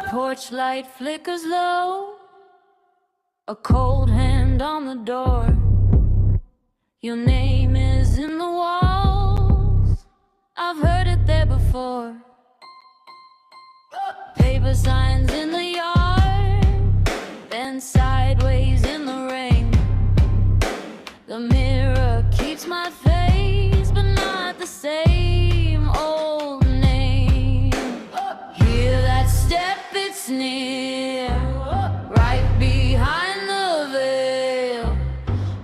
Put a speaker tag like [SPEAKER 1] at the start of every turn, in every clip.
[SPEAKER 1] porch light flickers low, a cold hand on the door. Your name is in the walls, I've heard it there before. Paper signs in the yard, bent sideways in the rain. The mirror keeps my face, but not the same old name. Hear that step, it's near, right behind the veil.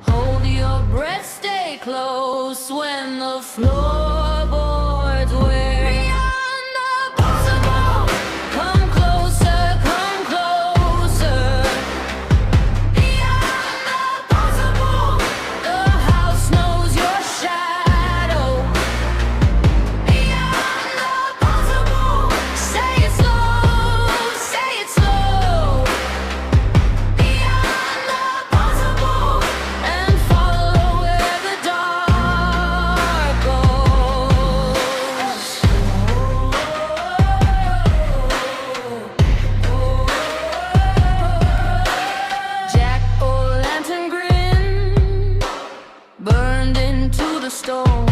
[SPEAKER 1] Hold your breath, stay close when the floorboards wear. Beyond the possible, come closer, come closer. Beyond the possible, the house knows your shadow. Beyond the possible, say it slow, beyond the possible, and follow where the dark goes. Jack-o'-lantern grin, burned into the stone,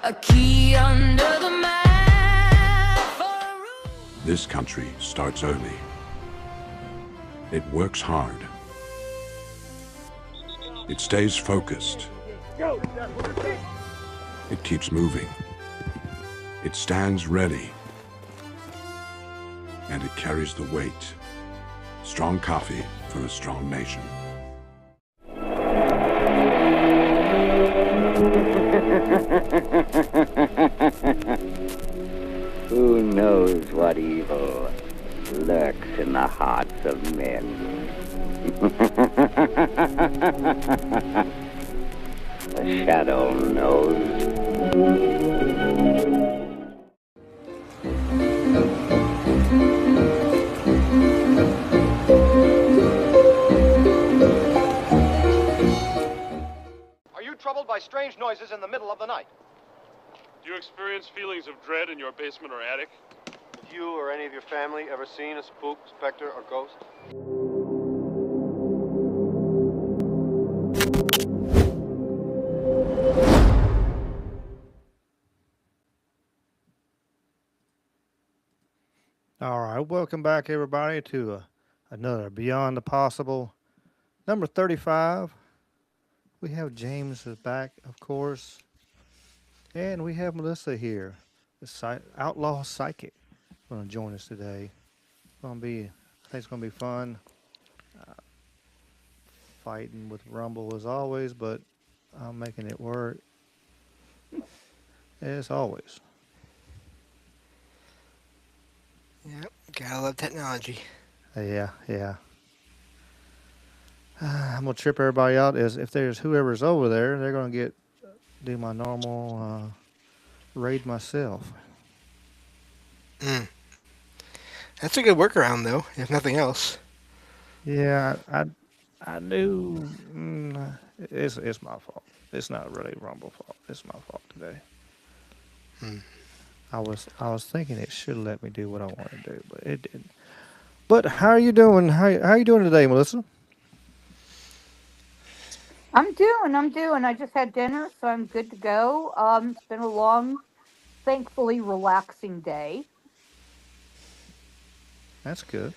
[SPEAKER 1] a key under the mat for a room.
[SPEAKER 2] This country starts early. It works hard. It stays focused. It keeps moving. It stands ready. And it carries the weight. Strong coffee for a strong nation.
[SPEAKER 3] Who knows what evil lurks in the hearts of men? The shadow knows.
[SPEAKER 4] Are you troubled by strange noises in the middle of the night?
[SPEAKER 5] Do you experience feelings of dread in your basement or attic?
[SPEAKER 4] Have you or any of your family ever seen a spook, specter, or ghost?
[SPEAKER 6] All right, welcome back, everybody, to another Beyond the Possible, number 35. We have James is back, of course, and we have Melissa here, the Outlaw Psychic, going to join us today. I think it's going to be fun. Fighting with Rumble as always, but I'm making it work as always.
[SPEAKER 7] Yep, gotta love technology.
[SPEAKER 6] Yeah. I'm gonna trip everybody out. Is if there's whoever's over there, they're gonna do my normal raid myself.
[SPEAKER 7] That's a good workaround, though, if nothing else.
[SPEAKER 6] Yeah, I knew. It's my fault. It's not really Rumble fault. It's my fault today. I was thinking it should let me do what I want to do, but it didn't. But how are you doing? How are you doing today, Melissa?
[SPEAKER 8] I'm doing. I just had dinner, so I'm good to go. It's been a long, thankfully relaxing day.
[SPEAKER 6] That's good.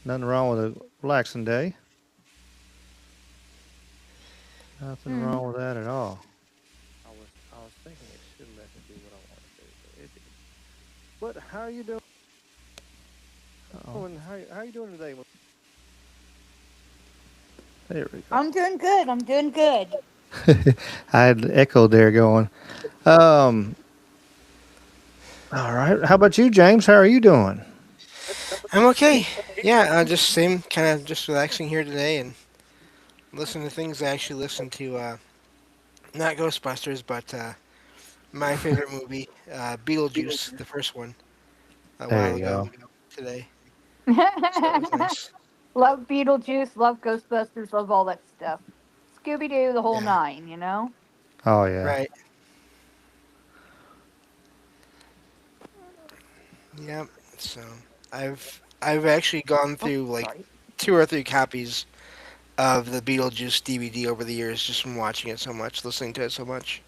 [SPEAKER 6] Nothing wrong with a relaxing day. Nothing wrong with that at all. I was thinking it should let me do what I want to do, but it didn't. But how are you doing? How are you doing today? There we go.
[SPEAKER 8] I'm doing good.
[SPEAKER 6] I had the echo there going. All right. How about you, James? How are you doing?
[SPEAKER 7] I'm okay. Yeah, just same kind of just relaxing here today and listening to things I actually listened to. Not Ghostbusters, but my favorite movie, Beetlejuice, the first one, a while ago today. So that was nice.
[SPEAKER 8] Love Beetlejuice, love Ghostbusters, love all that stuff. Scooby-Doo, the whole nine, you know?
[SPEAKER 6] Oh, yeah.
[SPEAKER 7] Right. Yep. So I've actually gone
[SPEAKER 8] Oh,
[SPEAKER 7] through like
[SPEAKER 8] sorry.
[SPEAKER 7] 2 or 3 copies of the Beetlejuice DVD over the years, just from watching it so much, listening to it so much.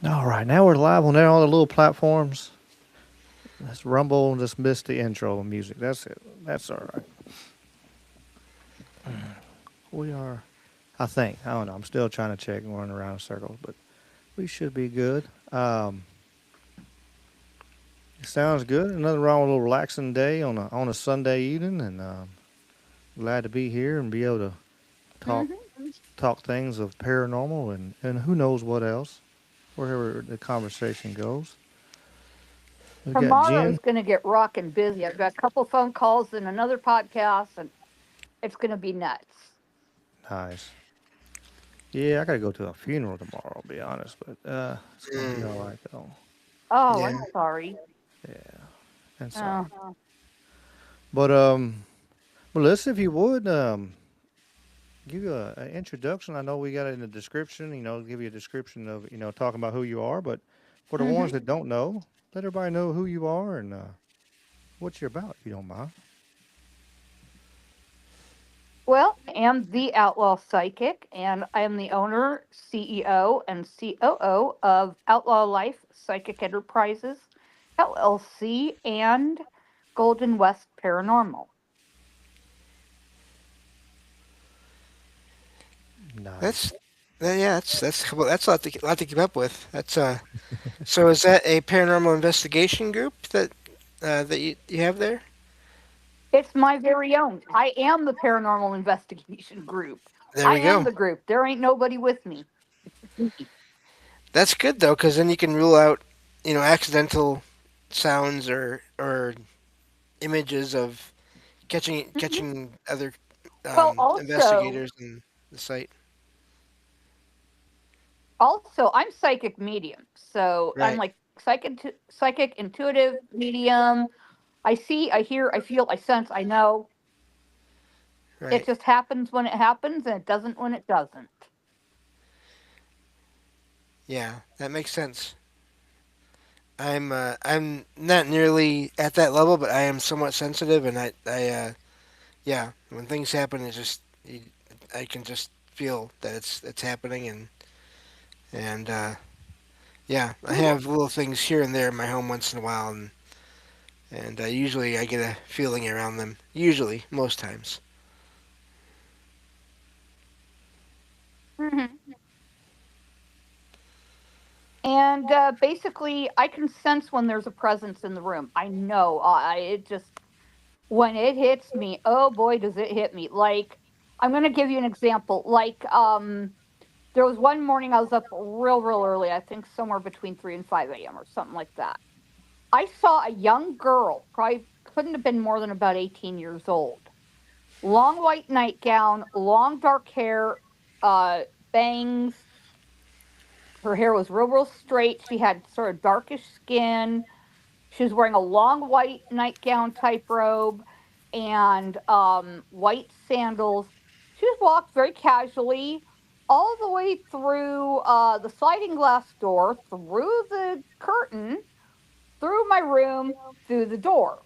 [SPEAKER 6] All right, now we're live on all the little platforms. Let's rumble and just miss the intro music. That's it. That's all right. We are, I think. I don't know. I'm still trying to check and run around in circles, but we should be good. Sounds good. Another wrong, little relaxing day on a Sunday evening, and glad to be here and be able to talk
[SPEAKER 8] Hmm.
[SPEAKER 6] talk things of paranormal and who knows what else, wherever the conversation goes. We got
[SPEAKER 8] Tomorrow's
[SPEAKER 6] Jen.
[SPEAKER 8] going to get rockin' busy. I've got a couple phone calls and another podcast, and it's going to be nuts.
[SPEAKER 6] Nice. Yeah, I gotta go to a funeral tomorrow. I'll be honest, but it's gonna be
[SPEAKER 7] Mm,
[SPEAKER 6] all right though.
[SPEAKER 8] Oh,
[SPEAKER 7] yeah.
[SPEAKER 8] I'm sorry.
[SPEAKER 6] Yeah, that's all right.
[SPEAKER 8] Oh.
[SPEAKER 6] But Melissa, if you would give an introduction. I know we got it in the description. Give you a description of talking about who you are. But for the
[SPEAKER 8] Hmm.
[SPEAKER 6] ones that don't know, let everybody know who you are and what you're about, if you don't mind.
[SPEAKER 8] Well, I am the Outlaw Psychic, and I am the owner, CEO, and COO of Outlaw Life Psychic Enterprises, LLC, and Golden West Paranormal.
[SPEAKER 6] Nice.
[SPEAKER 7] That's yeah, that's a lot to keep up with. That's So is that a paranormal investigation group that you have there?
[SPEAKER 8] It's my very own. I am the Paranormal Investigation Group.
[SPEAKER 7] There
[SPEAKER 8] I
[SPEAKER 7] we
[SPEAKER 8] am
[SPEAKER 7] go.
[SPEAKER 8] the group. There ain't nobody with me.
[SPEAKER 7] That's good though, because then you can rule out, accidental sounds or images of
[SPEAKER 8] Mhm.
[SPEAKER 7] catching other
[SPEAKER 8] Well,
[SPEAKER 7] investigators in the site.
[SPEAKER 8] also, I'm psychic medium, so I'm
[SPEAKER 7] Right,
[SPEAKER 8] like psychic, intuitive medium. I see, I hear, I feel, I sense, I know. It
[SPEAKER 7] right.
[SPEAKER 8] just happens when it happens, and it doesn't when it doesn't.
[SPEAKER 7] Yeah, that makes sense. I'm not nearly at that level, but I am somewhat sensitive, and yeah, when things happen, I can just feel that it's happening, and yeah, I
[SPEAKER 8] Hmm.
[SPEAKER 7] have little things here and there in my home once in a while, and usually I get a feeling around them. Usually, most times.
[SPEAKER 8] Hmm. And basically, I can sense when there's a presence in the room. I know. It just when it hits me, oh boy, does it hit me! Like I'm going to give you an example. Like there was one morning I was up real early. I think somewhere between 3 and 5 a.m. or something like that. I saw a young girl, probably couldn't have been more than about 18 years old. Long white nightgown, long dark hair, uh, bangs. Her hair was real straight. She had sort of darkish skin. She was wearing a long white nightgown type robe and white sandals. She just walked very casually all the way through the sliding glass door, through the curtain, through my room, through the door.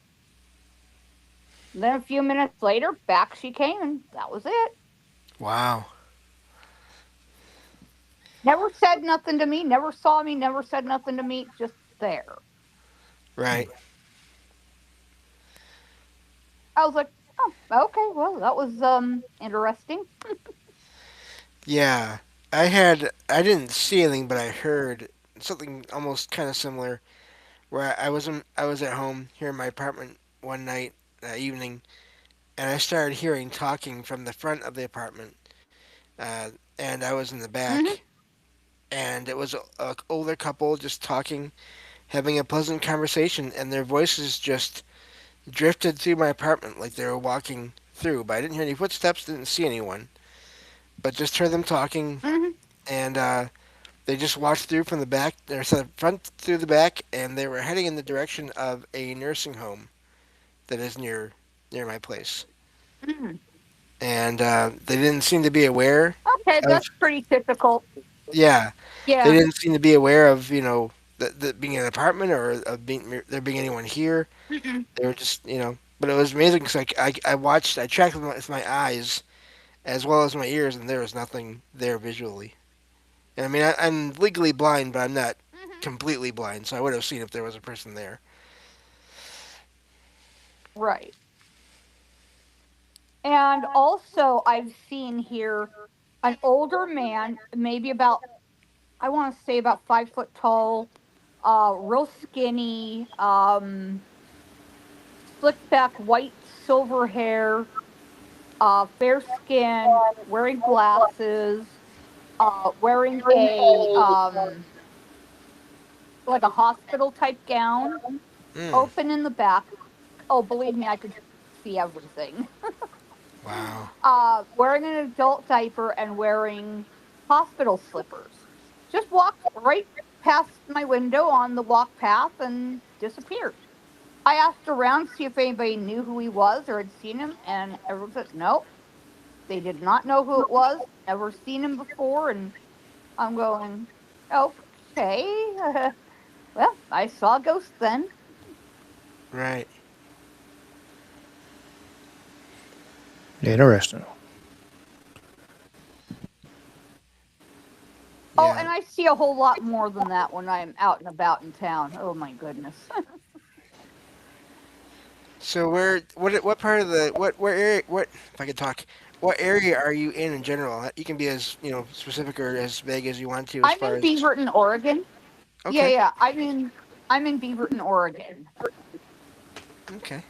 [SPEAKER 8] And then a few minutes later, back she came, and that was it.
[SPEAKER 7] Wow.
[SPEAKER 8] Never said nothing to me, never saw me, never said nothing to me, just there.
[SPEAKER 7] Right.
[SPEAKER 8] I was like, oh, okay, well, that was interesting.
[SPEAKER 7] Yeah. I didn't see anything, but I heard something almost kind of similar. Where I was at home here in my apartment one night evening, and I started hearing talking from the front of the apartment, and I was in the
[SPEAKER 8] Hmm.
[SPEAKER 7] back, and it was a older couple just talking, having a pleasant conversation, and their voices just drifted through my apartment like they were walking through. But I didn't hear any footsteps, didn't see anyone, but just heard them talking,
[SPEAKER 8] Hmm.
[SPEAKER 7] and they just walked through from the back, or so the front through the back, and they were heading in the direction of a nursing home that is near my place.
[SPEAKER 8] Hmm.
[SPEAKER 7] And they didn't seem to be aware
[SPEAKER 8] Okay,
[SPEAKER 7] of
[SPEAKER 8] that's pretty typical.
[SPEAKER 7] yeah, they
[SPEAKER 8] Yeah.
[SPEAKER 7] didn't seem to be aware of the being in an apartment or of being there being anyone here.
[SPEAKER 8] Mm-mm.
[SPEAKER 7] They were just, but it was amazing because I watched, I tracked with my eyes as well as my ears, and there was nothing there visually. And I mean, I'm legally blind, but I'm not
[SPEAKER 8] Hmm.
[SPEAKER 7] completely blind, so I would have seen if there was a person there.
[SPEAKER 8] Right. And also, I've seen here an older man, maybe about, I want to say about 5 foot tall, real skinny, slicked back white silver hair, fair skin, wearing glasses, wearing a like a hospital type gown,
[SPEAKER 7] Mm,
[SPEAKER 8] open in the back. Oh, believe me, I could see everything.
[SPEAKER 7] wow.
[SPEAKER 8] Wearing an adult diaper and wearing hospital slippers. Just walked right past my window on the walk path and disappeared. I asked around to see if anybody knew who he was or had seen him, and everyone said nope. They did not know who it was, never seen him before, and I'm going, okay, well, I saw a ghost then.
[SPEAKER 7] Right.
[SPEAKER 6] Interesting.
[SPEAKER 8] Oh,
[SPEAKER 7] Yeah.
[SPEAKER 8] and I see a whole lot more than that when I'm out and about in town. Oh my goodness.
[SPEAKER 7] So what part of the where area, what if I could talk, what area are you in general? You can be as, specific or as vague as you want to as
[SPEAKER 8] I'm
[SPEAKER 7] far
[SPEAKER 8] in
[SPEAKER 7] as.
[SPEAKER 8] Beaverton, Oregon. Yeah,
[SPEAKER 7] Okay.
[SPEAKER 8] yeah. I'm in Beaverton, Oregon.
[SPEAKER 7] Okay.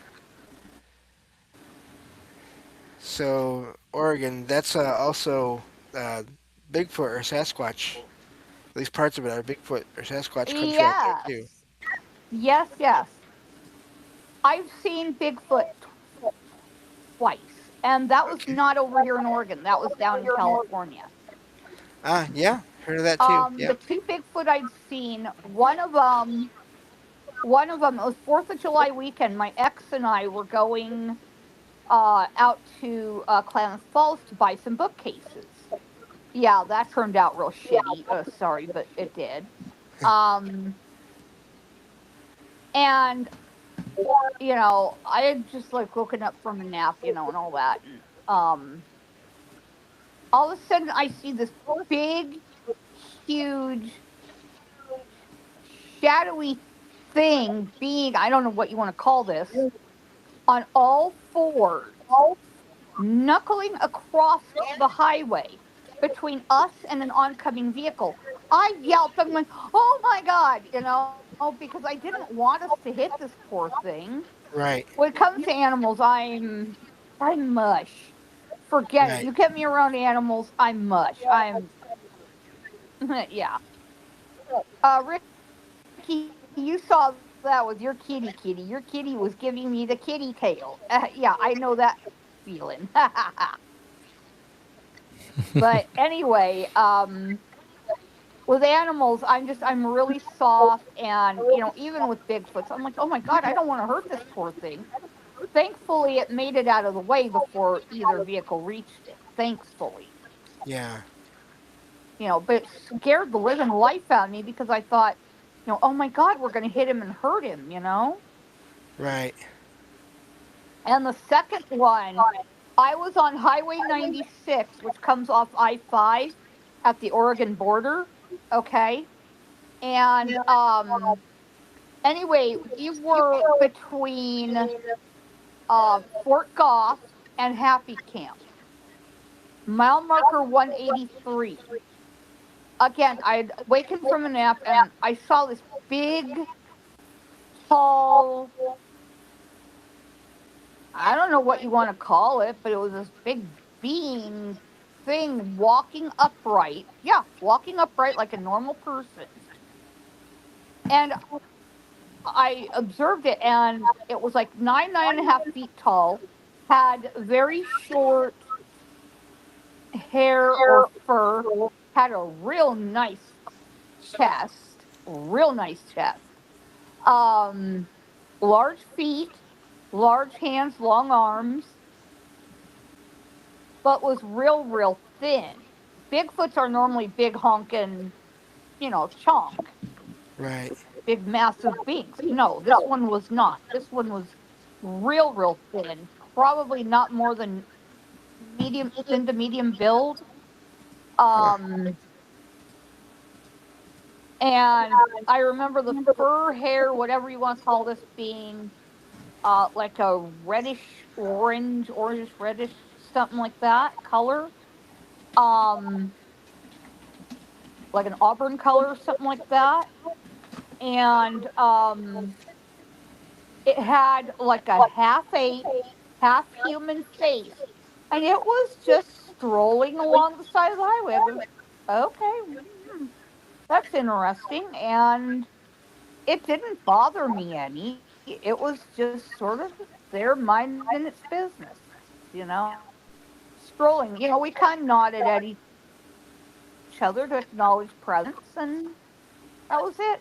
[SPEAKER 7] So Oregon, that's also uh, Bigfoot or Sasquatch. At least parts of it are Bigfoot or Sasquatch country out there too.
[SPEAKER 8] Yes. Yes, yes. I've seen Bigfoot twice. And that was
[SPEAKER 7] Okay.
[SPEAKER 8] not over here in Oregon. That was down in California.
[SPEAKER 7] Ah, yeah, heard of that too.
[SPEAKER 8] The
[SPEAKER 7] Yep.
[SPEAKER 8] two Bigfoot I'd seen, one of them, it was 4th of July weekend. My ex and I were going out to Klamath Falls to buy some bookcases. Yeah, that turned out real shitty. Sorry, but it did. Um, and I had just like woken up from a nap, and all that, and all of a sudden I see this big, huge, shadowy thing being, I don't know what you want to call this, on all fours, knuckling across the highway between us and an oncoming vehicle. I yelped, I'm like, oh my God, because I didn't want us to hit this poor thing.
[SPEAKER 7] Right.
[SPEAKER 8] When it comes to animals, I'm mush. Forget it.
[SPEAKER 7] Right.
[SPEAKER 8] You get me around animals, I'm mush. Yeah. Ricky, you saw that with your kitty. Your kitty was giving me the kitty tail. Yeah, I know that feeling. But anyway, with animals, I'm really soft, and even with Bigfoots, I'm like, oh my God, I don't want to hurt this poor thing. Thankfully, it made it out of the way before either vehicle reached it. Thankfully,
[SPEAKER 7] Yeah.
[SPEAKER 8] but it scared the living life out of me because I thought, oh my God, we're going to hit him and hurt him.
[SPEAKER 7] Right.
[SPEAKER 8] And the second one, I was on Highway 96, which comes off I-5 at the Oregon border. Okay. And anyway, we were between Fort Goff and Happy Camp, mile marker 183. Again, I'd wakened from a nap and I saw this big, tall, I don't know what you want to call it, but it was this big being thing walking upright. Yeah, walking upright like a normal person. And I observed it, and it was like 9.5 feet tall, had very short hair or fur, had a real nice chest, real nice chest. Um, Large feet, large hands, long arms, but was real, real thin. Bigfoots are normally big honkin', chonk.
[SPEAKER 7] Right.
[SPEAKER 8] big, massive beings. No, this one was not. This one was real thin. Probably not more than medium, thin to medium build.
[SPEAKER 7] Huh.
[SPEAKER 8] Um, and I remember the fur, hair, whatever you want to call this being, like a reddish orange, orangish reddish, something like that color. Um, like an auburn color, something like that. And it had like a half ape, half human face. And it was just strolling along the side of the highway. I goes, okay, that's interesting. And it didn't bother me any. It was just sort of there minding its business, you know, strolling. You know, we kind of nodded at each other to acknowledge presence, and that was it.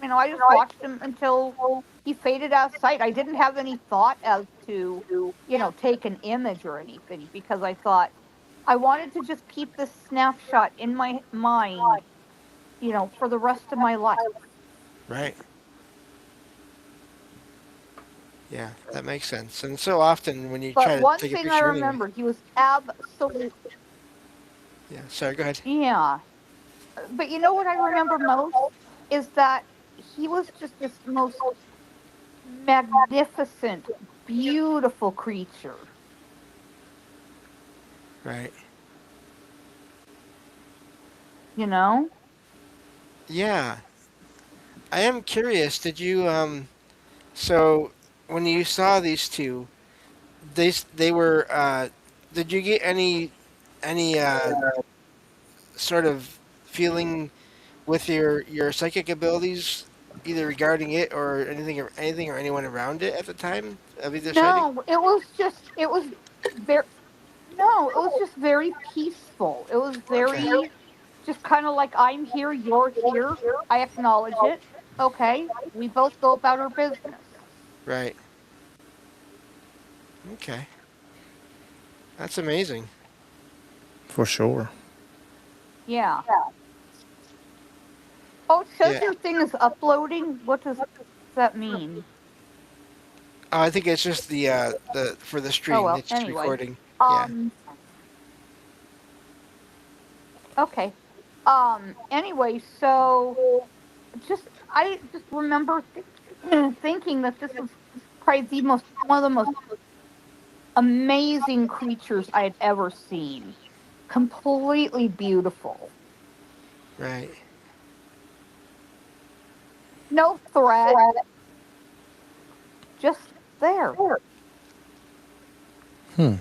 [SPEAKER 8] You know, I just watched him until he faded out of sight. I didn't have any thought as to, take an image or anything because I thought I wanted to just keep this snapshot in my mind, for the rest of my life.
[SPEAKER 7] Right. Yeah, that makes sense. And so often when you
[SPEAKER 8] But
[SPEAKER 7] try to
[SPEAKER 8] one
[SPEAKER 7] take a
[SPEAKER 8] thing I
[SPEAKER 7] picture anyway.
[SPEAKER 8] remember, he was absolutely,
[SPEAKER 7] Yeah. Sorry. Go ahead.
[SPEAKER 8] yeah. But you know what I remember most is that he was just this most magnificent, beautiful creature,
[SPEAKER 7] Right.
[SPEAKER 8] you know?
[SPEAKER 7] Yeah. I am curious. Did you So when you saw these two, they were. Did you get any sort of feeling with your psychic abilities, either regarding it or anything or anyone around it at the time of either sighting?
[SPEAKER 8] No, it was very, no, it was just very peaceful. It was
[SPEAKER 7] Okay.
[SPEAKER 8] very, just kind of like, I'm here, you're here. I acknowledge it. Okay. We both go about our business.
[SPEAKER 7] Right. Okay. That's amazing.
[SPEAKER 6] For sure.
[SPEAKER 8] Yeah. Oh, it says
[SPEAKER 7] Yeah.
[SPEAKER 8] your thing is uploading. What does that mean?
[SPEAKER 7] Oh, I think it's just the for the
[SPEAKER 8] Oh,
[SPEAKER 7] stream.
[SPEAKER 8] well,
[SPEAKER 7] It's just
[SPEAKER 8] anyway.
[SPEAKER 7] recording. Yeah.
[SPEAKER 8] Um, okay. Anyway, so I just remember thinking that this was probably one of the most amazing creatures I had ever seen. Completely beautiful.
[SPEAKER 7] Right.
[SPEAKER 8] No threat, just there.
[SPEAKER 6] Hmm.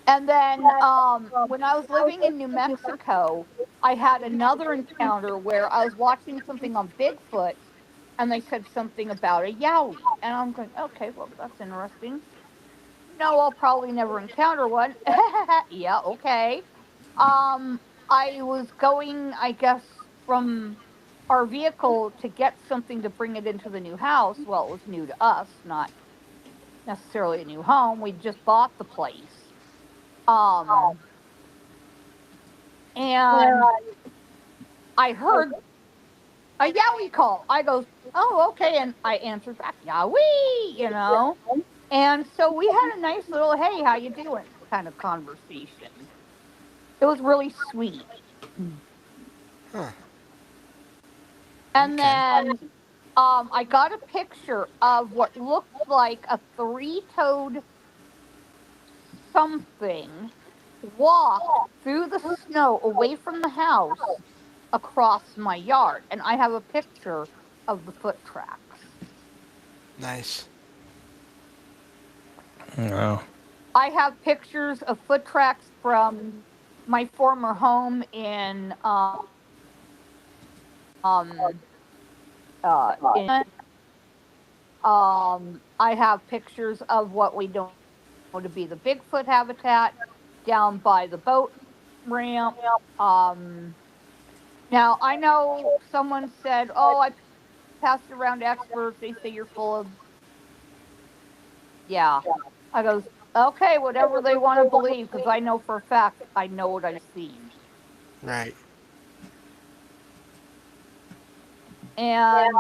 [SPEAKER 8] And then when I was living in New Mexico, I had another encounter where I was watching something on Bigfoot and they said something about a Yowie. And I'm going, okay, well, that's interesting. No, I'll probably never encounter one. Yeah, okay. Um, I was going, I guess, from our vehicle to get something to bring it into the new house. Well, it was new to us, not necessarily a new home. We just bought the place. Um, and I heard a Yowie call. I goes, oh, okay. And I answered back, Yowie. And so we had a nice little, hey, how you doing kind of conversation. It was really sweet.
[SPEAKER 7] Huh.
[SPEAKER 8] And
[SPEAKER 7] Okay.
[SPEAKER 8] then I got a picture of what looked like a three-toed something walk through the snow away from the house across my yard. And I have a picture of the foot tracks.
[SPEAKER 7] Nice.
[SPEAKER 6] Wow.
[SPEAKER 8] I have pictures of foot tracks from my former home in in I have pictures of what we know to be the Bigfoot habitat down by the boat ramp. Um, Now I know someone said, "Oh, I passed around experts. They say you're full of yeah." I goes, "Okay, whatever they want to believe, because I know for a fact I know what I've seen."
[SPEAKER 7] Right.
[SPEAKER 8] And,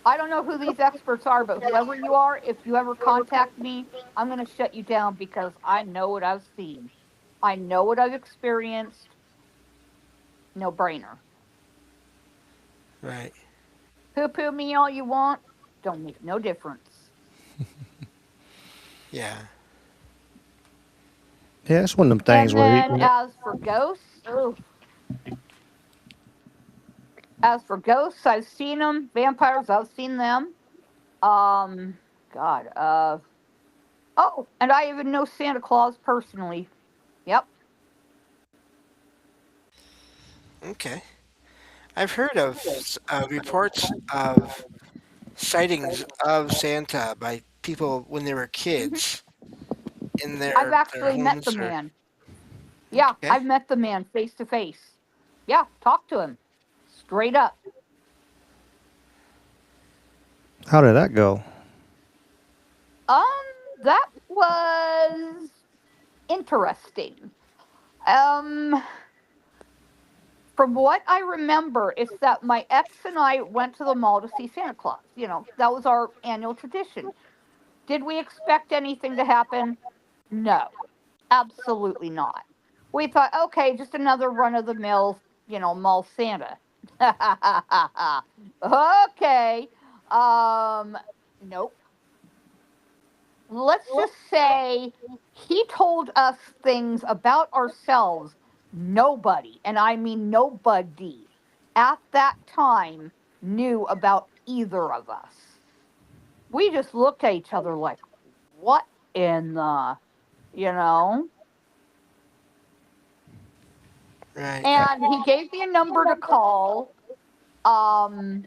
[SPEAKER 8] I don't know who these experts are, but whoever you are, if you ever contact me, I'm going to shut you down because I know what I've seen. I know what I've experienced. No brainer.
[SPEAKER 7] Right.
[SPEAKER 8] Poo poo me all you want. Don't make no difference.
[SPEAKER 7] Yeah.
[SPEAKER 6] Yeah, it's one of them things
[SPEAKER 8] And
[SPEAKER 6] where
[SPEAKER 8] then as for ghosts, I've seen them. Vampires, I've seen them. Um, God. Oh, and I even know Santa Claus personally. Yep.
[SPEAKER 7] Okay. I've heard of reports of sightings of Santa by people when they were
[SPEAKER 8] Hmm.
[SPEAKER 7] kids in
[SPEAKER 8] I've
[SPEAKER 7] their
[SPEAKER 8] actually met the
[SPEAKER 7] homes or
[SPEAKER 8] man. Yeah,
[SPEAKER 7] okay.
[SPEAKER 8] I've met the man face to face. Yeah, talk to him straight up.
[SPEAKER 6] how did that go?
[SPEAKER 8] Um, that was interesting. Um, from what I remember, it's that my ex and I went to the mall to see Santa Claus. That was our annual tradition. Did we expect anything to happen? No, absolutely not. We thought, okay, just another run of the mill, mall Santa. Okay. Um, nope. Let's just say he told us things about ourselves nobody, and I mean nobody, at that time knew about either of us. We just looked at each other like, what in the, you know?
[SPEAKER 7] Right.
[SPEAKER 8] And he gave me a number to call. Um,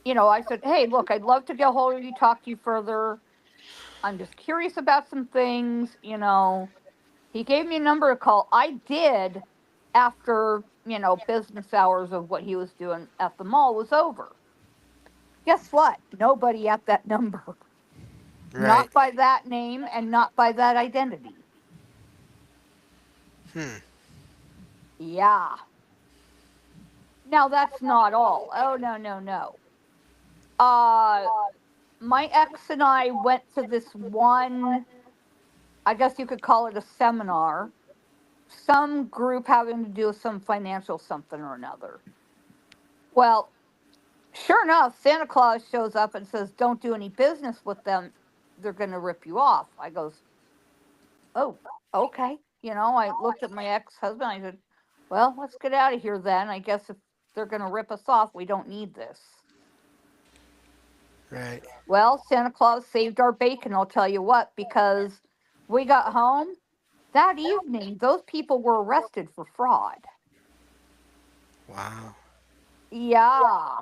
[SPEAKER 8] I said, hey, look, I'd love to get a hold of you, talk to you further. I'm just curious about some things. He gave me a number to call. I did after, business hours of what he was doing at the mall was over. Guess what? Nobody at that number.
[SPEAKER 7] Right.
[SPEAKER 8] Not by that name and not by that identity.
[SPEAKER 7] Hmm.
[SPEAKER 8] Yeah. Now that's not all. Oh no, no, no. Uh my ex and I went to this one, I guess you could call it a seminar, some group having to do with some financial something or another. Well, sure enough, Santa Claus shows up and says, "Don't do any business with them. They're going to rip you off." I goes, "Oh, okay." I looked at my ex-husband. I said, "Well, let's get out of here then. I guess if they're going to rip us off, we don't need this."
[SPEAKER 7] Right.
[SPEAKER 8] Well, Santa Claus saved our bacon, I'll tell you what, because we got home that evening, those people were arrested for fraud.
[SPEAKER 7] Wow.
[SPEAKER 8] Yeah.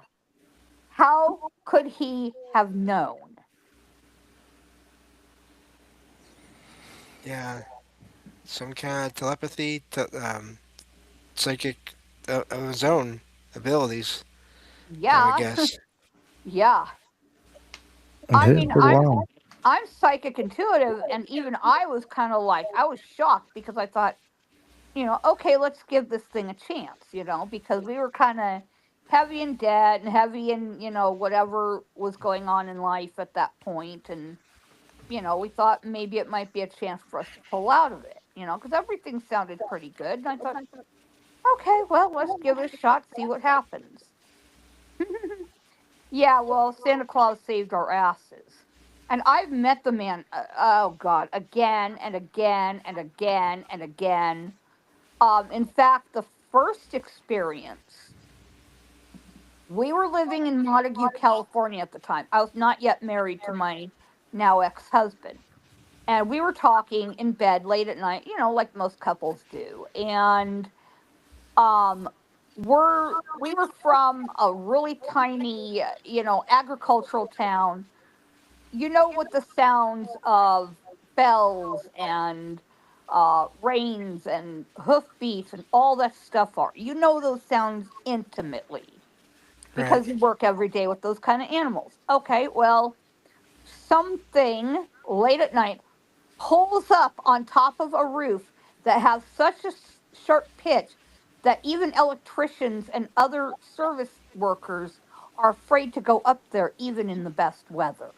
[SPEAKER 8] How could he have known?
[SPEAKER 7] Yeah. Some kind of telepathy, psychic of his own abilities, I would
[SPEAKER 8] Yeah.
[SPEAKER 7] guess.
[SPEAKER 8] Yeah.
[SPEAKER 6] It
[SPEAKER 8] I
[SPEAKER 6] is
[SPEAKER 8] mean,
[SPEAKER 6] pretty wild.
[SPEAKER 8] I'm psychic intuitive, and even I was kind of like, I was shocked because I thought, okay, let's give this thing a chance, because we were kind of heavy in debt and heavy in, whatever was going on in life at that point. And, we thought maybe it might be a chance for us to pull out of it, because everything sounded pretty good. And I thought, okay, well, let's give it a shot, see what happens. Yeah, well, Santa Claus saved our asses. And I've met the man, oh God, again and again and again and again. In fact, the first experience, we were living in Montague, California at the time. I was not yet married to my now ex husband. And we were talking in bed late at night, like most couples do. And um, we were from a really tiny, agricultural town. With the sounds of bells and rains and hoofbeats and all that stuff are. Those sounds intimately
[SPEAKER 7] Right.
[SPEAKER 8] because you work every day with those kind of animals. Okay, well, something late at night pulls up on top of a roof that has such a sharp pitch. that even electricians and other service workers are afraid to go up there, even in the best weather.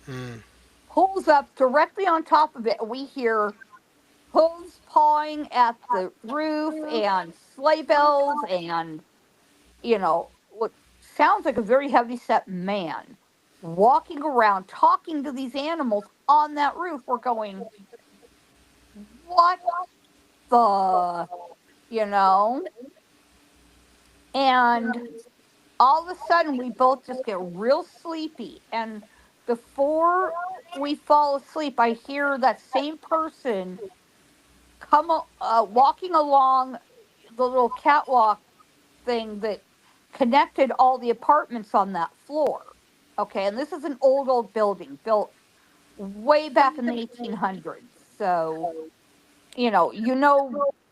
[SPEAKER 7] Hmm.
[SPEAKER 8] Pulls up directly on top of it. We hear hooves pawing at the roof and sleigh bells and, what sounds like a very heavy set man walking around talking to these animals on that roof. We're going, what the, you know? And all of a sudden, we both just get real sleepy. And before we fall asleep, I hear that same person walking along the little catwalk thing that connected all the apartments on that floor. Okay, and this is an old building built way back in the 1800s. So, you know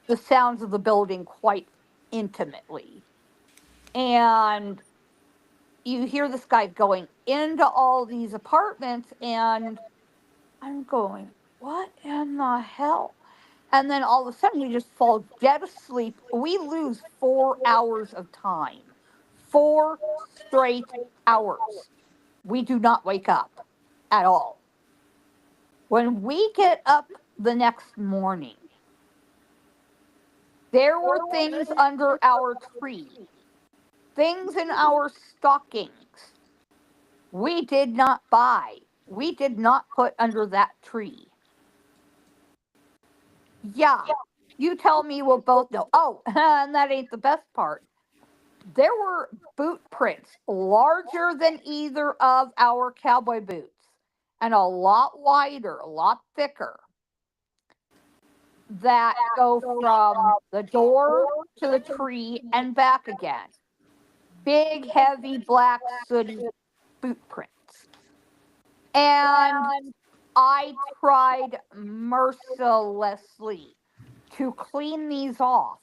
[SPEAKER 8] the sounds of the building quite intimately. And you hear this guy going into all these apartments, and I'm going, what in the hell? And then all of a sudden, we just fall dead asleep. We lose 4 hours of time, 4 straight hours. We do not wake up at all. When we get up the next morning, there were things under our tree, things in our stockings we did not buy. We did not put under that tree. Yeah, you tell me, we'll both know. Oh, and that ain't the best part. There were boot prints larger than either of our cowboy boots and a lot wider, a lot thicker, that go from the door to the tree and back again. Big, heavy, black, sooty boot prints. And I tried mercilessly to clean these off.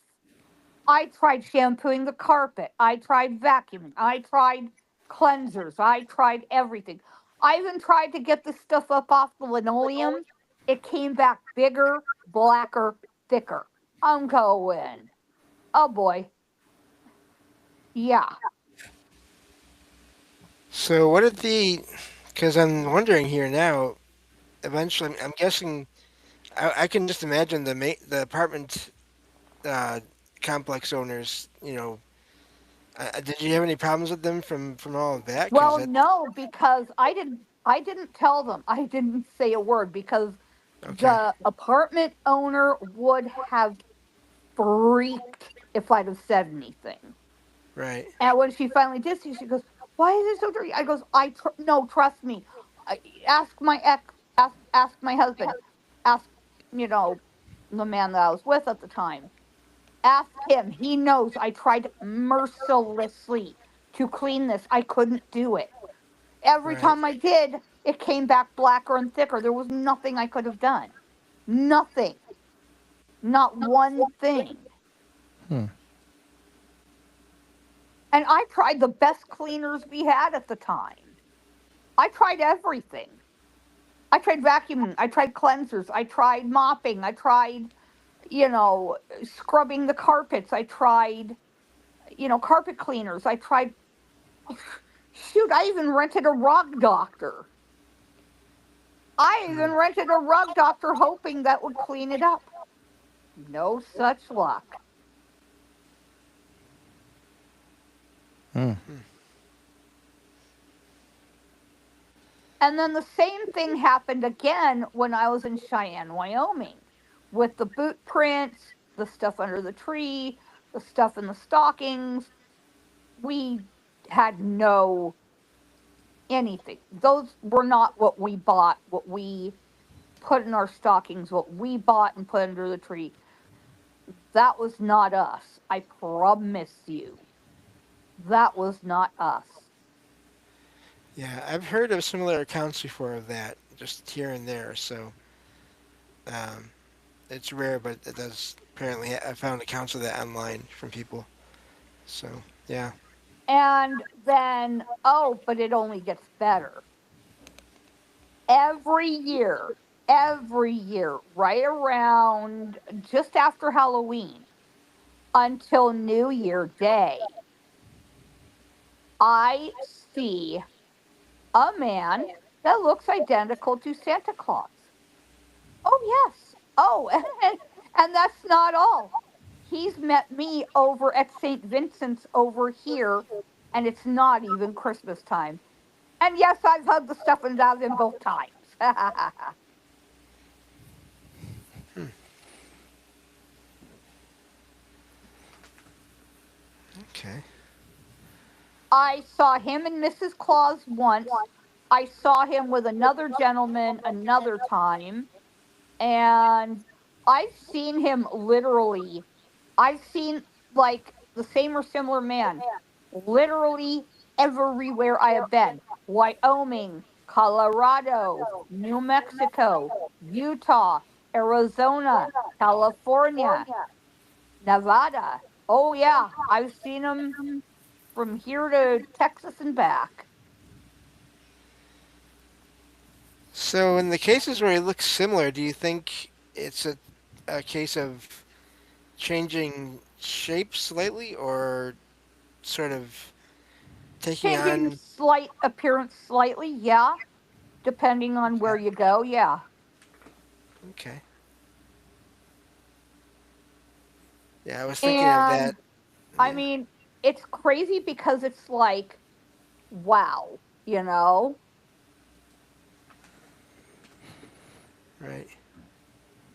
[SPEAKER 8] I tried shampooing the carpet. I tried vacuuming. I tried cleansers. I tried everything. I even tried to get the stuff up off the linoleum. It came back bigger, blacker, thicker. I'm going, oh boy. Yeah.
[SPEAKER 7] So what did the? Because I'm wondering here now. Eventually, I'm guessing. I can just imagine the apartment uh, complex owners. Did you have any problems with them from all of that? Because
[SPEAKER 8] Well,
[SPEAKER 7] that
[SPEAKER 8] no, because I didn't tell them. I didn't say a word because
[SPEAKER 7] okay,
[SPEAKER 8] the apartment owner would have freaked if I'd have said anything.
[SPEAKER 7] right,
[SPEAKER 8] And when she finally did see, she goes, "Why is it so dirty?" I goes, no, trust me. Ask my ex, ask my husband, ask, you know, the man that I was with at the time. Ask him. He knows I tried mercilessly to clean this. I couldn't do it. Every
[SPEAKER 7] right.
[SPEAKER 8] time I did, it came back blacker and thicker. There was nothing I could have done. Nothing. Not one thing.
[SPEAKER 6] Hmm.
[SPEAKER 8] And I tried the best cleaners we had at the time. I tried everything. I tried vacuuming. I tried cleansers. I tried mopping. I tried, scrubbing the carpets. I tried, carpet cleaners. I tried, shoot, I even rented a rug doctor. I even rented a rug doctor hoping that would clean it up. No such luck.
[SPEAKER 6] Hmm.
[SPEAKER 8] And then the same thing happened again when I was in Cheyenne, Wyoming, with the boot prints, the stuff under the tree, the stuff in the stockings. We had no anything. Those were not what we bought, what we put in our stockings, what we bought and put under the tree. That was not us. I promise you. That was not us.
[SPEAKER 7] Yeah, I've heard of similar accounts before of that, just here and there. So um, it's rare, but it does. Apparently, I found accounts of that online from people. So yeah,
[SPEAKER 8] And then, oh, but it only gets better. Every year, right around just after Halloween, until New Year Day. I see a man that looks identical to Santa Claus. Oh, yes. Oh, and that's not all. He's met me over at St. Vincent's over here, and it's not even Christmas time. And yes, I've hugged the stuffings out of him both times.
[SPEAKER 7] Okay.
[SPEAKER 8] I saw him and Mrs. Claus once. I saw him with another gentleman another time. And I've seen him literally. I've seen like the same or similar man literally everywhere I have been. Wyoming, Colorado, New Mexico, Utah, Arizona, California, Nevada. Oh yeah, I've seen him from here to Texas and back.
[SPEAKER 7] So, in the cases where it looks similar, do you think it's a case of changing shape slightly or sort of taking
[SPEAKER 8] Changing
[SPEAKER 7] on?
[SPEAKER 8] slight appearance slightly, yeah, depending on where
[SPEAKER 7] Okay.
[SPEAKER 8] you go, yeah.
[SPEAKER 7] Okay. Yeah, I was thinking of that.
[SPEAKER 8] And I
[SPEAKER 7] Yeah,
[SPEAKER 8] mean, it's crazy because it's like, wow, you know?
[SPEAKER 7] right.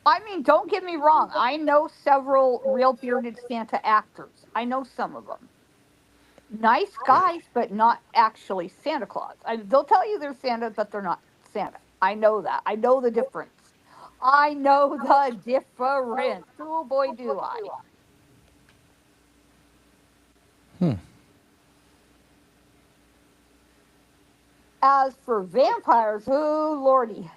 [SPEAKER 8] I mean, don't get me wrong. I know several real bearded Santa actors. I know some of them. Nice
[SPEAKER 7] Right.
[SPEAKER 8] guys, but not actually Santa Claus. They'll tell you they're Santa, but they're not Santa. I know that. I know the difference. I know the difference. Oh boy, do I.
[SPEAKER 6] Hmm.
[SPEAKER 8] As for vampires, oh lordy.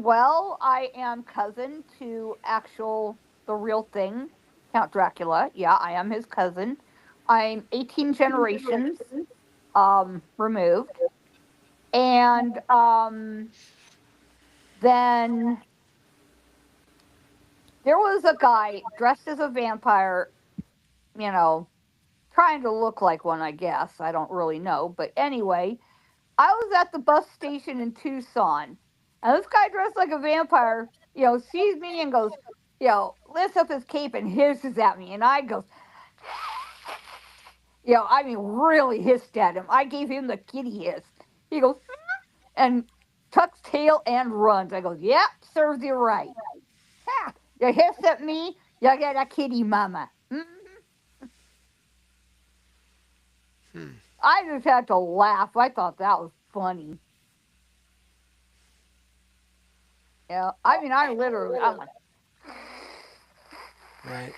[SPEAKER 8] Well, I am cousin to actual the real thing, Count Dracula. Yeah, I am his cousin. I'm 18 generations removed. And then there was a guy dressed as a vampire, you know, trying to look like one, I guess. I don't really know, but anyway, I was at the bus station in Tucson, and this guy dressed like a vampire, sees me and goes, lifts up his cape and hisses at me, and I goes, I mean, really hissed at him. I gave him the kitty hiss. He goes and tucks tail and runs. I goes, yep, serves you right. Ha! You hiss at me, you get a kitty mama.
[SPEAKER 7] Hmm.
[SPEAKER 8] I just had to laugh. I thought that was funny. I mean, I'm like,
[SPEAKER 7] Right.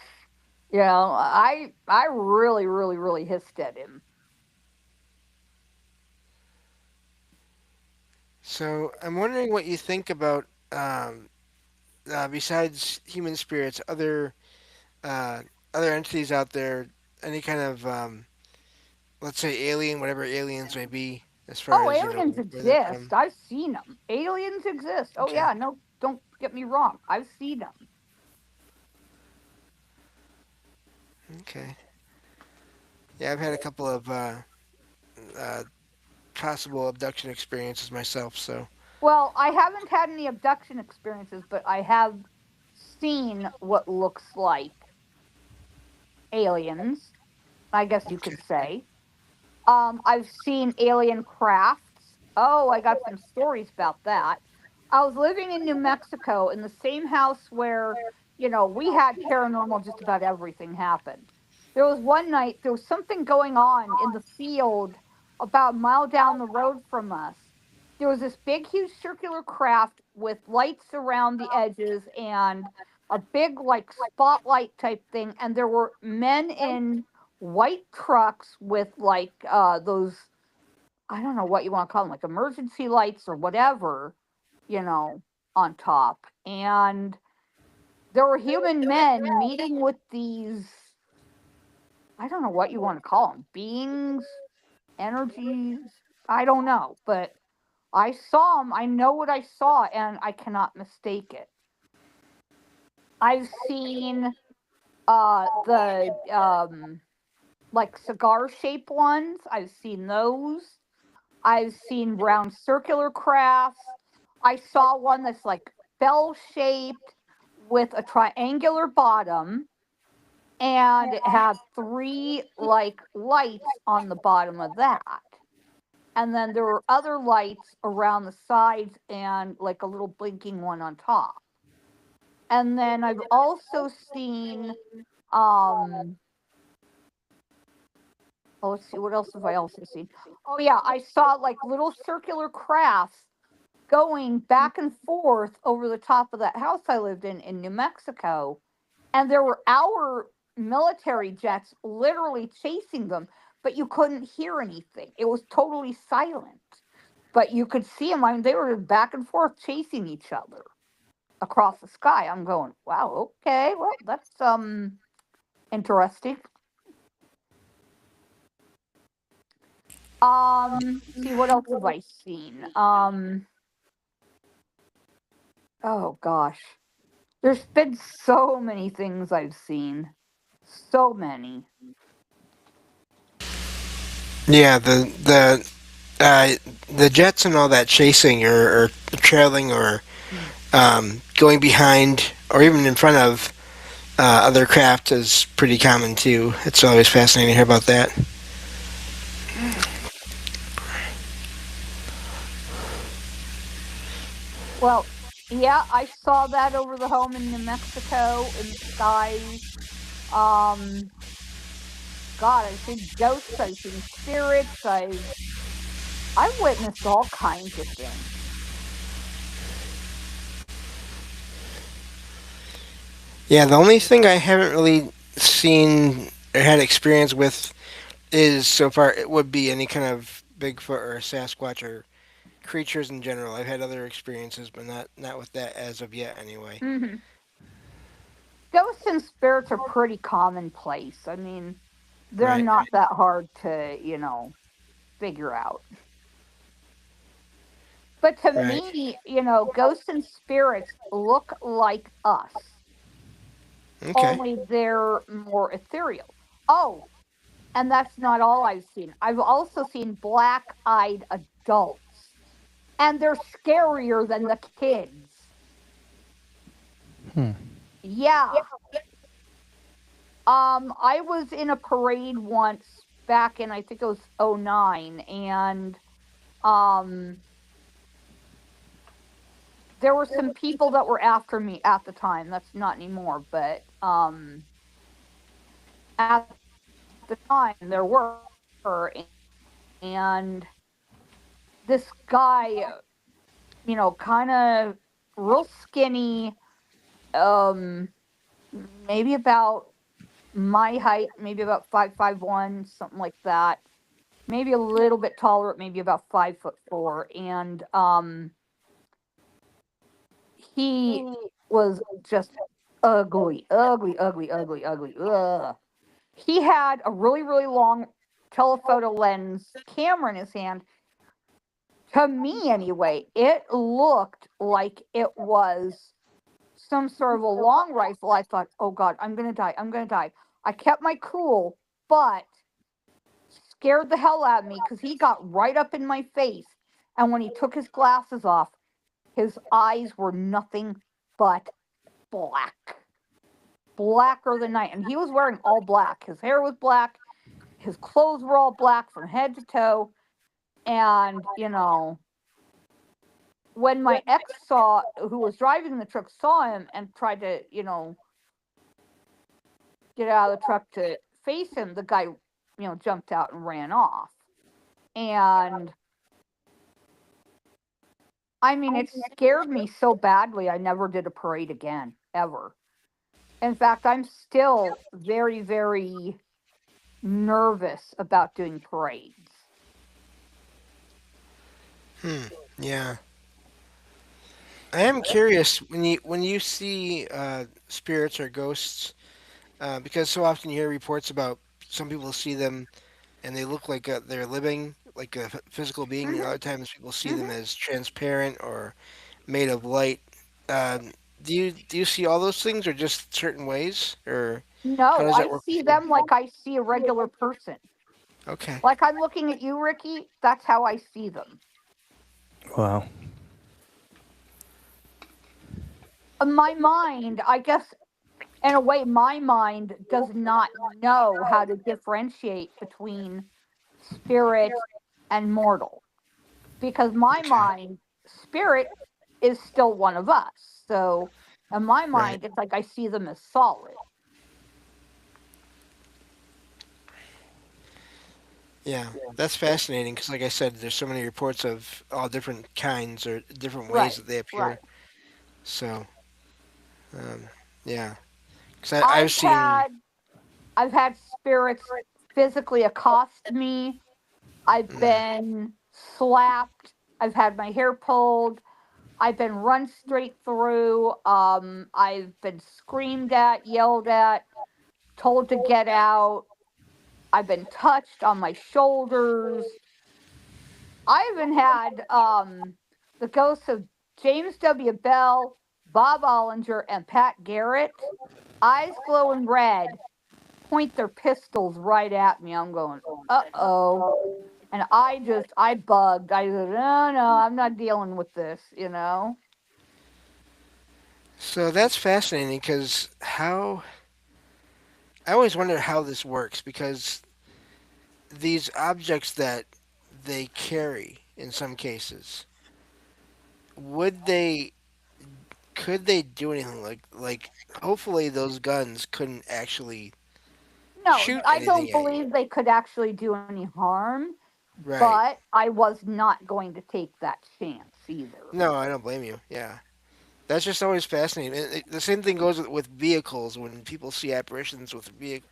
[SPEAKER 8] I really, really, really hissed at him.
[SPEAKER 7] So, I'm wondering what you think about, besides human spirits, uh, other entities out there, any kind of, let's say alien, whatever aliens may be, as far
[SPEAKER 8] Oh,
[SPEAKER 7] as,
[SPEAKER 8] aliens
[SPEAKER 7] where they're
[SPEAKER 8] exist.
[SPEAKER 7] from.
[SPEAKER 8] I've seen them. Aliens exist. Oh
[SPEAKER 7] Okay.
[SPEAKER 8] yeah, no, don't get me wrong. I've seen them.
[SPEAKER 7] Okay. Yeah, I've had a couple of uh, possible abduction experiences myself, so.
[SPEAKER 8] Well, I haven't had any abduction experiences, but I have seen what looks like aliens. I guess you
[SPEAKER 7] Okay.
[SPEAKER 8] could say. I've seen alien crafts. Oh, I got some stories about that. I was living in New Mexico in the same house where, we had paranormal, just about everything happened. There was one night, there was something going on in the field about a mile down the road from us. There was this big, huge circular craft with lights around the edges and a big, like, spotlight type thing. And there were men in white trucks with like those, I don't know what you want to call them, like emergency lights or whatever, you know, on top. And there were human men meeting with these, I don't know what you want to call them, beings, energies, I don't know, but I saw them. I know what I saw, and I cannot mistake it. I've seen the like cigar shaped ones. I've seen those. I've seen round circular crafts. I saw one that's like bell shaped with a triangular bottom, and it had three like lights on the bottom of that. And then there were other lights around the sides and like a little blinking one on top. And then I've also seen um oh, let's see, what else have I also seen? Oh yeah, I saw like little circular crafts going back and forth over the top of that house I lived in New Mexico. And there were our military jets literally chasing them, but you couldn't hear anything. It was totally silent. But you could see them. I mean, they were back and forth chasing each other across the sky. I'm going, wow, okay, well, that's interesting. See what else have I seen? Oh gosh. There's been so many things I've seen. So many.
[SPEAKER 7] Yeah, uh, the jets and all that chasing or trailing or going behind or even in front of other craft is pretty common too. It's always fascinating to hear about that.
[SPEAKER 8] Well, yeah, I saw that over the home in New Mexico in the skies. Um, God, I've seen ghosts, I've seen spirits, I've witnessed all kinds of things.
[SPEAKER 7] Yeah, the only thing I haven't really seen or had experience with is so far it would be any kind of Bigfoot or Sasquatch or creatures in general. I've had other experiences, but not with that as of yet, anyway.
[SPEAKER 8] Hmm. Ghosts and spirits are pretty commonplace. I mean, they're
[SPEAKER 7] Right,
[SPEAKER 8] not that hard to, figure out. But to
[SPEAKER 7] right.
[SPEAKER 8] me, ghosts and spirits look like us,
[SPEAKER 7] Okay.
[SPEAKER 8] only they're more ethereal. Oh, and that's not all I've seen. I've also seen black eyed adults, and they're scarier than the kids.
[SPEAKER 6] Hmm.
[SPEAKER 8] Yeah. I was in a parade once back in, I think it was '09, and um, there were some people that were after me at the time. That's not anymore, but at the time there were, and this guy, kind of real skinny, um, maybe about my height, maybe about 5'1", something like that. Maybe a little bit taller, maybe about 5'4", and he was just ugly, ugly, ugly, ugly, ugly. Ugh. He had a really, really long telephoto lens camera in his hand. To me, anyway, it looked like it was some sort of a long rifle. I thought, oh God, I'm going to die. I'm going to die. I kept my cool, but scared the hell out of me because he got right up in my face. And when he took his glasses off, his eyes were nothing but black. Blacker than night. And he was wearing all black. His hair was black. His clothes were all black from head to toe. And, when my ex saw, who was driving the truck, saw him and tried to, get out of the truck to face him, the guy, jumped out and ran off. And I mean, it scared me so badly, I never did a parade again, ever. In fact, I'm still very, very nervous about doing parades.
[SPEAKER 7] Hmm. Yeah. I am curious when you see spirits or ghosts, because so often you hear reports about some people see them and they look like they're living, like a physical being. And
[SPEAKER 8] Hmm.
[SPEAKER 7] other times people see them
[SPEAKER 8] Hmm.
[SPEAKER 7] as transparent or made of light. Um, do you see all those things, or just certain ways, or how
[SPEAKER 8] No,
[SPEAKER 7] does
[SPEAKER 8] I
[SPEAKER 7] that work
[SPEAKER 8] see
[SPEAKER 7] with you?
[SPEAKER 8] them like I see a regular person.
[SPEAKER 7] Okay.
[SPEAKER 8] Like I'm looking at you, Ricky. That's how I see them.
[SPEAKER 6] Wow.
[SPEAKER 8] My mind, I guess, in a way, my mind does not know how to differentiate between spirit and mortal because my
[SPEAKER 7] Okay.
[SPEAKER 8] mind, spirit is still one of us. So in my
[SPEAKER 7] Right.
[SPEAKER 8] mind, it's like I see them as solid.
[SPEAKER 7] Yeah, that's fascinating because, like I said, there's so many reports of all different kinds or different ways
[SPEAKER 8] Right,
[SPEAKER 7] that they
[SPEAKER 8] right.
[SPEAKER 7] appear. So, um, yeah, because I've
[SPEAKER 8] I've
[SPEAKER 7] seen.
[SPEAKER 8] had I've had spirits physically accost me. I've
[SPEAKER 7] Mm,
[SPEAKER 8] been slapped. I've had my hair pulled. I've been run straight through. I've been screamed at, yelled at, told to get out. I've been touched on my shoulders. I even had the ghosts of James W. Bell, Bob Ollinger, and Pat Garrett, eyes glowing red, point their pistols right at me. I'm going, uh-oh. And I bugged. I said, no, I'm not dealing with this, you know?
[SPEAKER 7] so that's fascinating because how I always wonder how this works because these objects that they carry in some cases, would they could they do anything like hopefully those guns couldn't actually
[SPEAKER 8] No,
[SPEAKER 7] shoot
[SPEAKER 8] I
[SPEAKER 7] anything
[SPEAKER 8] don't
[SPEAKER 7] at you.
[SPEAKER 8] believe they could actually do any harm,
[SPEAKER 7] Right.
[SPEAKER 8] but I was not going to take that chance either.
[SPEAKER 7] No, I don't blame you. Yeah. That's just always fascinating. The same thing goes with vehicles when people see apparitions with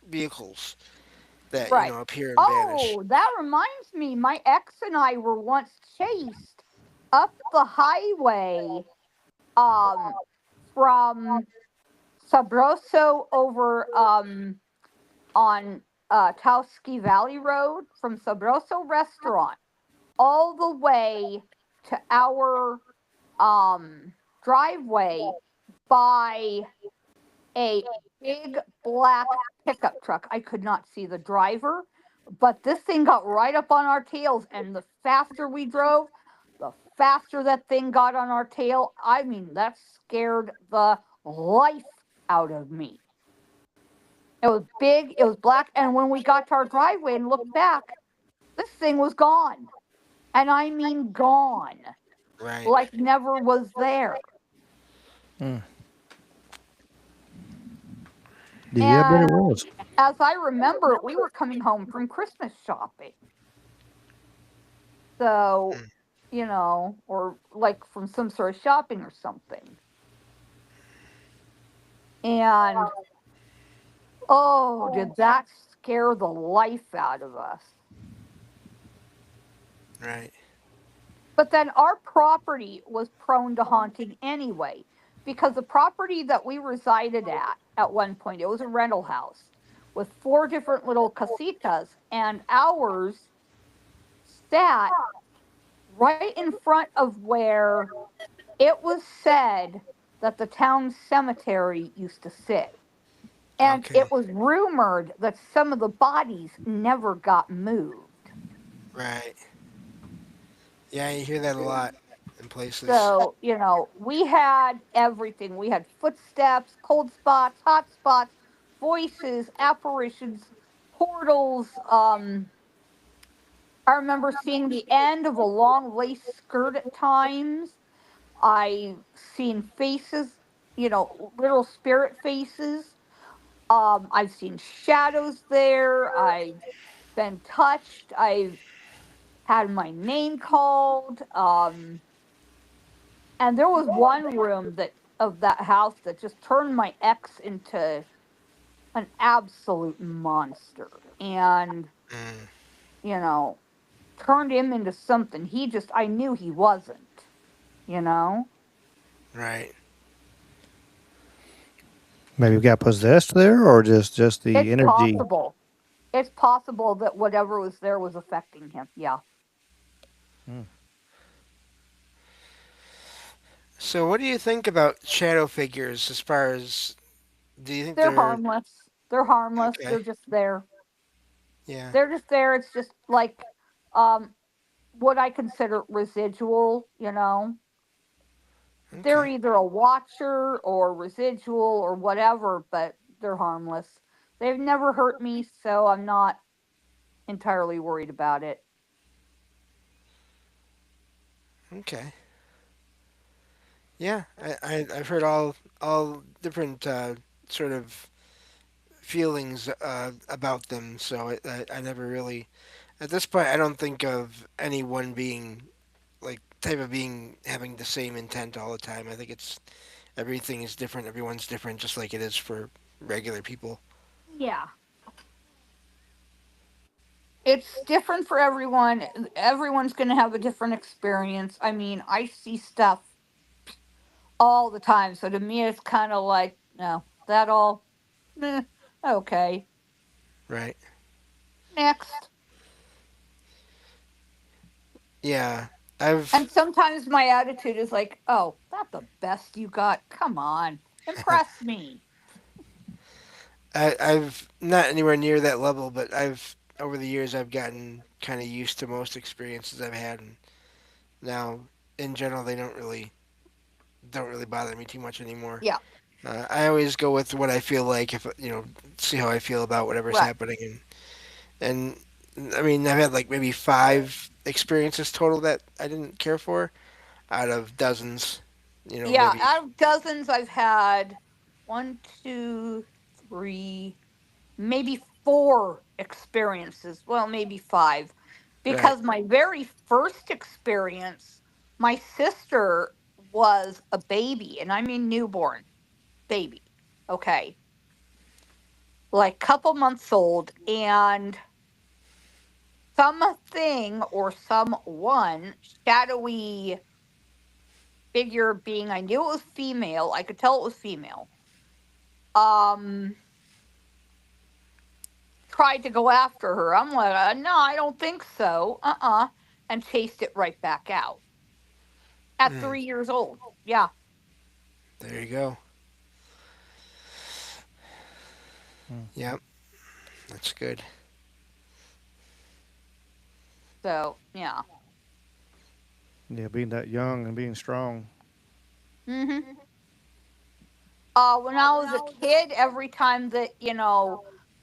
[SPEAKER 7] vehicles that,
[SPEAKER 8] Right.
[SPEAKER 7] appear and vanish.
[SPEAKER 8] Oh, that reminds me. My ex and I were once chased up the highway um from Sabroso over on Tauski Valley Road from Sabroso Restaurant all the way to our driveway by a big black pickup truck. I could not see the driver, but this thing got right up on our tails. And the faster we drove, the faster that thing got on our tail. I mean, that scared the life out of me. It was big, it was black. And when we got to our driveway and looked back, this thing was gone. And I mean, gone,
[SPEAKER 7] Right.
[SPEAKER 8] like never was there.
[SPEAKER 6] Mm. Yeah, I bet it
[SPEAKER 8] And
[SPEAKER 6] was.
[SPEAKER 8] as I remember, we were coming home from Christmas shopping. So,
[SPEAKER 7] Mm,
[SPEAKER 8] or like from some sort of shopping or something. And oh, did that scare the life out of us.
[SPEAKER 7] right.
[SPEAKER 8] But then our property was prone to haunting anyway, because the property that we resided at one point, it was a rental house with four different little casitas, and ours sat right in front of where it was said that the town cemetery used to sit. And
[SPEAKER 7] Okay.
[SPEAKER 8] it was rumored that some of the bodies never got moved.
[SPEAKER 7] Right. Yeah, you hear that a lot in places.
[SPEAKER 8] So, we had everything. We had footsteps, cold spots, hot spots, voices, apparitions, portals. I remember seeing the end of a long lace skirt at times. I seen faces, little spirit faces. I've seen shadows there. I've been touched. I've had my name called. And there was one room that of that house that just turned my ex into an absolute monster. And,
[SPEAKER 7] Mm,
[SPEAKER 8] you know, turned him into something I knew he wasn't, you know?
[SPEAKER 7] right.
[SPEAKER 6] Maybe got possessed there, or just the
[SPEAKER 8] It's
[SPEAKER 6] energy.
[SPEAKER 8] possible. It's possible that whatever was there was affecting him. Yeah.
[SPEAKER 6] Mm.
[SPEAKER 7] So, what do you think about shadow figures? As far as, do you think
[SPEAKER 8] They're
[SPEAKER 7] they're
[SPEAKER 8] harmless. They're harmless.
[SPEAKER 7] okay?
[SPEAKER 8] They're just there.
[SPEAKER 7] Yeah.
[SPEAKER 8] They're just there. It's just like um what I consider residual, you know. They're
[SPEAKER 7] Okay.
[SPEAKER 8] either a watcher or residual or whatever, but they're harmless. They've never hurt me, so I'm not entirely worried about it.
[SPEAKER 7] Okay. Yeah. I've heard all different sort of feelings about them. So I never really, at this point, I don't think of any one being like type of being having the same intent all the time. I think it's everything is different. Everyone's different, just like it is for regular people.
[SPEAKER 8] Yeah. It's different for everyone. Everyone's going to have a different experience. I mean, I see stuff all the time. So to me, it's kind of like, no, that all, eh, okay.
[SPEAKER 7] Right.
[SPEAKER 8] Next.
[SPEAKER 7] Yeah. I've
[SPEAKER 8] And sometimes my attitude is like, oh, that's the best you got. Come on, impress me.
[SPEAKER 7] I've not anywhere near that level, but I've over the years I've gotten kind of used to most experiences I've had, and now in general they don't really bother me too much anymore.
[SPEAKER 8] Yeah,
[SPEAKER 7] I always go with what I feel like if see how I feel about whatever's
[SPEAKER 8] right.
[SPEAKER 7] happening, and I mean I've had like maybe 5 experiences total that I didn't care for out of dozens,
[SPEAKER 8] Yeah,
[SPEAKER 7] maybe
[SPEAKER 8] out of dozens, I've had one, two, three, maybe four experiences. Well, maybe five.
[SPEAKER 7] right,
[SPEAKER 8] Because my very first experience, my sister was a baby, and I mean newborn baby. Okay. Like couple months old, and something or someone, shadowy figure being, I knew it was female, I could tell it was female, um tried to go after her. I'm like, no, I don't think so. And chased it right back out at
[SPEAKER 7] mm,
[SPEAKER 8] 3 years old. Yeah.
[SPEAKER 7] there you go.
[SPEAKER 6] Mm.
[SPEAKER 7] Yep, that's good.
[SPEAKER 8] So yeah.
[SPEAKER 6] Yeah, being that young and being strong.
[SPEAKER 8] Hmm. When I was a kid, every time that,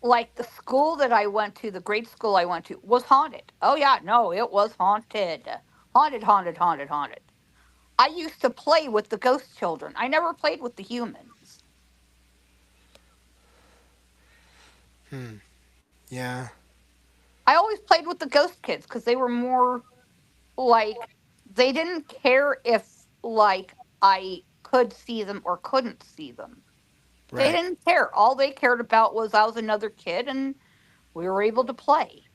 [SPEAKER 8] like the school that I went to, the grade school I went to, was haunted. Oh yeah, no, it was haunted. Haunted, haunted, haunted, haunted. I used to play with the ghost children. I never played with the humans.
[SPEAKER 7] Hmm. Yeah.
[SPEAKER 8] I always played with the ghost kids because they were more like, they didn't care if, like, I could see them or couldn't see them. They
[SPEAKER 7] Right.
[SPEAKER 8] didn't care. All they cared about was I was another kid and we were able to play.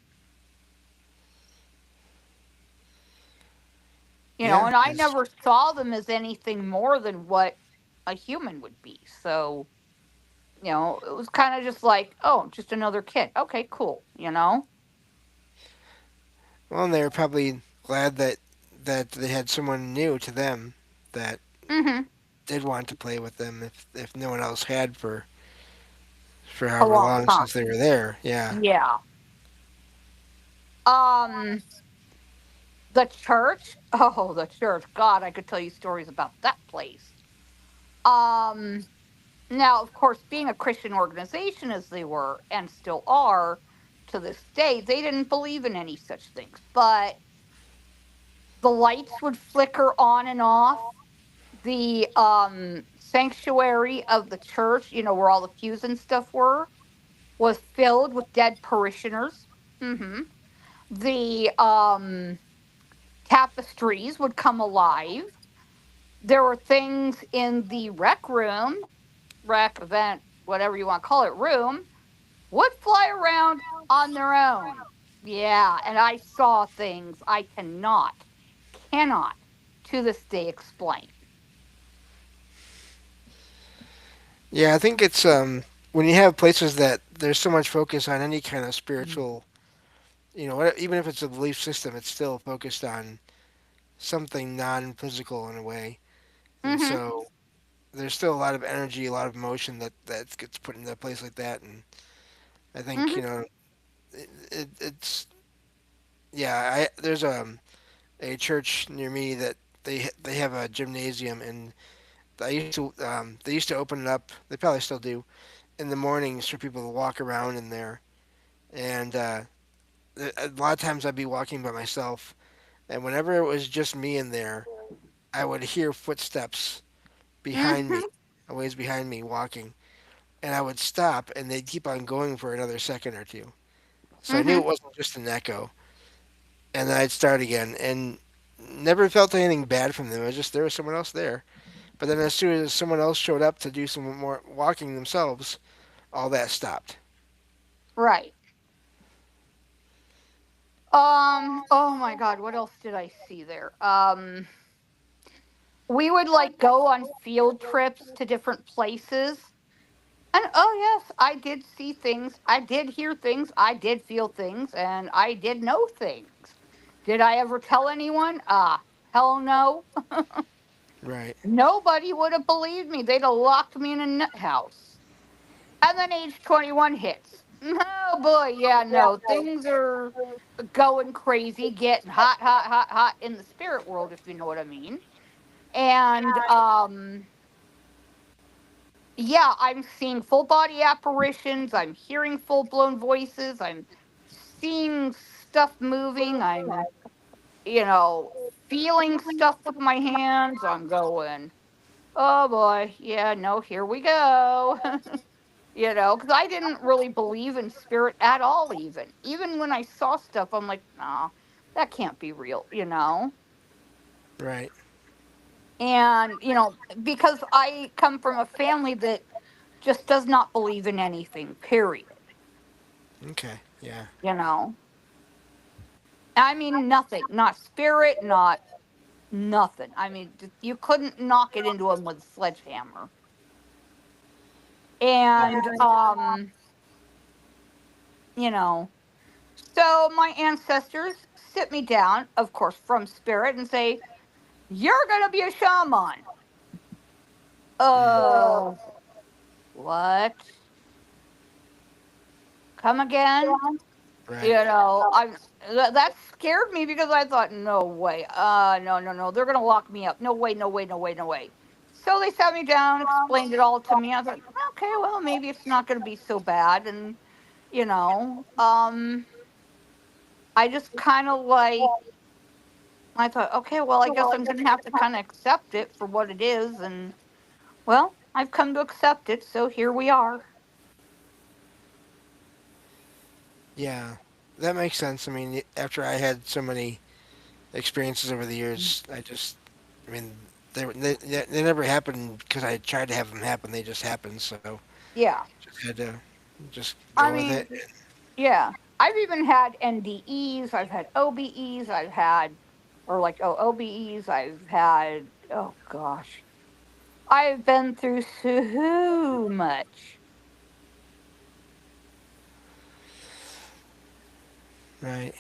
[SPEAKER 7] Yeah.
[SPEAKER 8] And I
[SPEAKER 7] It's
[SPEAKER 8] never saw them as anything more than what a human would be. So, it was kind of just like, oh, just another kid. Okay, cool,
[SPEAKER 7] well, and they were probably glad that they had someone new to them that
[SPEAKER 8] Hmm.
[SPEAKER 7] did want to play with them if no one else had for
[SPEAKER 8] A
[SPEAKER 7] however
[SPEAKER 8] long
[SPEAKER 7] long
[SPEAKER 8] time.
[SPEAKER 7] since they were there. Yeah.
[SPEAKER 8] Yeah. Um, the church. Oh, the church. God, I could tell you stories about that place. Um, Now, of course, being a Christian organization as they were and still are to this day, they didn't believe in any such things. But the lights would flicker on and off. The sanctuary of the church, where all the pews and stuff were, was filled with dead parishioners. Hmm. The tapestries would come alive. There were things in the rec room, rec event, whatever you want to call it, room, would fly around on their own. Yeah, and I saw things I cannot to this day explain.
[SPEAKER 7] Yeah. I think it's when you have places that there's so much focus on any kind of spiritual, even if it's a belief system, it's still focused on something non-physical in a way. and
[SPEAKER 8] Mm-hmm.
[SPEAKER 7] so there's still a lot of energy, a lot of emotion that gets put into a place like that, and I think
[SPEAKER 8] Mm-hmm.
[SPEAKER 7] it's yeah. There's a church near me that they have a gymnasium, and they used to open it up. They probably still do in the mornings for people to walk around in there, and a lot of times I'd be walking by myself, and whenever it was just me in there, I would hear footsteps behind me,
[SPEAKER 8] Mm-hmm.
[SPEAKER 7] a ways behind me, walking, and I would stop, and they'd keep on going for another second or two. So I knew
[SPEAKER 8] Mm-hmm.
[SPEAKER 7] it wasn't just an echo, and then I'd start again, and never felt anything bad from them. It was just there was someone else there. But then as soon as someone else showed up to do some more walking themselves, all that stopped.
[SPEAKER 8] Right. Oh my God, what else did I see there? We would like go on field trips to different places. And oh yes, I did see things, I did hear things, I did feel things, and I did know things. Did I ever tell anyone? Hell no.
[SPEAKER 7] Right,
[SPEAKER 8] Nobody would have believed me. They'd have locked me in a nut house. And then age 21 hits. Oh boy, yeah, no. Things are going crazy, getting hot, hot, hot, hot in the spirit world, if you know what I mean. And yeah, I'm seeing full body apparitions, I'm hearing full blown voices, I'm seeing stuff moving, I'm, you know, feeling stuff with my hands. I'm going, oh boy, yeah, no, here we go. Because I didn't really believe in spirit at all, even when I saw stuff, I'm like, nah, that can't be real.
[SPEAKER 7] right.
[SPEAKER 8] And because I come from a family that just does not believe in anything, period.
[SPEAKER 7] Okay, yeah,
[SPEAKER 8] you know I mean, nothing, not spirit, not nothing. I mean, you couldn't knock it into him with a sledgehammer. And you know so my ancestors sit me down, of course, from spirit, and say, you're gonna be a shaman.
[SPEAKER 7] mm,
[SPEAKER 8] uh what? Come again?
[SPEAKER 7] right.
[SPEAKER 8] That scared me, because I thought, no way, no, no, no, they're gonna lock me up. No way, no way, no way, no way. So they sat me down, explained it all to me. I thought, okay, well, maybe it's not gonna be so bad. And you know I just kind of like, I thought, okay, well, I guess I'm gonna have to kind of accept it for what it is. And well, I've come to accept it, so here we are.
[SPEAKER 7] Yeah, that makes sense. I mean, after I had so many experiences over the years, I mean, they never happened because I tried to have them happen. They just happened, so
[SPEAKER 8] Yeah.
[SPEAKER 7] just had to just
[SPEAKER 8] I
[SPEAKER 7] go with it.
[SPEAKER 8] mean, yeah. I've even had NDEs, I've had OBEs, I've had, or like, OBEs, I've had, oh gosh. I've been through so much.
[SPEAKER 7] Right.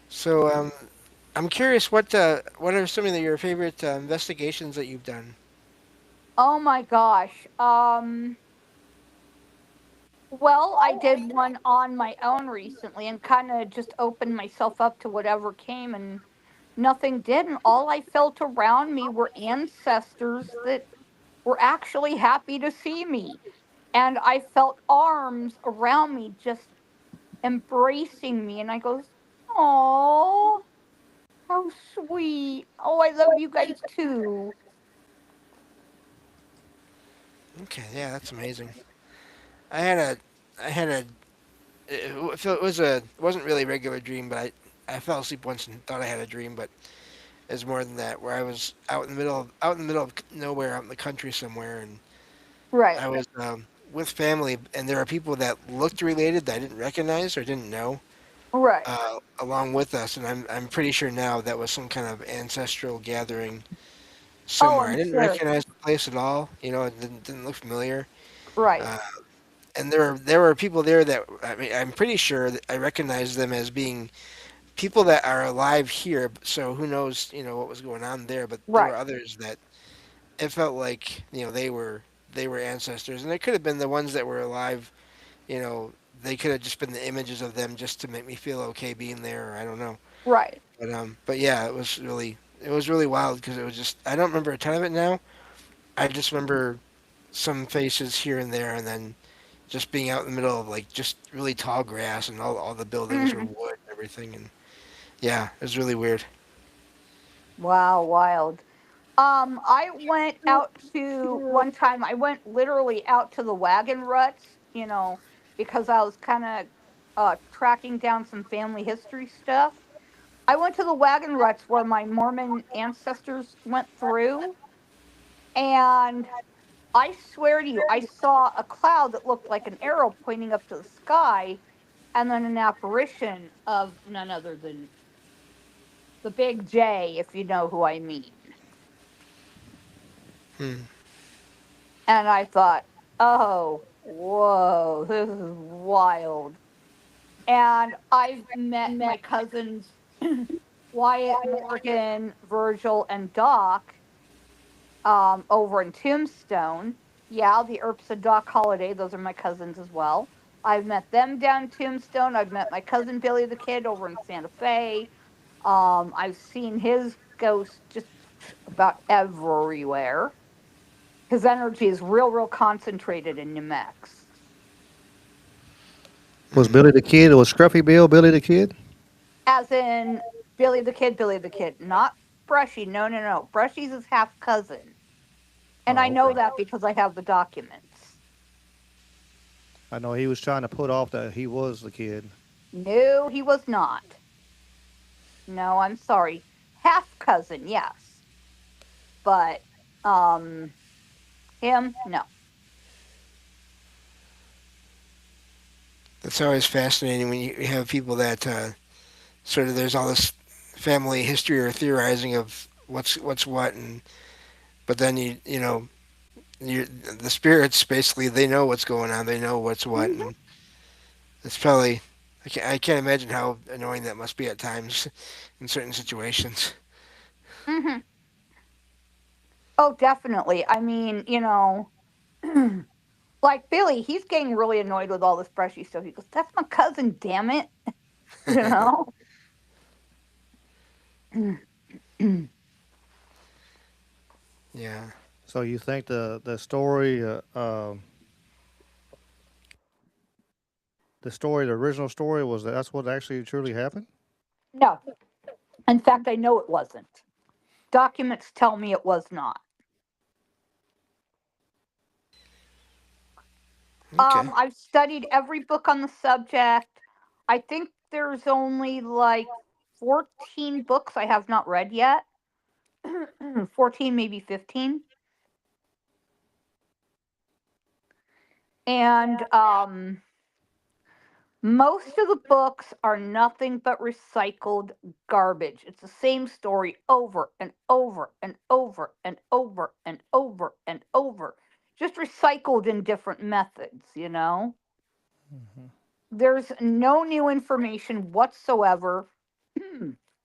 [SPEAKER 7] So, I'm curious, what are some of your favorite investigations that you've done?
[SPEAKER 8] Oh my gosh. Well, I did one on my own recently and kind of just opened myself up to whatever came, and nothing did. And all I felt around me were ancestors that were actually happy to see me. And I felt arms around me just embracing me. And I goes, oh, how sweet. Oh, I love you guys too.
[SPEAKER 7] Okay, yeah, that's amazing. I had I had a, it was it wasn't really a regular dream, but I fell asleep once and thought I had a dream, but it's more than that. Where I was out in the middle of nowhere, out in the country somewhere, and
[SPEAKER 8] Right,
[SPEAKER 7] I was with family, and there were people that looked related that I didn't recognize or didn't know,
[SPEAKER 8] right.
[SPEAKER 7] along with us, and I'm pretty sure now that was some kind of ancestral gathering
[SPEAKER 8] Oh,
[SPEAKER 7] somewhere. I
[SPEAKER 8] I'm
[SPEAKER 7] didn't
[SPEAKER 8] sure.
[SPEAKER 7] recognize the place at all. It didn't look familiar.
[SPEAKER 8] Right.
[SPEAKER 7] Uh, and there were people there that I mean I'm pretty sure that I recognized them as being people that are alive here. So who knows, what was going on there? But there were
[SPEAKER 8] Right.
[SPEAKER 7] others that it felt like they were ancestors, and it could have been the ones that were alive. You know, they could have just been the images of them just to make me feel okay being there. Or I don't know.
[SPEAKER 8] Right.
[SPEAKER 7] But yeah, it was really wild because it was just I don't remember a ton of it now. I just remember some faces here and there, and then just being out in the middle of like just really tall grass, and all the buildings were
[SPEAKER 8] Mhm.
[SPEAKER 7] wood and everything, and yeah, it was really weird.
[SPEAKER 8] Wow, wild. I went out to one time. I went literally out to the wagon ruts, because I was kind of tracking down some family history stuff. I went to the wagon ruts where my Mormon ancestors went through, and I swear to you, I saw a cloud that looked like an arrow pointing up to the sky, and then an apparition of none other than the Big J, if you know who I mean.
[SPEAKER 7] Hmm.
[SPEAKER 8] And I thought, oh, whoa, this is wild. And I've met my cousins, Wyatt, Morgan, Virgil, and Doc, over in Tombstone. Yeah, the Earps and Doc Holiday, those are my cousins as well. I've met them down in Tombstone. I've met my cousin Billy the Kid over in Santa Fe. I've seen his ghost just about everywhere. His energy is real, real concentrated in New Mex.
[SPEAKER 6] Was
[SPEAKER 7] Hmm.
[SPEAKER 6] Billy the Kid? Was Scruffy Bill Billy the Kid?
[SPEAKER 8] As in Billy the Kid, not Brushy. No, no, no. Brushy's his half cousin. And I
[SPEAKER 6] Oh,
[SPEAKER 8] know
[SPEAKER 6] okay.
[SPEAKER 8] that because I have the documents.
[SPEAKER 6] I know he was trying to put off that he was the kid.
[SPEAKER 8] No, he was not. No, I'm sorry. Half cousin, yes. But him, no.
[SPEAKER 7] That's always fascinating when you have people that sort of there's all this family history or theorizing of what's what, and but then the spirits basically they know what's going on, they know what's what,
[SPEAKER 8] Hmm.
[SPEAKER 7] and it's probably I can't imagine how annoying that must be at times in certain situations.
[SPEAKER 8] Hmm. Oh, definitely. I mean, like Billy, he's getting really annoyed with all this Brushy stuff. He goes, "That's my cousin, damn it," you know.
[SPEAKER 7] Yeah.
[SPEAKER 6] So you think the original story was that's what actually truly happened?
[SPEAKER 8] No, in fact, I know it wasn't. Documents tell me it was not.
[SPEAKER 7] Okay.
[SPEAKER 8] I've studied every book on the subject. I think there's only like 14 books I have not read yet. 14, maybe 15. And most of the books are nothing but recycled garbage. It's the same story over and over and over and over and over and over, just recycled in different methods.
[SPEAKER 6] Hmm.
[SPEAKER 8] There's no new information whatsoever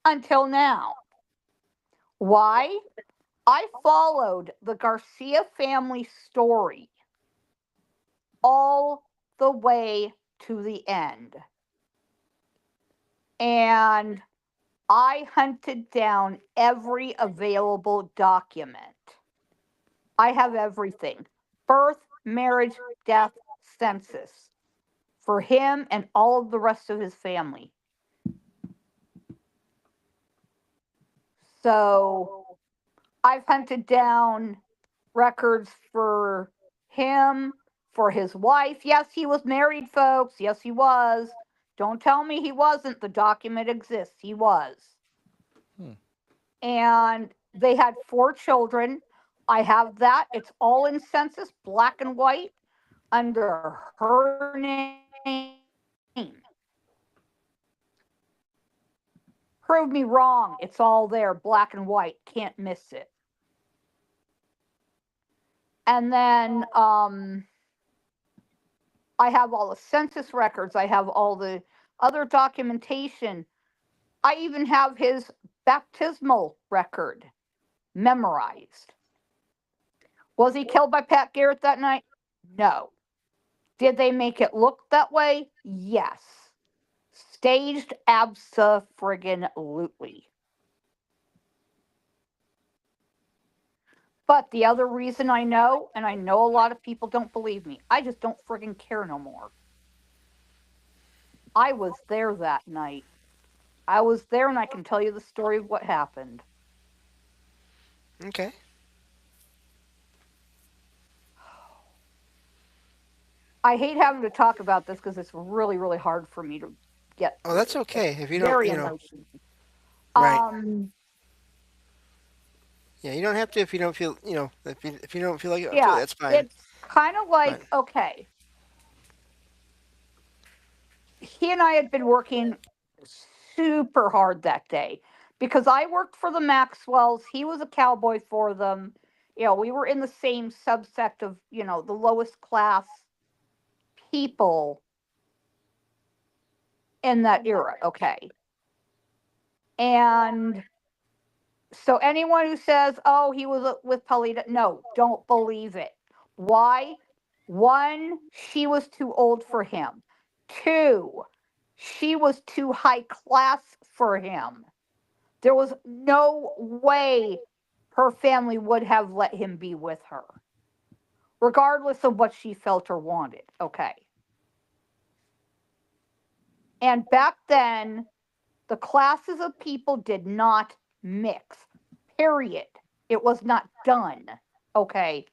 [SPEAKER 8] until now. Why? I followed the Garcia family story all the way to the end. And I hunted down every available document. I have everything: birth, marriage, death, census for him and all of the rest of his family. So I've hunted down records for him, for his wife. Yes, he was married, folks. Yes, he was. Don't tell me he wasn't. The document exists. He was.
[SPEAKER 6] Hmm.
[SPEAKER 8] And they had 4 children. I have that. It's all in census, black and white, under her name. Prove me wrong. It's all there, black and white. Can't miss it. And then I have all the census records. I have all the other documentation. I even have his baptismal record memorized. Was he killed by Pat Garrett that night? No. Did they make it look that way? Yes. Staged abso-friggin-lutely. But the other reason I know, and I know a lot of people don't believe me, I just don't friggin' care no more. I was there that night. I was there and I can tell you the story of what happened.
[SPEAKER 7] Okay.
[SPEAKER 8] I hate having to talk about this because it's really, really hard for me to get
[SPEAKER 7] Oh, that's
[SPEAKER 8] through.
[SPEAKER 7] okay.
[SPEAKER 8] It's
[SPEAKER 7] If you don't,
[SPEAKER 8] very
[SPEAKER 7] you know,
[SPEAKER 8] emotional.
[SPEAKER 7] right.
[SPEAKER 8] Um,
[SPEAKER 7] Yeah, you don't have to if you don't feel, if you don't feel like you have to,
[SPEAKER 8] yeah,
[SPEAKER 7] that's fine.
[SPEAKER 8] it's kind of
[SPEAKER 7] But
[SPEAKER 8] like, okay, he and I had been working super hard that day because I worked for the Maxwells. He was a cowboy for them. We were in the same subsect of, the lowest class people in that era. Okay. And so anyone who says, oh, he was with Paulita, no, don't believe it. Why? One, she was too old for him. Two, she was too high class for him. There was no way her family would have let him be with her, regardless of what she felt or wanted. Okay. And back then, the classes of people did not mix, period. It was not done. Okay.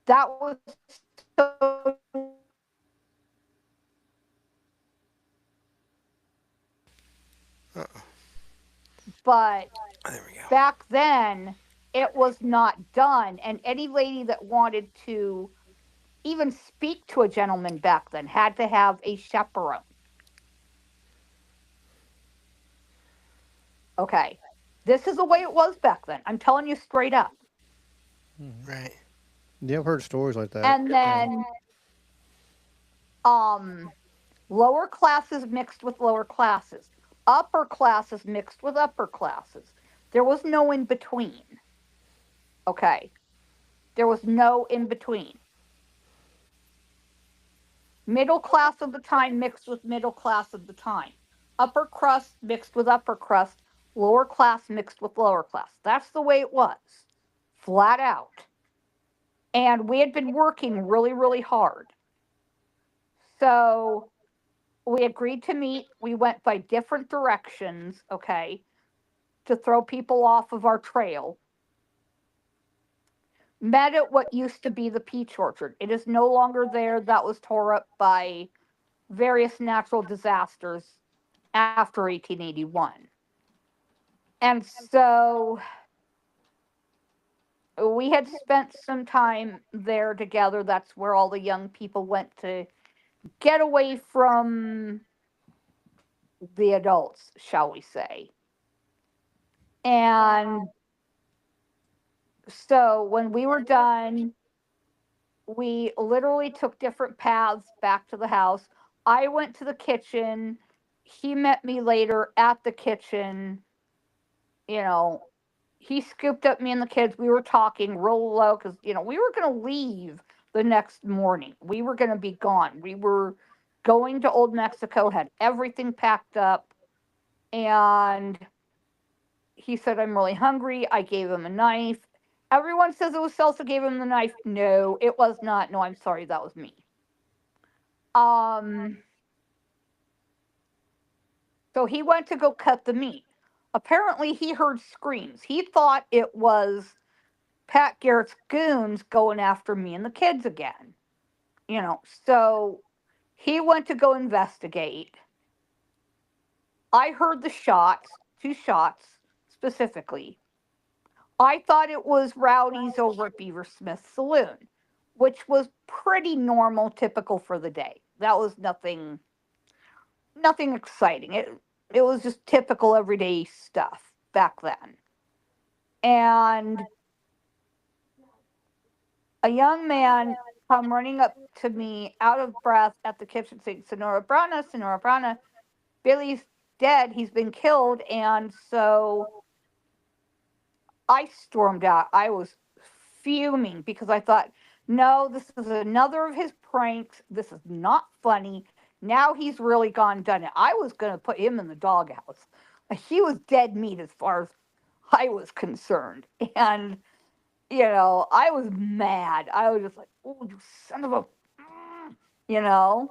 [SPEAKER 8] That was so. But
[SPEAKER 7] there we go.
[SPEAKER 8] back then, it was not done. And any lady that wanted to even speak to a gentleman back then had to have a chaperone. Okay. This is the way it was back then. I'm telling you straight up.
[SPEAKER 6] Mhm.
[SPEAKER 7] Right.
[SPEAKER 6] Yeah, I've heard stories like that.
[SPEAKER 8] And then um lower classes mixed with lower classes. Upper classes mixed with upper classes. There was no in between. Okay. There was no in between. Middle class of the time mixed with middle class of the time. Upper crust mixed with upper crust. Lower class mixed with lower class. That's the way it was. Flat out. And we had been working really, really hard. So we agreed to meet. We went by different directions, okay, to throw people off of our trail. Met at what used to be the peach orchard. It is no longer there. That was tore up by various natural disasters after 1881. And so we had spent some time there together. That's where all the young people went to get away from the adults, shall we say. And so when we were done, we literally took different paths back to the house. I went to the kitchen. He met me later at the kitchen. You know, he scooped up me and the kids. We were talking real low because, we were going to leave the next morning. We were going to be gone. We were going to Old Mexico, had everything packed up. And he said, I'm really hungry. I gave him a knife. Everyone says it was Celsa gave him the knife. No, it was not. No, I'm sorry, that was me. Um, so he went to go cut the meat. Apparently, he heard screams. He thought it was Pat Garrett's goons going after me and the kids again. So he went to go investigate. I heard the shots, two shots specifically. I thought it was rowdies over at Beaver Smith's saloon, which was pretty normal, typical for the day. That was nothing exciting. It was just typical everyday stuff back then. And a young man come running up to me out of breath at the kitchen saying, Sonora Brana, Billy's dead. He's been killed. And so I stormed out. I was fuming because I thought, no, this is another of his pranks. This is not funny. Now he's really gone done it. I was going to put him in the doghouse. He was dead meat as far as I was concerned. And, I was mad. I was just like, oh, you son of a, you know?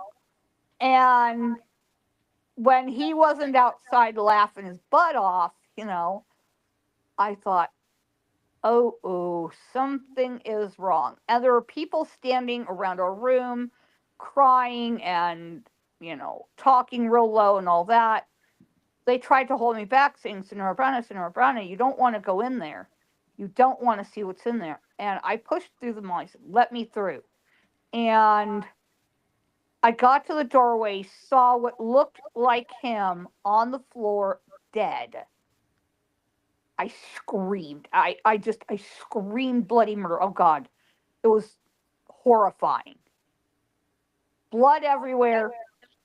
[SPEAKER 8] And when he wasn't outside laughing his butt off, I thought, oh, something is wrong. And there were people standing around our room crying and, talking real low and all that. They tried to hold me back, saying, Senora Brana, you don't want to go in there. You don't want to see what's in there. And I pushed through them all. I said, let me through. And I got to the doorway, saw what looked like him on the floor, dead. I screamed. I screamed bloody murder. Oh God. It was horrifying. Blood everywhere,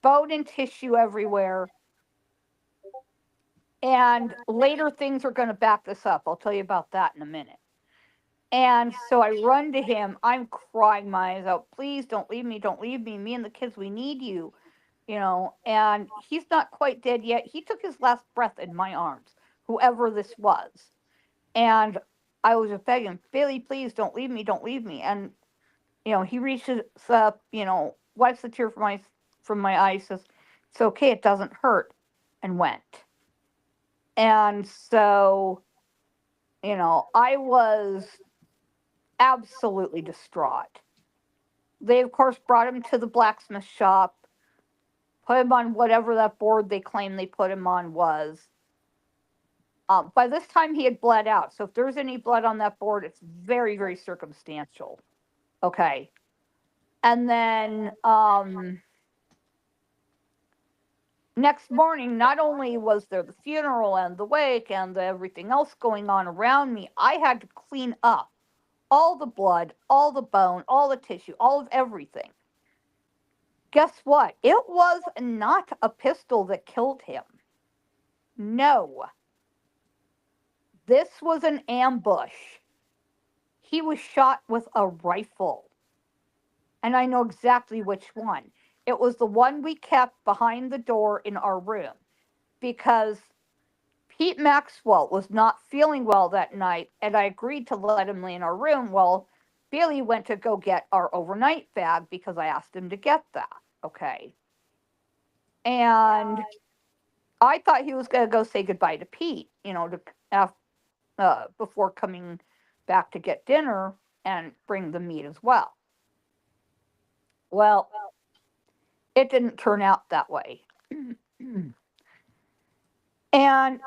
[SPEAKER 8] bone and tissue everywhere. And later things are going to back this up. I'll tell you about that in a minute. And so I run to him. I'm crying my eyes out. Please don't leave me. Don't leave me. Me and the kids, we need you. And he's not quite dead yet. He took his last breath in my arms, whoever this was. And I was just begging, Billy, please don't leave me. Don't leave me. And, he reaches up, wipes the tear from my eyes, says, it's okay. It doesn't hurt, and went. And so, I was absolutely distraught. They, of course, brought him to the blacksmith shop, put him on whatever that board they claimed they put him on was. By this time, he had bled out. So if there's any blood on that board, it's very, very circumstantial. Okay. And then next morning, not only was there the funeral and the wake and everything else going on around me, I had to clean up all the blood, all the bone, all the tissue, all of everything. Guess what? It was not a pistol that killed him. No. This was an ambush. He was shot with a rifle. And I know exactly which one. It was the one we kept behind the door in our room, because Pete Maxwell was not feeling well that night, and I agreed to let him lay in our room while Billy went to go get our overnight bag, because I asked him to get that. Okay. And I thought he was going to go say goodbye to Pete, before coming back to get dinner and bring the meat as well. Well, it didn't turn out that way. And,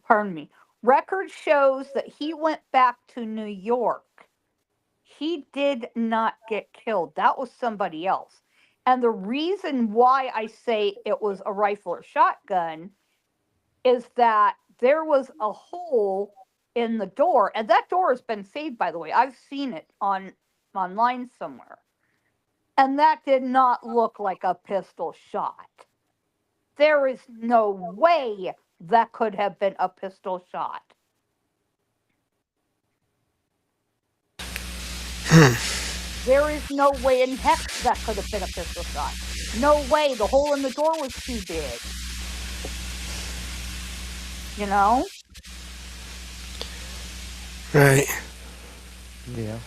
[SPEAKER 8] pardon me, record shows that he went back to New York. He did not get killed. That was somebody else. And the reason why I say it was a rifle or shotgun is that there was a hole in the door. And that door has been saved, by the way. I've seen it online somewhere. And that did not look like a pistol shot. There is no way that could have been a pistol shot. There is no way in heck that could have been a pistol shot. No way. The hole in the door was too big.
[SPEAKER 7] Right.
[SPEAKER 6] Yeah.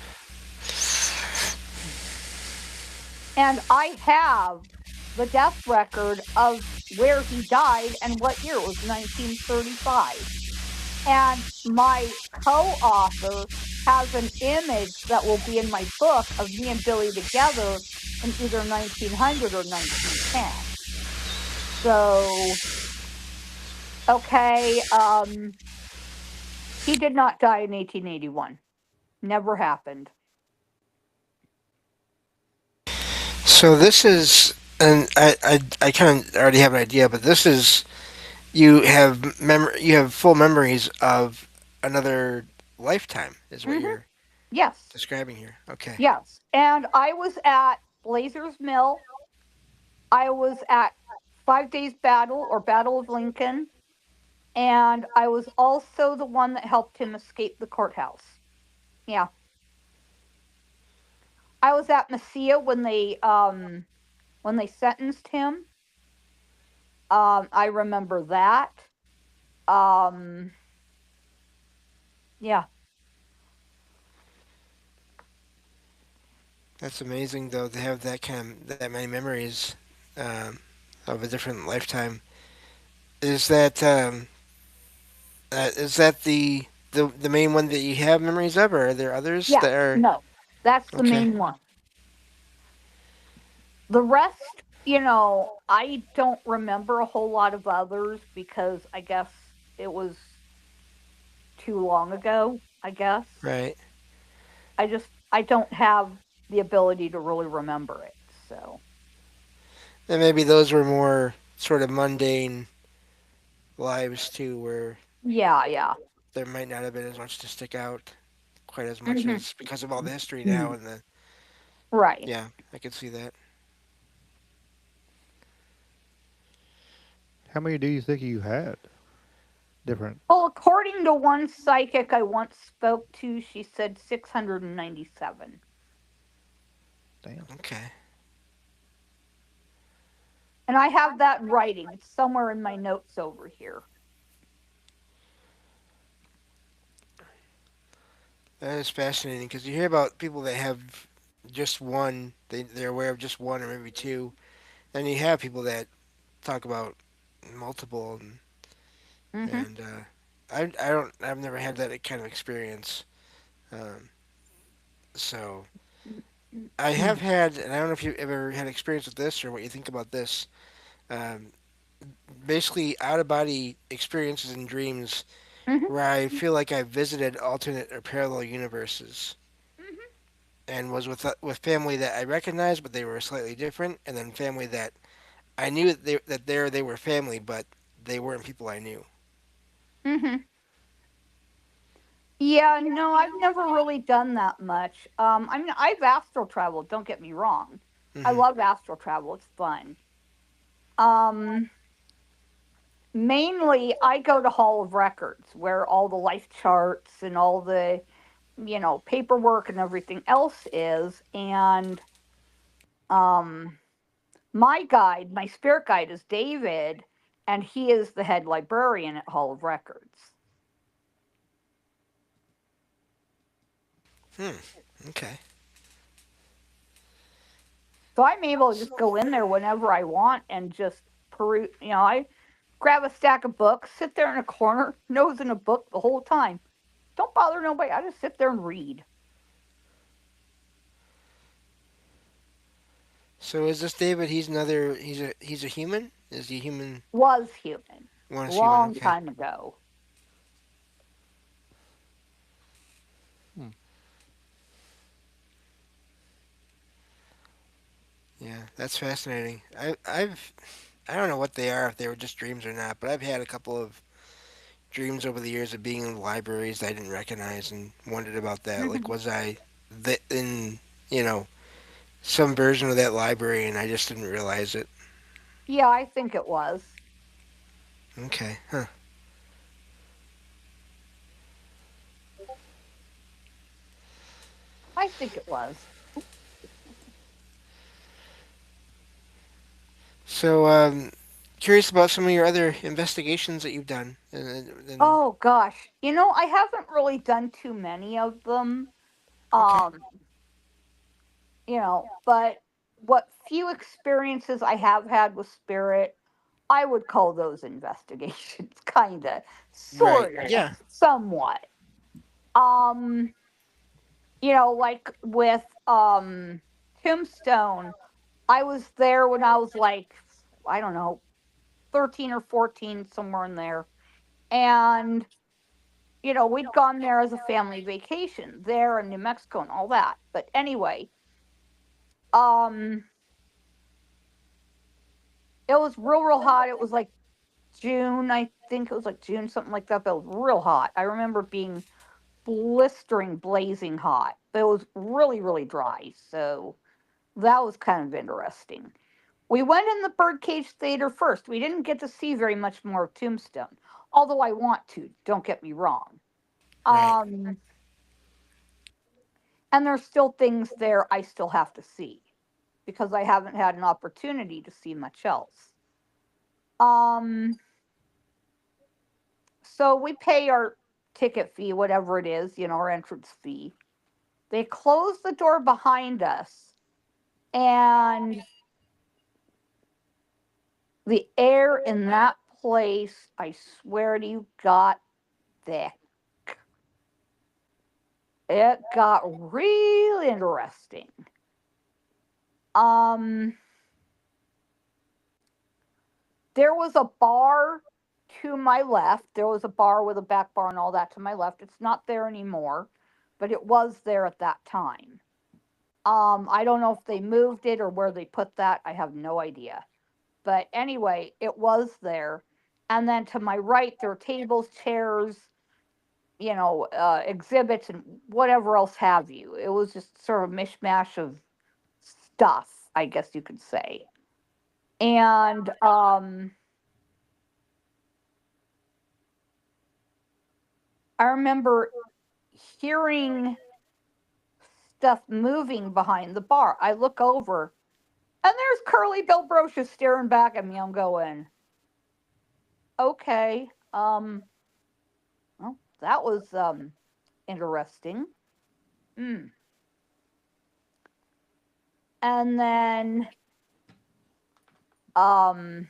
[SPEAKER 8] And I have the death record of where he died and what year. It was 1935. And my co-author has an image that will be in my book of me and Billy together in either 1900 or 1910. So, okay, he did not die in 1881. Never happened.
[SPEAKER 7] So this is, and I kind of already have an idea, but this is, you have full memories of another lifetime, is what you're
[SPEAKER 8] Yes.
[SPEAKER 7] describing here. Okay.
[SPEAKER 8] Yes. And I was at Blazer's Mill. I was at 5 Days Battle or Battle of Lincoln, and I was also the one that helped him escape the courthouse. Yeah, I was at Mesilla when they sentenced him. I remember that. Um, yeah.
[SPEAKER 7] That's amazing, though, to have that many memories um, of a different lifetime. Is that the main one that you have memories of, or are there others
[SPEAKER 8] Yeah,
[SPEAKER 7] that are
[SPEAKER 8] no, that's the
[SPEAKER 7] okay?
[SPEAKER 8] main one. The rest, I don't remember a whole lot of others because I guess it was too long ago, I guess.
[SPEAKER 7] Right,
[SPEAKER 8] I don't have the ability to really remember it. So,
[SPEAKER 7] and maybe those were more sort of mundane lives too, where
[SPEAKER 8] yeah, yeah.
[SPEAKER 7] there might not have been as much to stick out quite as much
[SPEAKER 8] Hmm.
[SPEAKER 7] as because of all the history now and the
[SPEAKER 8] Right.
[SPEAKER 7] yeah, I can see that.
[SPEAKER 6] How many do you think you had? Different.
[SPEAKER 8] Well, according to one psychic I once spoke to, she said 697.
[SPEAKER 6] Damn.
[SPEAKER 7] Okay.
[SPEAKER 8] And I have that in writing. It's somewhere in my notes over here.
[SPEAKER 7] That is fascinating because you hear about people that have just one, they're aware of just one or maybe two, and you have people that talk about multiple,
[SPEAKER 8] Hmm.
[SPEAKER 7] and I've never had that kind of experience. Um, so I have had, and I don't know if you've ever had experience with this or what you think about this. Um, Basically, out of body experiences and dreams
[SPEAKER 8] Hmm.
[SPEAKER 7] where I feel like I visited alternate or parallel universes
[SPEAKER 8] Hmm.
[SPEAKER 7] and was with family that I recognized, but they were slightly different, and then family that I knew they were family, but they weren't people I knew.
[SPEAKER 8] Hmm. Yeah, no, I've never really done that much. I mean, I've astral traveled, don't get me wrong. I
[SPEAKER 7] Hmm.
[SPEAKER 8] love astral travel, it's fun. Um, Mainly, I go to Hall of Records where all the life charts and all the, paperwork and everything else is. And um, my spirit guide is David, and he is the head librarian at Hall of Records.
[SPEAKER 7] Hmm. Okay.
[SPEAKER 8] So I'm able to just go in there whenever I want and just peruse. I grab a stack of books, sit there in a corner, nose in a book the whole time. Don't bother nobody. I just sit there and read.
[SPEAKER 7] So is this David? He's another. He's a human. Is he a human?
[SPEAKER 8] Was human.
[SPEAKER 7] One is human.
[SPEAKER 8] Long
[SPEAKER 7] Okay.
[SPEAKER 8] time ago.
[SPEAKER 6] Hmm.
[SPEAKER 7] Yeah, that's fascinating. I don't know what they are if they were just dreams or not, but I've had a couple of dreams over the years of being in libraries I didn't recognize and wondered about that. Like, was I in you know some version of that library and I just didn't realize it?
[SPEAKER 8] Yeah, I think it was.
[SPEAKER 7] Okay, huh.
[SPEAKER 8] I think it was.
[SPEAKER 7] So, curious about some of your other investigations that you've done. And
[SPEAKER 8] Oh gosh. I haven't really done too many of them.
[SPEAKER 7] okay,
[SPEAKER 8] Um, but what few experiences I have had with spirit, I would call those investigations, kinda,
[SPEAKER 7] right,
[SPEAKER 8] sorta,
[SPEAKER 7] yeah,
[SPEAKER 8] somewhat. Um, like with Tombstone, I was there when I was like, I don't know, 13 or 14, somewhere in there. And, we'd gone there as a family vacation, there in New Mexico and all that. But anyway, um, it was real, real hot. It was like June, I think it was like June, something like that. But it was real hot. I remember being blistering, blazing hot, but it was really, really dry. So that was kind of interesting. We went in the Birdcage Theater first. We didn't get to see very much more of Tombstone, although I want to. Don't get me wrong.
[SPEAKER 7] Right.
[SPEAKER 8] Um, and there's still things there I still have to see because I haven't had an opportunity to see much else. Um, so we pay our ticket fee, whatever it is, our entrance fee. They close the door behind us, and the air in that place, I swear to you, got thick. It got real interesting. Um, there was a bar to my left. There was a bar with a back bar and all that to my left. It's not there anymore, but it was there at that time. I don't know if they moved it or where they put that. I have no idea. But anyway, it was there. And then to my right, there were tables, chairs, exhibits, and whatever else have you. It was just sort of a mishmash of stuff, I guess you could say. And I remember hearing stuff moving behind the bar. I look over, and there's Curly Bill Brocious staring back at me. I'm going, okay, well, that was interesting. Mm. And then um,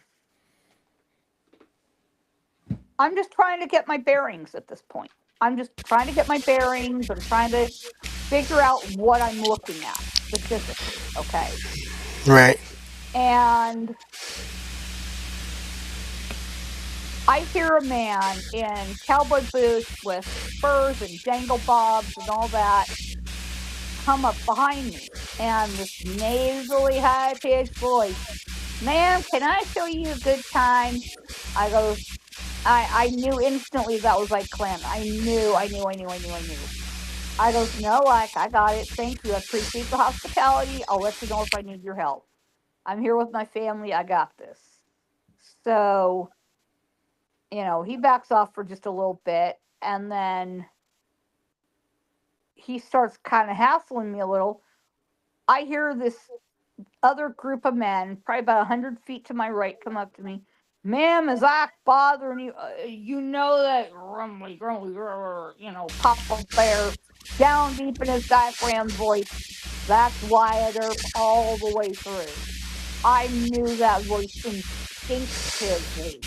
[SPEAKER 8] I'm just trying to get my bearings at this point. I'm just trying to get my bearings. I'm trying to figure out what I'm looking at specifically. Okay.
[SPEAKER 7] Right.
[SPEAKER 8] And I hear a man in cowboy boots with spurs and jangle bobs and all that come up behind me. And this nasally, high pitched voice, ma'am, can I show you a good time? I goes, I knew instantly that was like Clem. I knew. I goes, no, like, I got it. Thank you. I appreciate the hospitality. I'll let you know if I need your help. I'm here with my family. I got this. So, he backs off for just a little bit, and then he starts kind of hassling me a little. I hear this other group of men, probably about 100 feet to my right, come up to me. Ma'am, is that bothering you? You know that grumbly, Papa Bear, down deep in his diaphragm voice. That's Wyatt Earp all the way through. I knew that voice instinctively.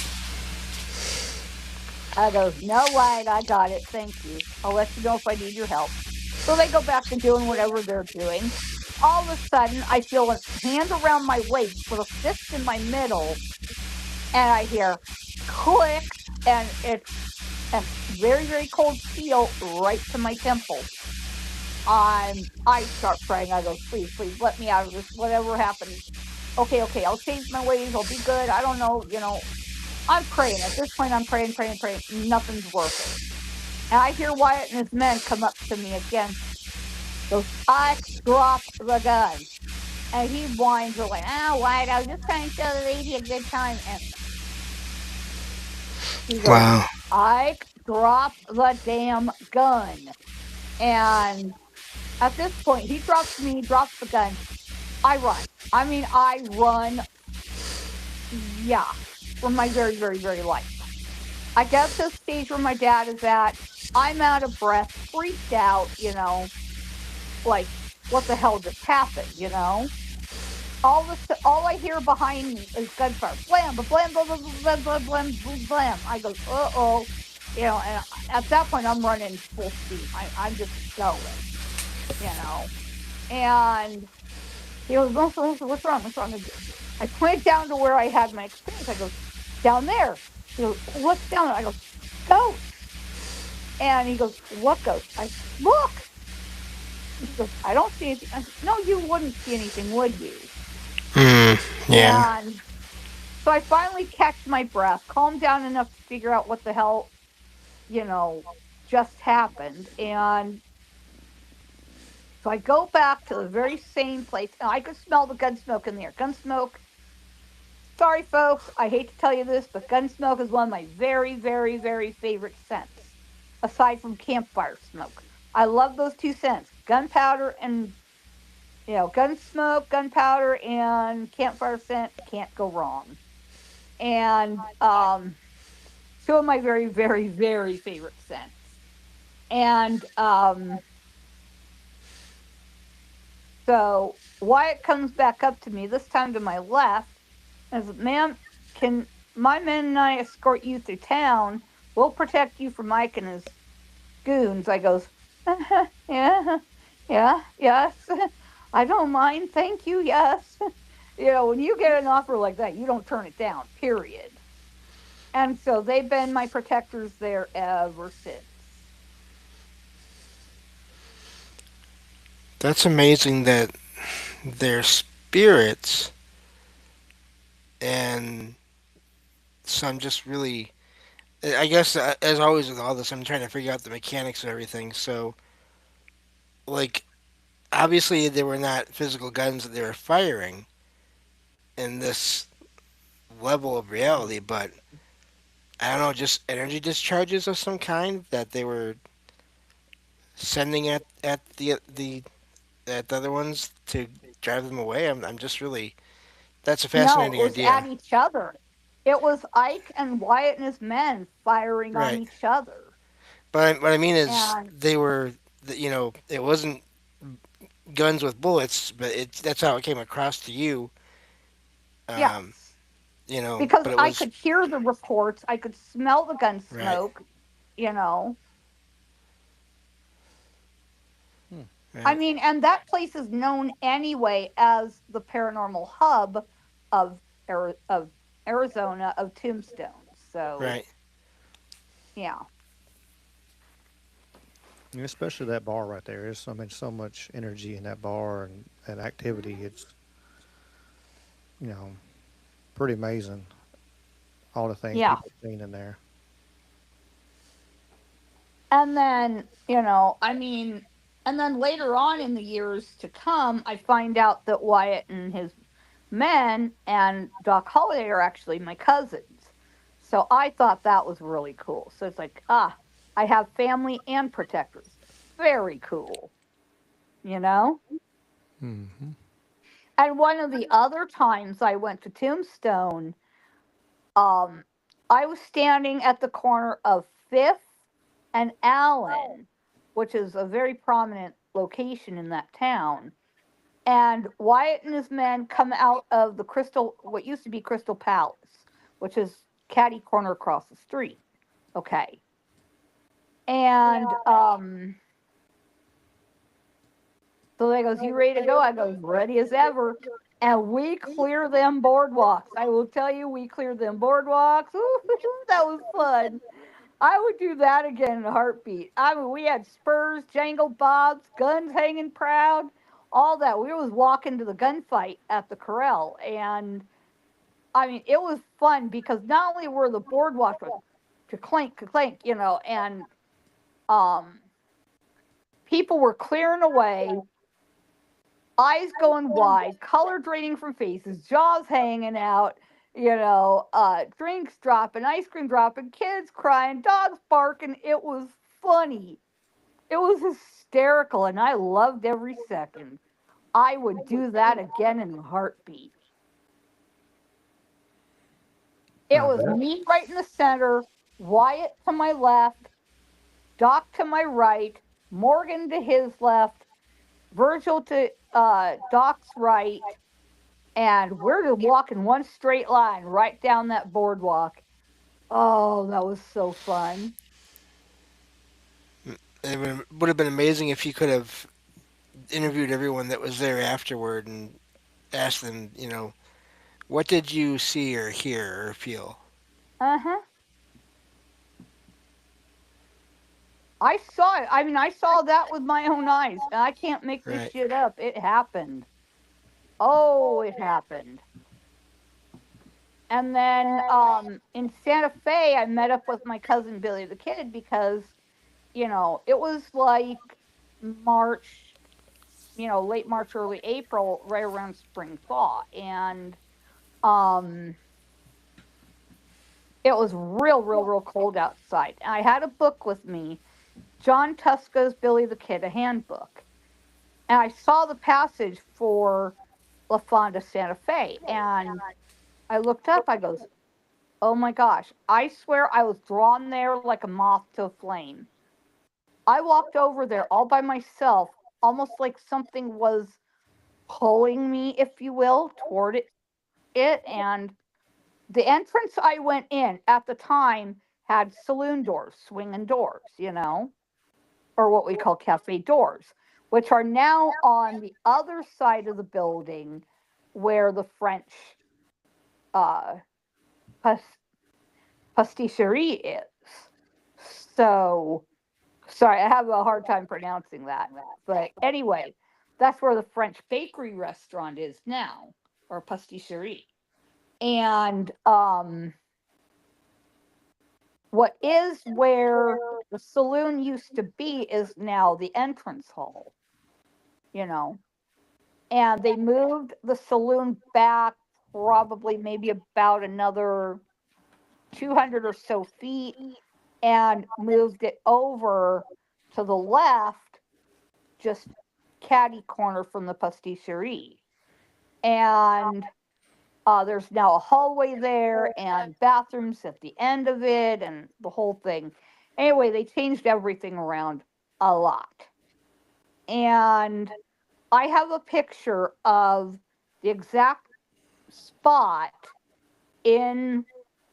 [SPEAKER 8] I goes, no, Wyatt, I got it. Thank you. I'll let you know if I need your help. So they go back to doing whatever they're doing. All of a sudden, I feel a hand around my waist with a fist in my middle, and I hear click, and it's a very, very cold steel right to my temple. I start praying. I go, please, please, let me out of this. Whatever happens, okay, I'll change my ways. I'll be good. I don't know. I'm praying. At this point, I'm praying. Nothing's working. And I hear Wyatt and his men come up to me again. Goes, I drop the gun. And he whines away. Wyatt, I was just trying to show the lady a good time. And he goes,
[SPEAKER 7] Wow.
[SPEAKER 8] Ike, drop the damn gun. And at this point, he drops me, he drops the gun. I run. I mean, I run, yeah, for my very, very, very life. I get to the stage where my dad is at. I'm out of breath, freaked out, like, what the hell just happened? All I hear behind me is gunfire. Blam, blam, blam, blam, blam, blam, blam, blam. I go, uh-oh. And at that point, I'm running full steam. I'm just going, you know. And he goes, what's wrong? What's wrong? I point down to where I had my experience. I go, down there. He goes, what's down there? I go, ghosts. And he goes, what ghost? Look. He goes, I don't see anything. I said, no, you wouldn't see anything, would you?
[SPEAKER 7] Yeah.
[SPEAKER 8] And so I finally catch my breath, calm down enough to figure out what the hell, you know, just happened. And so I go back to the very same place, and I could smell the gun smoke in there. Gun smoke, Sorry, folks. I hate to tell you this, but gun smoke is one of my very, very, very favorite scents, aside from campfire smoke. I love those two scents, gunpowder and gun smoke, gunpowder, and campfire scent can't go wrong. And two of my very, very, very favorite scents. And so Wyatt comes back up to me, this time to my left, and says, "Ma'am, can my men and I escort you through town? We'll protect you from Mike and his goons." I goes, "Yeah, yeah, yes. I don't mind. Thank you. Yes." When you get an offer like that, you don't turn it down, period. And so they've been my protectors there ever since.
[SPEAKER 7] That's amazing that their spirits, and so I'm just really, I guess, as always with all this, I'm trying to figure out the mechanics of everything. So, like, obviously, they were not physical guns that they were firing in this level of reality, but I don't know, just energy discharges of some kind that they were sending at the at the other ones to drive them away. I'm just really, that's a
[SPEAKER 8] No, it
[SPEAKER 7] fascinating
[SPEAKER 8] was at
[SPEAKER 7] idea.
[SPEAKER 8] each other. It was Ike and Wyatt and his men firing on
[SPEAKER 7] Right.
[SPEAKER 8] each other.
[SPEAKER 7] But what I mean is
[SPEAKER 8] And
[SPEAKER 7] they were, it wasn't guns with bullets, but that's how it came across to you. Um,
[SPEAKER 8] yes, because
[SPEAKER 7] but it
[SPEAKER 8] I
[SPEAKER 7] was
[SPEAKER 8] could hear the reports, I could smell the gun
[SPEAKER 7] right,
[SPEAKER 8] smoke, you know.
[SPEAKER 6] Hmm.
[SPEAKER 8] I
[SPEAKER 7] right,
[SPEAKER 8] mean, and that place is known anyway as the paranormal hub of of Arizona, of Tombstone. So,
[SPEAKER 7] right.
[SPEAKER 8] yeah.
[SPEAKER 6] Yeah, especially that bar right there. There's so much energy in that bar and activity. It's you know pretty amazing. All the things
[SPEAKER 8] Yeah.
[SPEAKER 6] people have seen in there.
[SPEAKER 8] And then, I mean, and then later on in the years to come, I find out that Wyatt and his men and Doc Holliday are actually my cousins. So I thought that was really cool. So it's like, I have family and protectors. Very cool, you know?
[SPEAKER 6] Hmm.
[SPEAKER 8] And one of the other times I went to Tombstone, um, I was standing at the corner of Fifth and Allen, which is a very prominent location in that town. And Wyatt and his men come out of the what used to be Crystal Palace, which is catty corner across the street. Okay. And so they goes, "You ready to go?" I goes, "Ready as ever." And we clear them boardwalks. I will tell you, we cleared them boardwalks. Ooh, that was fun. I would do that again in a heartbeat. I mean, we had spurs, jangle bobs, guns hanging proud, all that. We was walking to the gunfight at the corral, and I mean, it was fun because not only were the boardwalks like clank, clank, and um, people were clearing away, eyes going wide, color draining from faces, jaws hanging out, drinks dropping, ice cream dropping, kids crying, dogs barking. It was funny. It was hysterical, and I loved every second. I would do that again in a heartbeat. It
[SPEAKER 6] I
[SPEAKER 8] was
[SPEAKER 6] bet.
[SPEAKER 8] me right in the center, Wyatt to my left, Doc to my right, Morgan to his left, Virgil to Doc's right, and we're just walking one straight line right down that boardwalk. Oh, that was so fun.
[SPEAKER 7] Would have been amazing if you could have interviewed everyone that was there afterward and asked them, what did you see or hear or feel?
[SPEAKER 8] Uh huh. I saw it. I mean, I saw that with my own eyes, and I can't make this
[SPEAKER 7] Right.
[SPEAKER 8] shit up. It happened. Oh, it happened. And then in Santa Fe, I met up with my cousin Billy the Kid because, it was like March, late March, early April, right around spring thaw. And It was real cold outside. And I had a book with me, John Tuska's Billy the Kid, a handbook. And I saw the passage for La Fonda Santa Fe. And I looked up, I goes, oh my gosh, I swear I was drawn there like a moth to a flame. I walked over there all by myself, almost like something was pulling me, if you will, toward it. And the entrance I went in at the time had saloon doors, swinging doors, or what we call cafe doors, which are now on the other side of the building where the French uh, pas- pastisserie is. So, sorry, I have a hard time pronouncing that. But anyway, that's where the French bakery restaurant is now, or pastisserie. And what is where the saloon used to be is now the entrance hall, you know. And they moved the saloon back probably maybe about another 200 or so feet and moved it over to the left, just catty corner from the pastisserie. And there's now a hallway there and bathrooms at the end of it and the whole thing. Anyway, they changed everything around a lot. And I have a picture of the exact spot in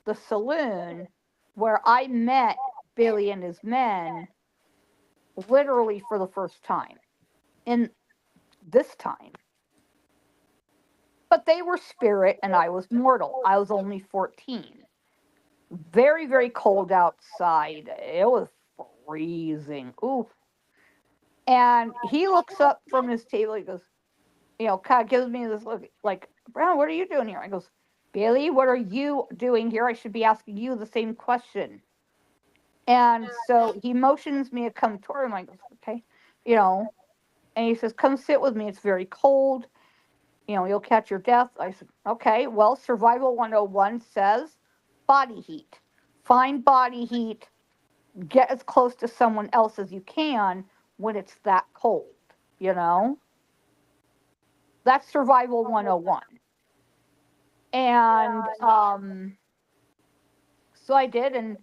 [SPEAKER 8] the saloon where I met Billy and his men literally for the first time in this time. But they were spirit and I was mortal. I was only 14. Very cold outside. It was freezing. Ooh. And he looks up from his table. He goes, kind of gives me this look like, Brown, what are you doing here? I goes, Billy, what are you doing here? I should be asking you the same question. And so he motions me to come toward him. I goes, okay, and he says, come sit with me. It's very cold. You'll catch your death. I said, okay, well, Survival 101 says body heat. Find body heat, get as close to someone else as you can when it's that cold, you know? That's Survival 101. And so I did, and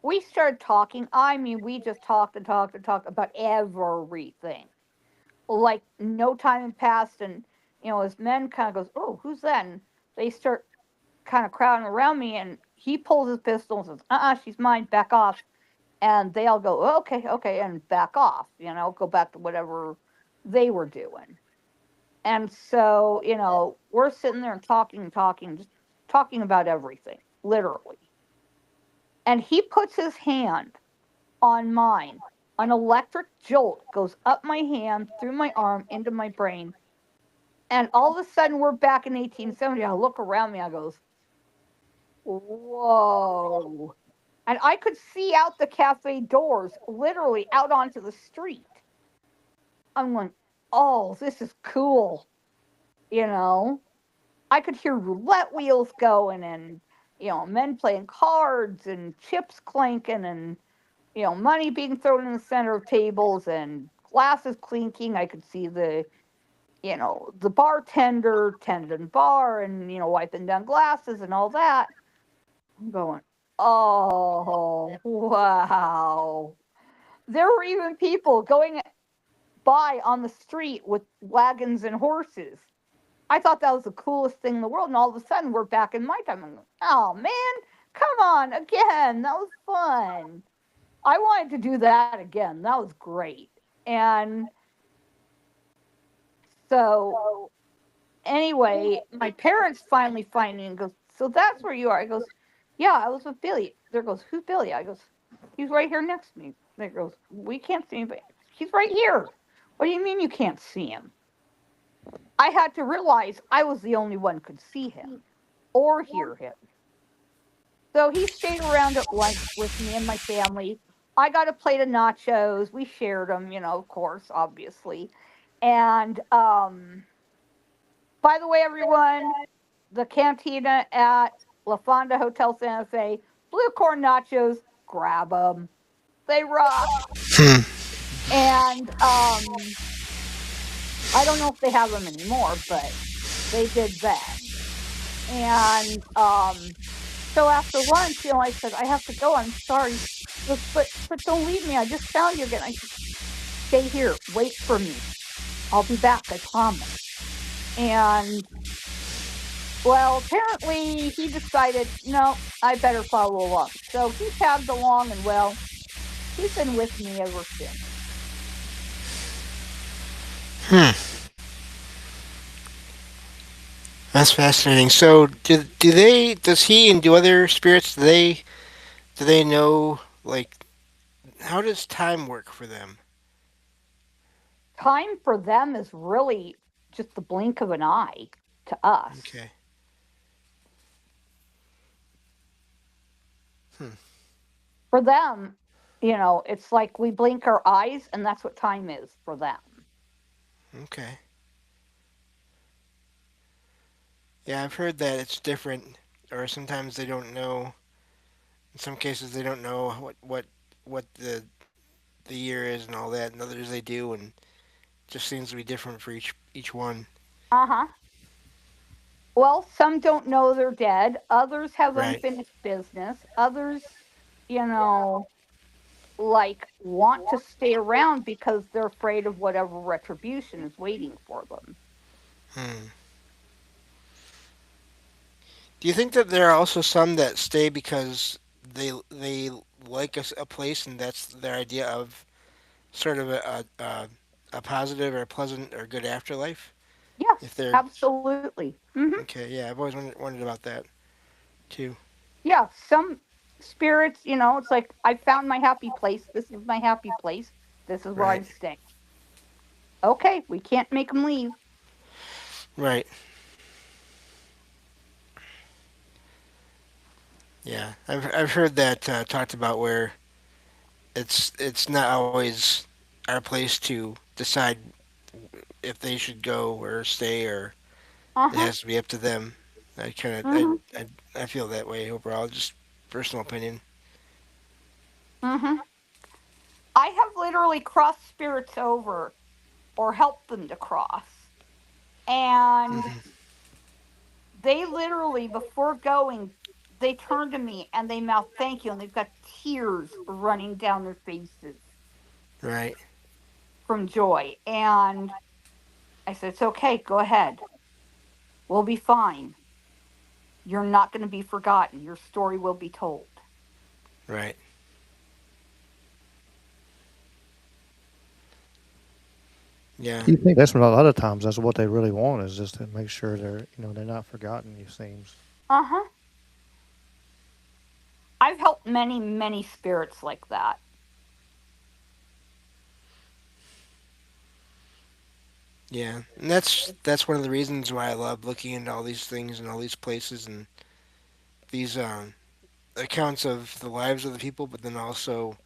[SPEAKER 8] we started talking. I mean, we just talked and talked and talked about everything. Like no time had passed, and his men kind of goes, "Oh, who's that?" And they start kind of crowding around me, and he pulls his pistol and says, she's mine, back off. And they all go, oh, okay, and back off, go back to whatever they were doing. And so, we're sitting there and talking, just talking about everything, literally. And he puts his hand on mine. An electric jolt goes up my hand, through my arm, into my brain. And all of a sudden, we're back in 1870. I look around me, I goes, whoa. And I could see out the cafe doors, literally out onto the street. I'm going, oh, this is cool. I could hear roulette wheels going and, men playing cards and chips clanking and, money being thrown in the center of tables and glasses clinking. I could see the bartender tending bar and, wiping down glasses and all that. I'm going, oh, wow. There were even people going by on the street with wagons and horses. I thought that was the coolest thing in the world. And all of a sudden, we're back in my time. I'm like, oh, man, come on again. That was fun. I wanted to do that again. That was great. And so, anyway, my parents finally find me and goes, so that's where you are. I goes, yeah, I was with Billy. There goes, who's Billy? I goes, he's right here next to me. There goes, we can't see him, but he's right here. What do you mean you can't see him? I had to realize I was the only one could see him or hear him. So he stayed around at lunch with me and my family. I got a plate of nachos. We shared them, of course, obviously. And by the way, everyone, the cantina at La Fonda Hotel Santa Fe, Blue corn nachos, grab them. They rock.
[SPEAKER 7] Hmm.
[SPEAKER 8] And I don't know if they have them anymore, but they did then. And so after lunch, I said, I have to go. I'm sorry. She goes, but don't leave me. I just found you again. I said, stay here. Wait for me. I'll be back. I promise. And well, apparently he decided, no, I better follow along. So he tagged along, and well, he's been with me ever since.
[SPEAKER 7] Hmm. That's fascinating. So, does he and do other spirits, do they know, like, how does time work for them?
[SPEAKER 8] Time for them is really just the blink of an eye to us.
[SPEAKER 7] Okay. Hmm.
[SPEAKER 8] For them, it's like we blink our eyes, and that's what time is for them.
[SPEAKER 7] Okay. Yeah, I've heard that it's different, or sometimes they don't know. In some cases, they don't know what the year is and all that, and others they do, and it just seems to be different for each one.
[SPEAKER 8] Uh huh. Well, some don't know they're dead. Others have
[SPEAKER 7] Right.
[SPEAKER 8] unfinished business. Others, you know, like want to stay around because they're afraid of whatever retribution is waiting for them.
[SPEAKER 7] Hmm. Do you think that there are also some that stay because they like a place and that's their idea of sort of a positive or pleasant or good afterlife?
[SPEAKER 8] Yes,
[SPEAKER 7] If they're
[SPEAKER 8] absolutely.
[SPEAKER 7] okay, yeah, I've always wondered about that too.
[SPEAKER 8] Yeah, some spirits, it's like I found my happy place. This is my happy place. This is where
[SPEAKER 7] Right.
[SPEAKER 8] I'm staying. Okay, we can't make them leave.
[SPEAKER 7] Right. Yeah, I've heard that talked about where it's not always our place to decide if they should go or stay, or
[SPEAKER 8] Uh
[SPEAKER 7] it
[SPEAKER 8] huh.
[SPEAKER 7] has to be up to them. I kind of
[SPEAKER 8] Mm
[SPEAKER 7] I feel that way overall, just personal opinion.
[SPEAKER 8] hmm. Mm hmm. I have literally crossed spirits over or helped them to cross. And
[SPEAKER 7] Hmm.
[SPEAKER 8] they literally, before going, they turn to me and they mouth thank you. And they've got tears running down their faces
[SPEAKER 7] Right.
[SPEAKER 8] from joy. And I said, it's okay. Go ahead. We'll be fine. You're not going to be forgotten. Your story will be told.
[SPEAKER 7] Right. Yeah.
[SPEAKER 6] You think that's what a lot of times that's what they really want is just to make sure they're not forgotten. It seems.
[SPEAKER 8] Uh huh. I've helped many, many spirits like that.
[SPEAKER 7] Yeah. And that's one of the reasons why I love looking into all these things and all these places and these accounts of the lives of the people, but then also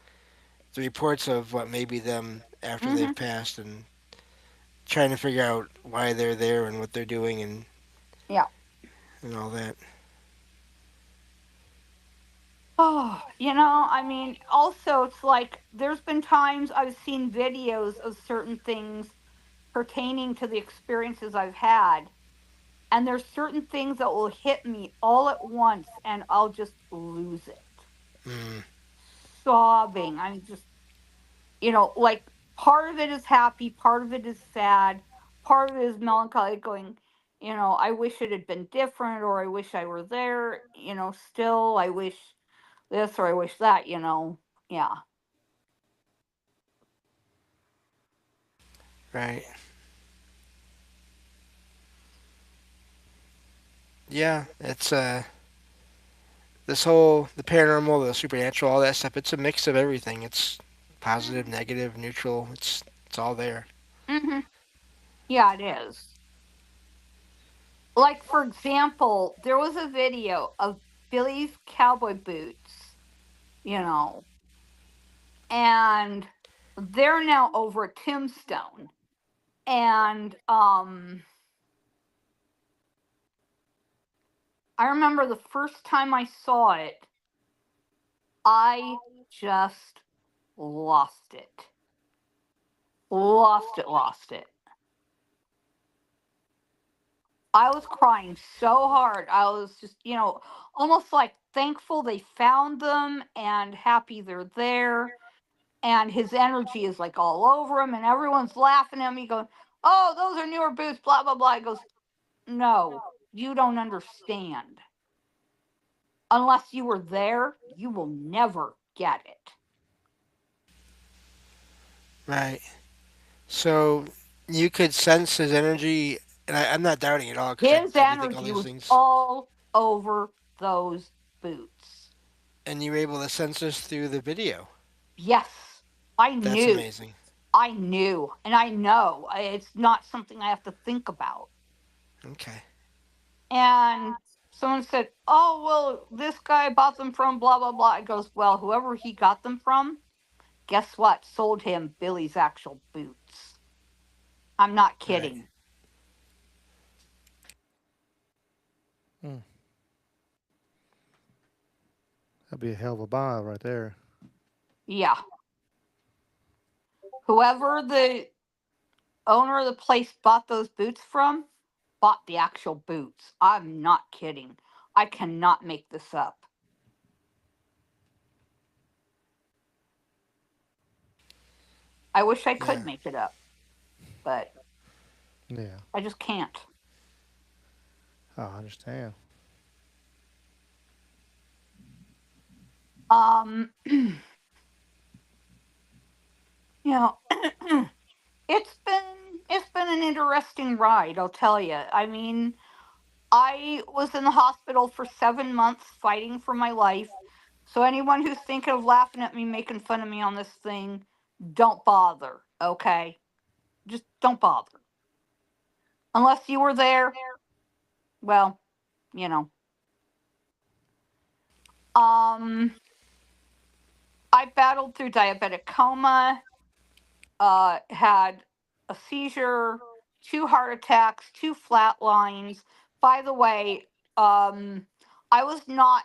[SPEAKER 7] the reports of what may be them after
[SPEAKER 8] Mm hmm.
[SPEAKER 7] they've passed and trying to figure out why they're there and what they're doing
[SPEAKER 8] Yeah.
[SPEAKER 7] and all that.
[SPEAKER 8] Oh, I mean, also, it's like there's been times I've seen videos of certain things pertaining to the experiences I've had. And there's certain things that will hit me all at once and I'll just lose it.
[SPEAKER 7] Mm,
[SPEAKER 8] Sobbing. I'm just, like part of it is happy, part of it is sad, part of it is melancholy, going, I wish it had been different, or I wish I were there, still, I wish this or I wish that. Yeah.
[SPEAKER 7] right. Yeah, it's this whole the paranormal, the supernatural, all that stuff. It's a mix of everything. It's positive, negative, neutral. It's all there.
[SPEAKER 8] Hmm. Yeah, it is. Like, for example, there was a video of Billy's cowboy boots, you know, and they're now over a tombstone. And I remember the first time I saw it, I just lost it. Lost it, lost it. I was crying so hard. I was just, almost like thankful they found them and happy they're there. And his energy is like all over him, and everyone's laughing at me, going, "Oh, those are newer boots, blah, blah, blah." He goes, "No, you don't understand. Unless you were there, you will never get it."
[SPEAKER 7] Right. So you could sense his energy, and I'm not doubting at all because
[SPEAKER 8] His
[SPEAKER 7] I do think all
[SPEAKER 8] energy
[SPEAKER 7] these
[SPEAKER 8] was
[SPEAKER 7] things.
[SPEAKER 8] all over those boots.
[SPEAKER 7] And you were able to sense this through the video.
[SPEAKER 8] Yes, I
[SPEAKER 7] That's
[SPEAKER 8] knew.
[SPEAKER 7] amazing.
[SPEAKER 8] I knew. And I know. It's not something I have to think about.
[SPEAKER 7] Okay.
[SPEAKER 8] And someone said, "Oh, well, this guy bought them from blah, blah, blah." It goes, "Well, whoever he got them from, guess what? Sold him Billy's actual boots." I'm not
[SPEAKER 7] Right.
[SPEAKER 8] kidding.
[SPEAKER 6] Hmm. That'd be a hell of a buy right there.
[SPEAKER 8] Yeah. Whoever the owner of the place bought those boots from bought the actual boots. I'm not kidding. I cannot make this up. I wish I
[SPEAKER 7] Yeah.
[SPEAKER 8] could make it up, but
[SPEAKER 6] Yeah,
[SPEAKER 8] I just can't.
[SPEAKER 6] I understand.
[SPEAKER 8] You know, it's been an interesting ride, I'll tell you. I mean, I was in the hospital for 7 months fighting for my life. So anyone who's thinking of laughing at me, making fun of me on this thing, don't bother, okay? Just don't bother. Unless you were there, well, you know. Um, I battled through diabetic coma, had a seizure, 2 heart attacks, 2 flatlines. By the way, I was not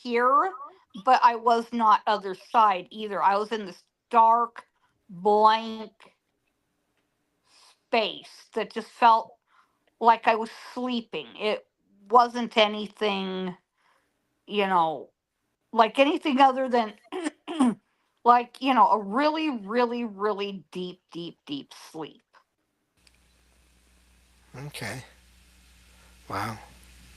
[SPEAKER 8] here, but I was not other side either. I was in this dark, blank space that just felt like I was sleeping. It wasn't anything, you know, like anything other than like, a really, really, really deep, deep, deep sleep.
[SPEAKER 7] Okay. Wow.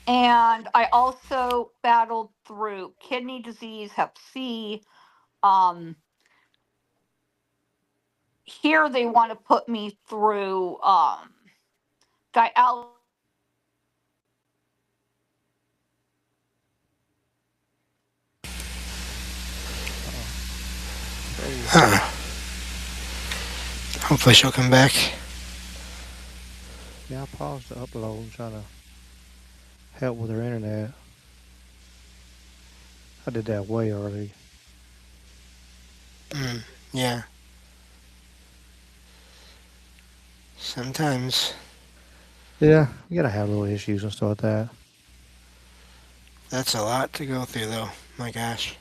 [SPEAKER 8] And I also battled through kidney disease, hep C. Um, Here they want to put me through dialysis.
[SPEAKER 6] Uh-oh. Froze.
[SPEAKER 7] Huh. Hopefully she'll come back.
[SPEAKER 6] Yeah, I paused the upload and trying to help with her internet. I did that way early.
[SPEAKER 7] Mm. Yeah. Sometimes
[SPEAKER 6] Yeah, you gotta have little issues and stuff like that.
[SPEAKER 7] that's a lot to go through, though. My gosh.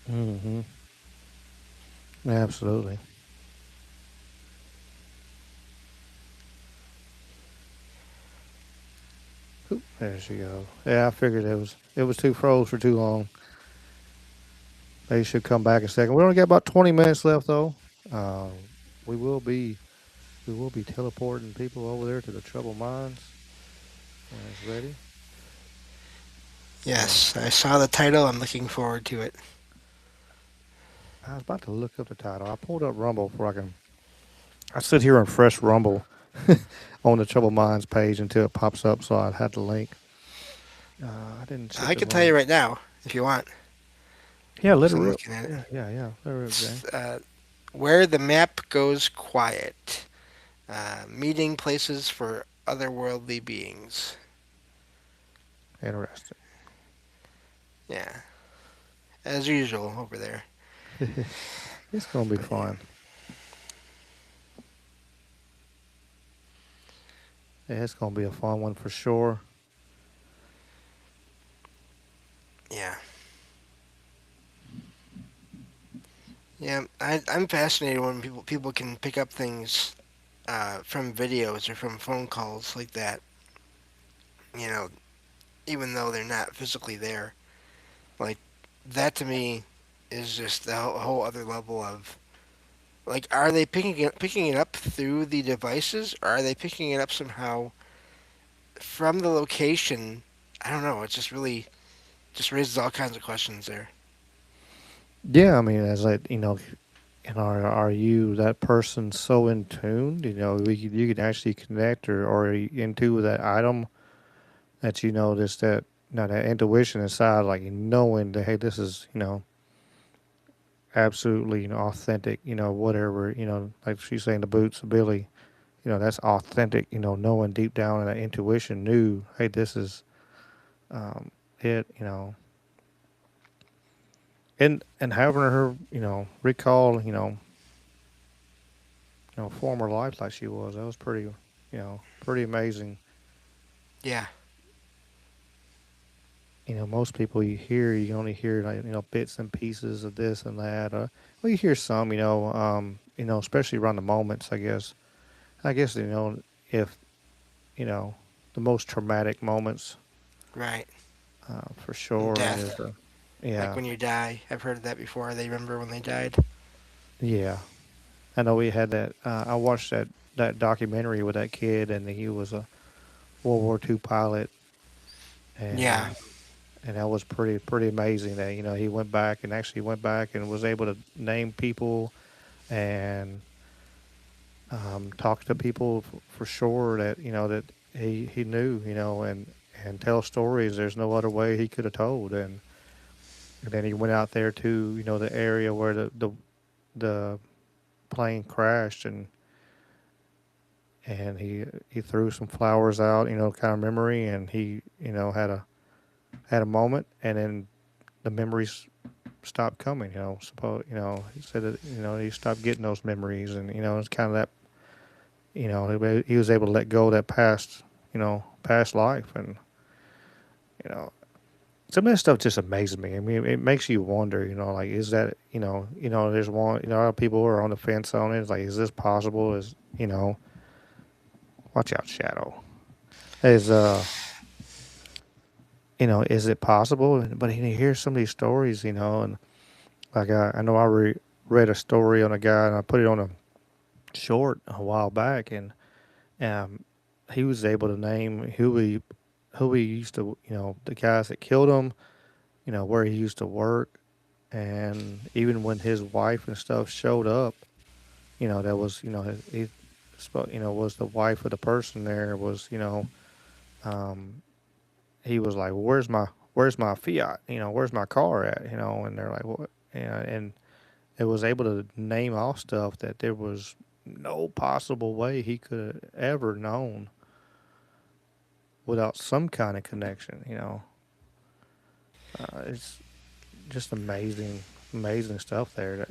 [SPEAKER 6] Mm-hmm. Absolutely. Oop, there she goes. Yeah, I figured it was too froze for too long. They should come back in a second. We only got about 20 minutes left though. Uh, we will be we will be teleporting people over there to the Trouble Mines when it's ready. So
[SPEAKER 7] Yes, I saw the title. I'm looking forward to it.
[SPEAKER 6] I was about to look up the title. I pulled up Rumble before I can. I sit here and fresh Rumble on the Trouble Minds page until it pops up, so I had the link. I didn't check
[SPEAKER 7] I
[SPEAKER 6] the
[SPEAKER 7] can tell you
[SPEAKER 6] link.
[SPEAKER 7] right now if you want.
[SPEAKER 6] Yeah, let
[SPEAKER 7] As
[SPEAKER 6] her
[SPEAKER 7] I'm
[SPEAKER 6] rip.
[SPEAKER 7] looking at it.
[SPEAKER 6] Yeah, yeah, yeah. Let her rip, Jay.
[SPEAKER 7] It's, where the map goes quiet. Meeting places for otherworldly beings.
[SPEAKER 6] Interesting.
[SPEAKER 7] Yeah, as usual over there.
[SPEAKER 6] It's gonna be
[SPEAKER 7] But yeah,
[SPEAKER 6] fun. Yeah, it's gonna be a fun one for sure.
[SPEAKER 7] yeah. Yeah, I'm fascinated when people can pick up things from videos or from phone calls like that. You know, even though they're not physically there. Like that to me is just a whole other level of like, are they picking it up through the devices, or are they picking it up somehow from the location? I don't know. It just really just raises all kinds of questions there.
[SPEAKER 6] Yeah, I mean, as I, and are you that person so in tune? You can actually connect or into with that item that you know this that that intuition inside, like knowing that hey, this is absolutely authentic. Whatever like she's saying, the boots, the Billy. That's authentic. Knowing deep down in that intuition knew hey, this is it. And having her recall former life like she was, that was pretty amazing.
[SPEAKER 7] Yeah,
[SPEAKER 6] Most people you only hear like bits and pieces of this and that. Well, you hear some, especially around the moments. I guess if you know the most traumatic moments,
[SPEAKER 7] right.
[SPEAKER 6] for sure.
[SPEAKER 7] Death, like
[SPEAKER 6] Yeah,
[SPEAKER 7] when you die. I've heard of that before. They remember when they died.
[SPEAKER 6] yeah. I know we had that. I watched that documentary with that kid, and he was a World War II pilot, and
[SPEAKER 7] Yeah,
[SPEAKER 6] that was pretty amazing. That he went back and actually went back and was able to name people and talk to people for sure that that he knew and tell stories there's no other way he could have told. And then he went out there to the area where the plane crashed, and he threw some flowers out, kind of memory, and he had a moment, and then the memories stopped coming. He said that he stopped getting those memories, and it's kind of that he was able to let go of that past life, and you know some of that stuff just amazes me. I mean, it makes you wonder, like is that there's one a lot of people are on the fence on it. It's like, is this possible? Is watch out, Shadow. Is is it possible? But you hear some of these stories, and like I know read a story on a guy, and I put it on a short a while back, and um, he was able to name who he used to, the guys that killed him, where he used to work, and even when his wife and stuff showed up, that was, was the wife of the person there was, um, he was like, well, where's my Fiat? Where's my car at? And they're like, what? And it was able to name off stuff that there was no possible way he could have ever known without some kind of connection. It's just amazing, amazing stuff there. That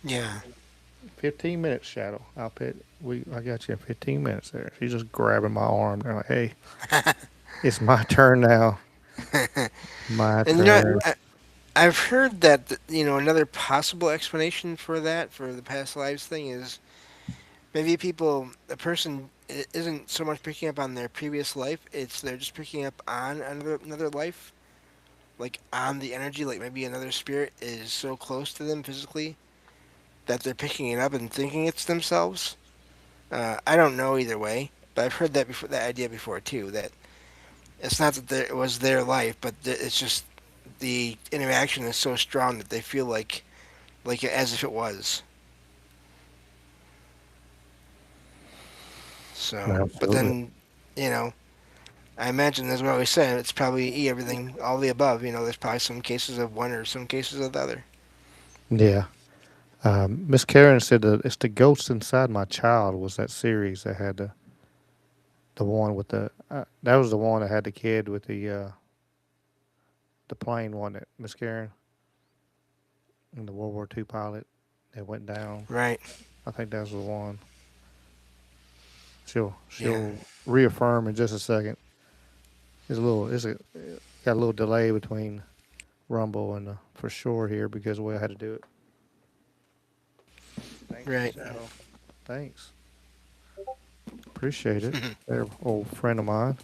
[SPEAKER 7] yeah.
[SPEAKER 6] 15 minutes, Shadow. I got you in 15 minutes there. She's just grabbing my arm. They're like, hey, it's my turn now. My
[SPEAKER 7] And
[SPEAKER 6] turn.
[SPEAKER 7] I've heard that another possible explanation for that, for the past lives thing, is maybe a person isn't so much picking up on their previous life. It's they're just picking up on another life, like on the energy. Like maybe another spirit is so close to them physically that they're picking it up and thinking it's themselves. I don't know either way, but I've heard that idea before too. That it's not that it was their life, but it's just the interaction is so strong that they feel like as if it was. So, but
[SPEAKER 6] Absolutely.
[SPEAKER 7] then, you know, I imagine as what I was saying, it's probably everything, all the above. There's probably some cases of one or some cases of the other.
[SPEAKER 6] Yeah. Miss Karen said that it's the ghost inside my child was that series that had the one with that was the one that had the kid with the plane one that Miss Karen and the World War II pilot that went down.
[SPEAKER 7] Right.
[SPEAKER 6] I think that was the one. She'll
[SPEAKER 7] Yeah.
[SPEAKER 6] she'll reaffirm in just a second. It's got a little delay between rumble and for sure here because we had to do it. Thanks,
[SPEAKER 7] Right.
[SPEAKER 6] Shadow. Thanks. Appreciate it. They're an old friend of mine.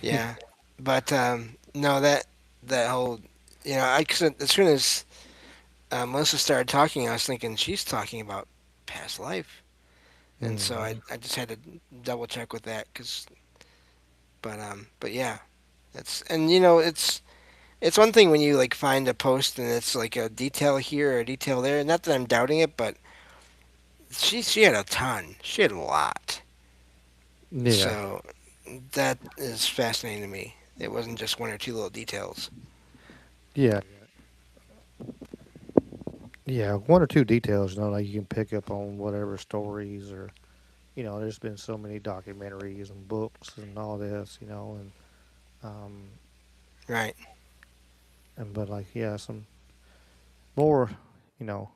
[SPEAKER 7] Yeah. But no, that whole, I couldn't, as soon as Melissa started talking, I was thinking she's talking about past life, and so I
[SPEAKER 6] Hmm.
[SPEAKER 7] I just had to double check with that, but yeah, and it's one thing when you like find a post and it's like a detail here or a detail there. Not that I'm doubting it, but she had a ton. She had a lot.
[SPEAKER 6] Yeah.
[SPEAKER 7] So that is fascinating to me. It wasn't just one or two little details.
[SPEAKER 6] Yeah. Yeah. One or two details, like you can pick up on whatever stories or, there's been so many documentaries and books and all this, um,
[SPEAKER 7] Right.
[SPEAKER 6] but like, yeah, some more, you know,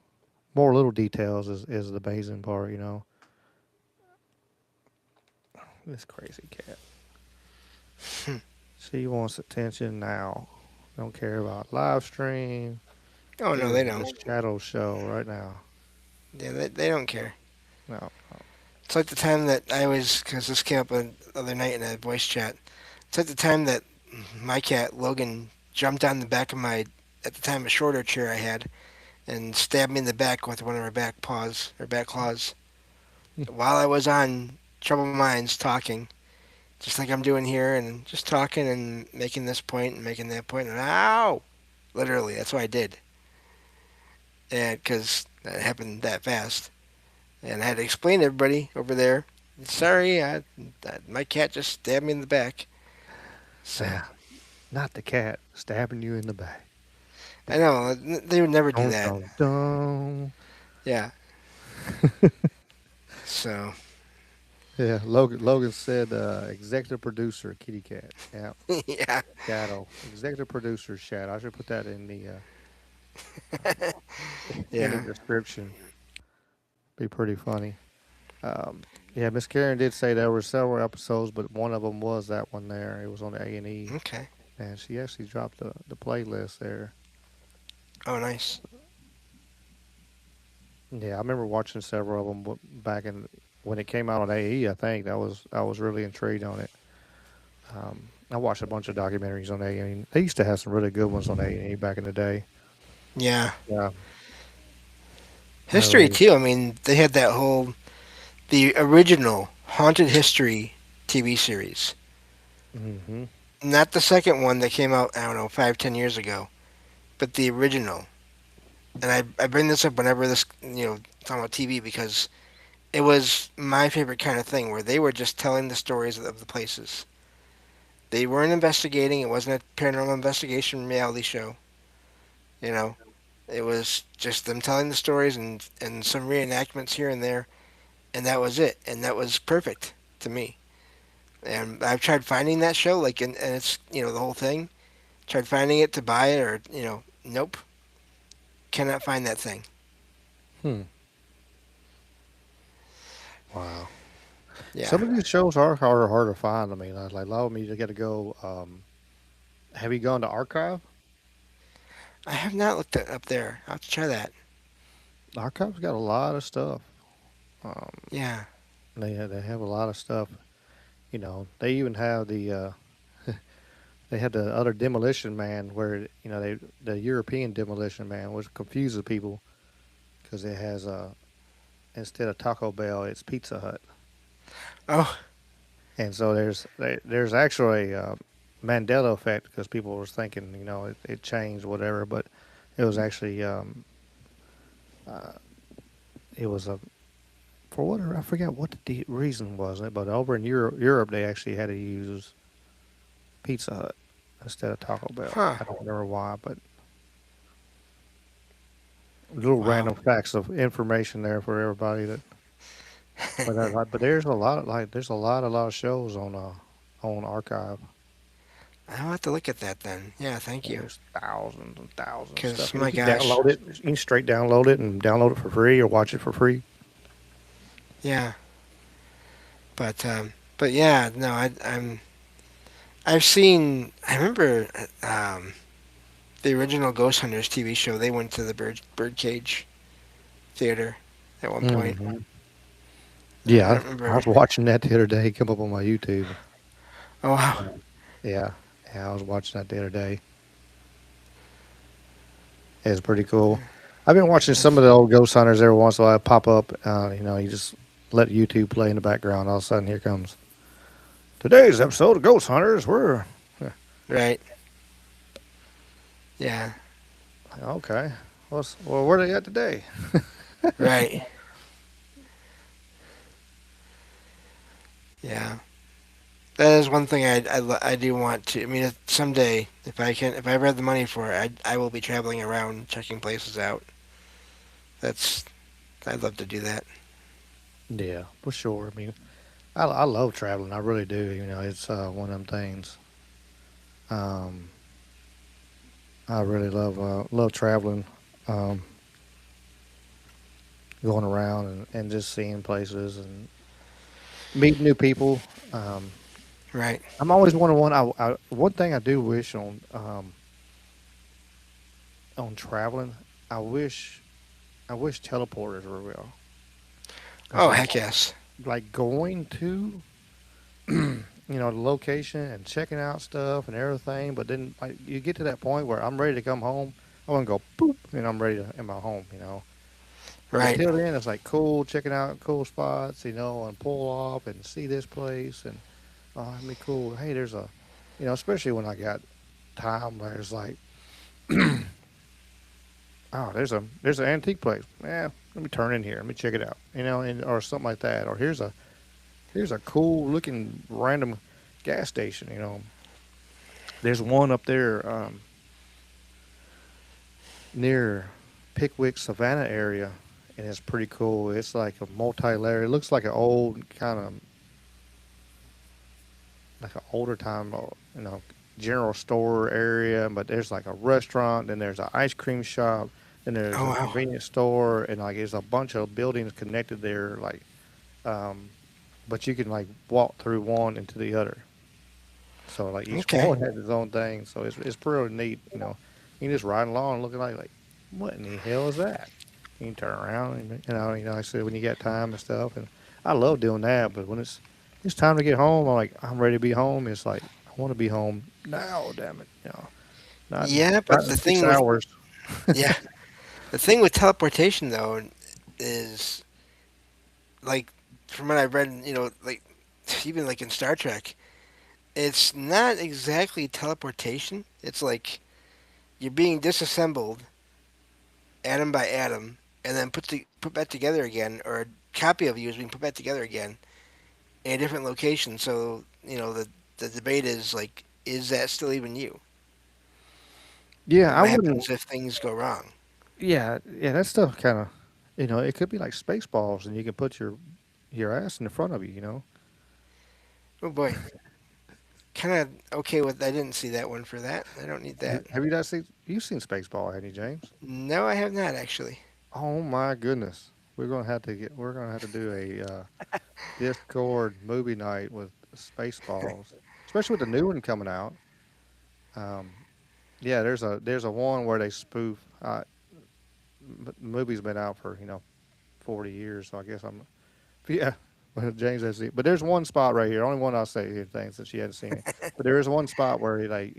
[SPEAKER 6] more little details is the amazing part. This crazy cat. She wants attention now. Don't care about live stream.
[SPEAKER 7] Oh
[SPEAKER 6] Get
[SPEAKER 7] no,
[SPEAKER 6] in
[SPEAKER 7] they
[SPEAKER 6] this
[SPEAKER 7] don't.
[SPEAKER 6] shadow show right now.
[SPEAKER 7] Yeah, they don't care.
[SPEAKER 6] No.
[SPEAKER 7] It's like the time that I was, because this came up the other night in a voice chat. It's like the time that my cat Logan jumped on the back of my, at the time, a shorter chair I had, and stabbed me in the back with one of her back paws, her back claws, while I was on Troubled Minds talking, just like I'm doing here, and just talking and making this point and making that point, and ow! Literally, that's what I did. And because that happened that fast. And I had to explain to everybody over there, sorry, my cat just stabbed me in the back. So,
[SPEAKER 6] Yeah. Not the cat stabbing you in the back.
[SPEAKER 7] I know, they would never do
[SPEAKER 6] Dun
[SPEAKER 7] that.
[SPEAKER 6] dun dun.
[SPEAKER 7] Yeah, so,
[SPEAKER 6] Yeah. Logan said executive producer kitty cat. Yeah.
[SPEAKER 7] yeah,
[SPEAKER 6] Shadow. Executive producer Shadow. I should put that in the
[SPEAKER 7] yeah.
[SPEAKER 6] description. Be pretty funny. Yeah, Miss Karen did say there were several episodes, but one of them was that one there. It was on the A&E,
[SPEAKER 7] Okay.
[SPEAKER 6] and she actually dropped the playlist there.
[SPEAKER 7] Oh, nice.
[SPEAKER 6] Yeah, I remember watching several of them back in when it came out on AE. I think I was really intrigued on it. I watched a bunch of documentaries on A&E. They used to have some really good ones on A&E back in the day.
[SPEAKER 7] Yeah.
[SPEAKER 6] Yeah,
[SPEAKER 7] History,
[SPEAKER 6] really.
[SPEAKER 7] too. I mean, they had the original Haunted History TV series.
[SPEAKER 6] Mm-hmm.
[SPEAKER 7] Not the second one that came out, I don't know, 5, 10 years ago, but the original. And I bring this up whenever talking about TV, because it was my favorite kind of thing where they were just telling the stories of the places. They weren't investigating. It wasn't a paranormal investigation reality show. You know, it was just them telling the stories and some reenactments here and there, and that was it. And that was perfect to me. And I've tried finding that show, like, and it's the whole thing. Tried finding it to buy it, or nope, cannot find that thing.
[SPEAKER 6] Hmm. Wow.
[SPEAKER 7] Yeah,
[SPEAKER 6] Some of these shows are hard to find. I mean, like a lot of them you got to go. Have you gone to Archive?
[SPEAKER 7] I have not looked it up there. I'll have to try that.
[SPEAKER 6] Archive's got a lot of stuff. Um,
[SPEAKER 7] Yeah.
[SPEAKER 6] they have a lot of stuff. They even have they had the other Demolition Man where the European Demolition Man, which confuses people because it has instead of Taco Bell, it's Pizza Hut,
[SPEAKER 7] Oh,
[SPEAKER 6] and so there's actually a Mandela effect because people was thinking it changed whatever, but it was actually uh, it was a for whatever I forget what the reason was, but over in Europe they actually had to use Pizza Hut instead of Taco Bell.
[SPEAKER 7] huh.
[SPEAKER 6] I don't remember why, but little
[SPEAKER 7] Wow.
[SPEAKER 6] random facts of information there for everybody that. But there's a lot of a lot of shows on Archive.
[SPEAKER 7] I'll have to look at that then. Yeah, thank
[SPEAKER 6] And
[SPEAKER 7] you.
[SPEAKER 6] there's thousands and thousands of
[SPEAKER 7] Because,
[SPEAKER 6] stuff. You
[SPEAKER 7] my
[SPEAKER 6] can
[SPEAKER 7] gosh.
[SPEAKER 6] download it. You can straight download it and download it for free or watch it for free.
[SPEAKER 7] Yeah. But yeah, no, I've seen. I remember um, the original Ghost Hunters TV show. They went to the Birdcage Theater at one point.
[SPEAKER 6] Hmm.
[SPEAKER 7] I
[SPEAKER 6] Yeah,
[SPEAKER 7] don't
[SPEAKER 6] I
[SPEAKER 7] remember.
[SPEAKER 6] was watching that the other day. Come up on my YouTube.
[SPEAKER 7] Oh wow!
[SPEAKER 6] Yeah, yeah, I was watching that the other day. It's pretty cool. I've been watching some of
[SPEAKER 7] That's,
[SPEAKER 6] the old Ghost Hunters every once in a while pop up. You just let YouTube play in the background. All of a sudden, here comes today's episode of Ghost Hunters. We're
[SPEAKER 7] right. Yeah.
[SPEAKER 6] okay. Well, where are they at today?
[SPEAKER 7] Right. Yeah. That is one thing I do want to. I mean, someday, if I ever have the money for it, I will be traveling around checking places out. That's, I'd love to do that.
[SPEAKER 6] Yeah, for sure. I mean, I love traveling. I really do. It's one of them things. Um, I really love traveling, um, going around and just seeing places and meeting new people. Um,
[SPEAKER 7] Right.
[SPEAKER 6] I'm always one. One thing I do wish on traveling. I wish I wish teleporters were real. Cause
[SPEAKER 7] Oh heck yes.
[SPEAKER 6] like going to the location and checking out stuff and everything, but then like you get to that point where I'm ready to come home. I want to go boop, and I'm ready to in my home. But
[SPEAKER 7] Right.
[SPEAKER 6] till then, it's like cool checking out cool spots, and pull off and see this place and it'd be cool. Hey, especially when I got time where it's like, oh, there's an antique place. Yeah, let me turn in here. Let me check it out. Or something like that. Or here's a cool looking random gas station. There's one up there near Pickwick, Savannah area, and it's pretty cool. It's like a multi-layer. It looks like an old kind of like an older time, general store area. But there's like a restaurant, then there's an ice cream shop, then there's
[SPEAKER 7] Oh
[SPEAKER 6] a
[SPEAKER 7] wow.
[SPEAKER 6] convenience store, and like there's a bunch of buildings connected there. Um, but you can like walk through one into the other. So like each
[SPEAKER 7] Okay.
[SPEAKER 6] one has its own thing. So it's pretty neat. You can just ride along and look at like what in the hell is that? You can turn around and like I said when you got time and stuff. And I love doing that. But when it's time to get home, I'm ready to be home. It's like I want to be home now. Damn it, not
[SPEAKER 7] Yeah, but
[SPEAKER 6] not in
[SPEAKER 7] the
[SPEAKER 6] 6 hours.
[SPEAKER 7] yeah, the thing with teleportation though is like from what I've read, like even like in Star Trek, it's not exactly teleportation. It's like you're being disassembled atom by atom and then put back together again, or a copy of you is being put back together again in a different location. So the debate is like, is that still even you?
[SPEAKER 6] Yeah,
[SPEAKER 7] And
[SPEAKER 6] I
[SPEAKER 7] what
[SPEAKER 6] wouldn't.
[SPEAKER 7] happens if things go wrong?
[SPEAKER 6] Yeah, yeah, that stuff kind of, it could be like Spaceballs, and you can put your ass in the front of you.
[SPEAKER 7] Oh boy, kind of okay with. I didn't see that one for that. I don't need that.
[SPEAKER 6] Have you not seen? You've seen Spaceball, haven't you, James?
[SPEAKER 7] No, I have not actually.
[SPEAKER 6] Oh my goodness, we're gonna have to do a Discord movie night with Spaceballs, especially with the new one coming out. Um, yeah, there's a one where they spoof. The movie's been out for 40 years, so I guess I'm yeah. Well, James has seen, but there's one spot right here. Only one I'll say here, things that she hadn't seen it. But there is one spot where they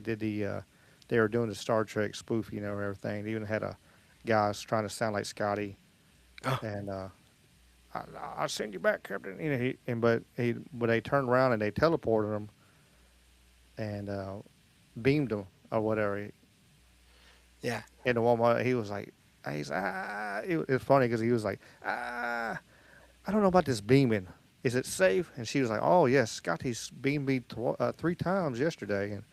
[SPEAKER 6] did they were doing the Star Trek spoof, and everything. They even had a guy trying to sound like Scotty,
[SPEAKER 7] Oh,
[SPEAKER 6] and I'll send you back, Captain. But they turned around and they teleported him and beamed him or whatever.
[SPEAKER 7] yeah.
[SPEAKER 6] And the one he was like, he's it's funny because he was like, I don't know about this beaming. Is it safe? And she was like, oh yes, Scotty's beamed me 3 times yesterday. And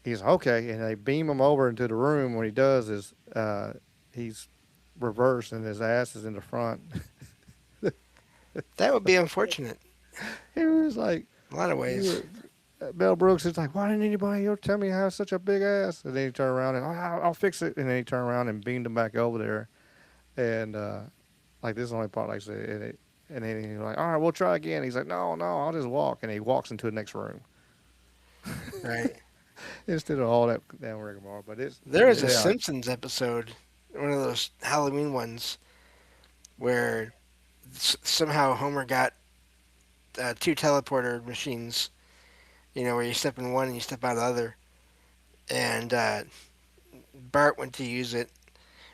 [SPEAKER 6] he's okay. And they beam him over into the room. When he does is he's reversed and his ass is in the front.
[SPEAKER 7] That would be unfortunate.
[SPEAKER 6] He was like,
[SPEAKER 7] A lot of
[SPEAKER 6] he
[SPEAKER 7] ways.
[SPEAKER 6] was, Mel Brooks is like, why didn't anybody ever tell me I have such a big ass? And then he turned around and I'll fix it. And then he turned around and beamed him back over there. And like this is the only part, like I said, and then he's like, all right, we'll try again. He's like, no, I'll just walk. And he walks into the next room.
[SPEAKER 7] Right.
[SPEAKER 6] instead of all that damn rigmarole. But it's
[SPEAKER 7] There was a
[SPEAKER 6] yeah,
[SPEAKER 7] Simpsons episode, one of those Halloween ones, where somehow Homer got two teleporter machines. You know, where you step in one and you step out of the other. And Bart went to use it.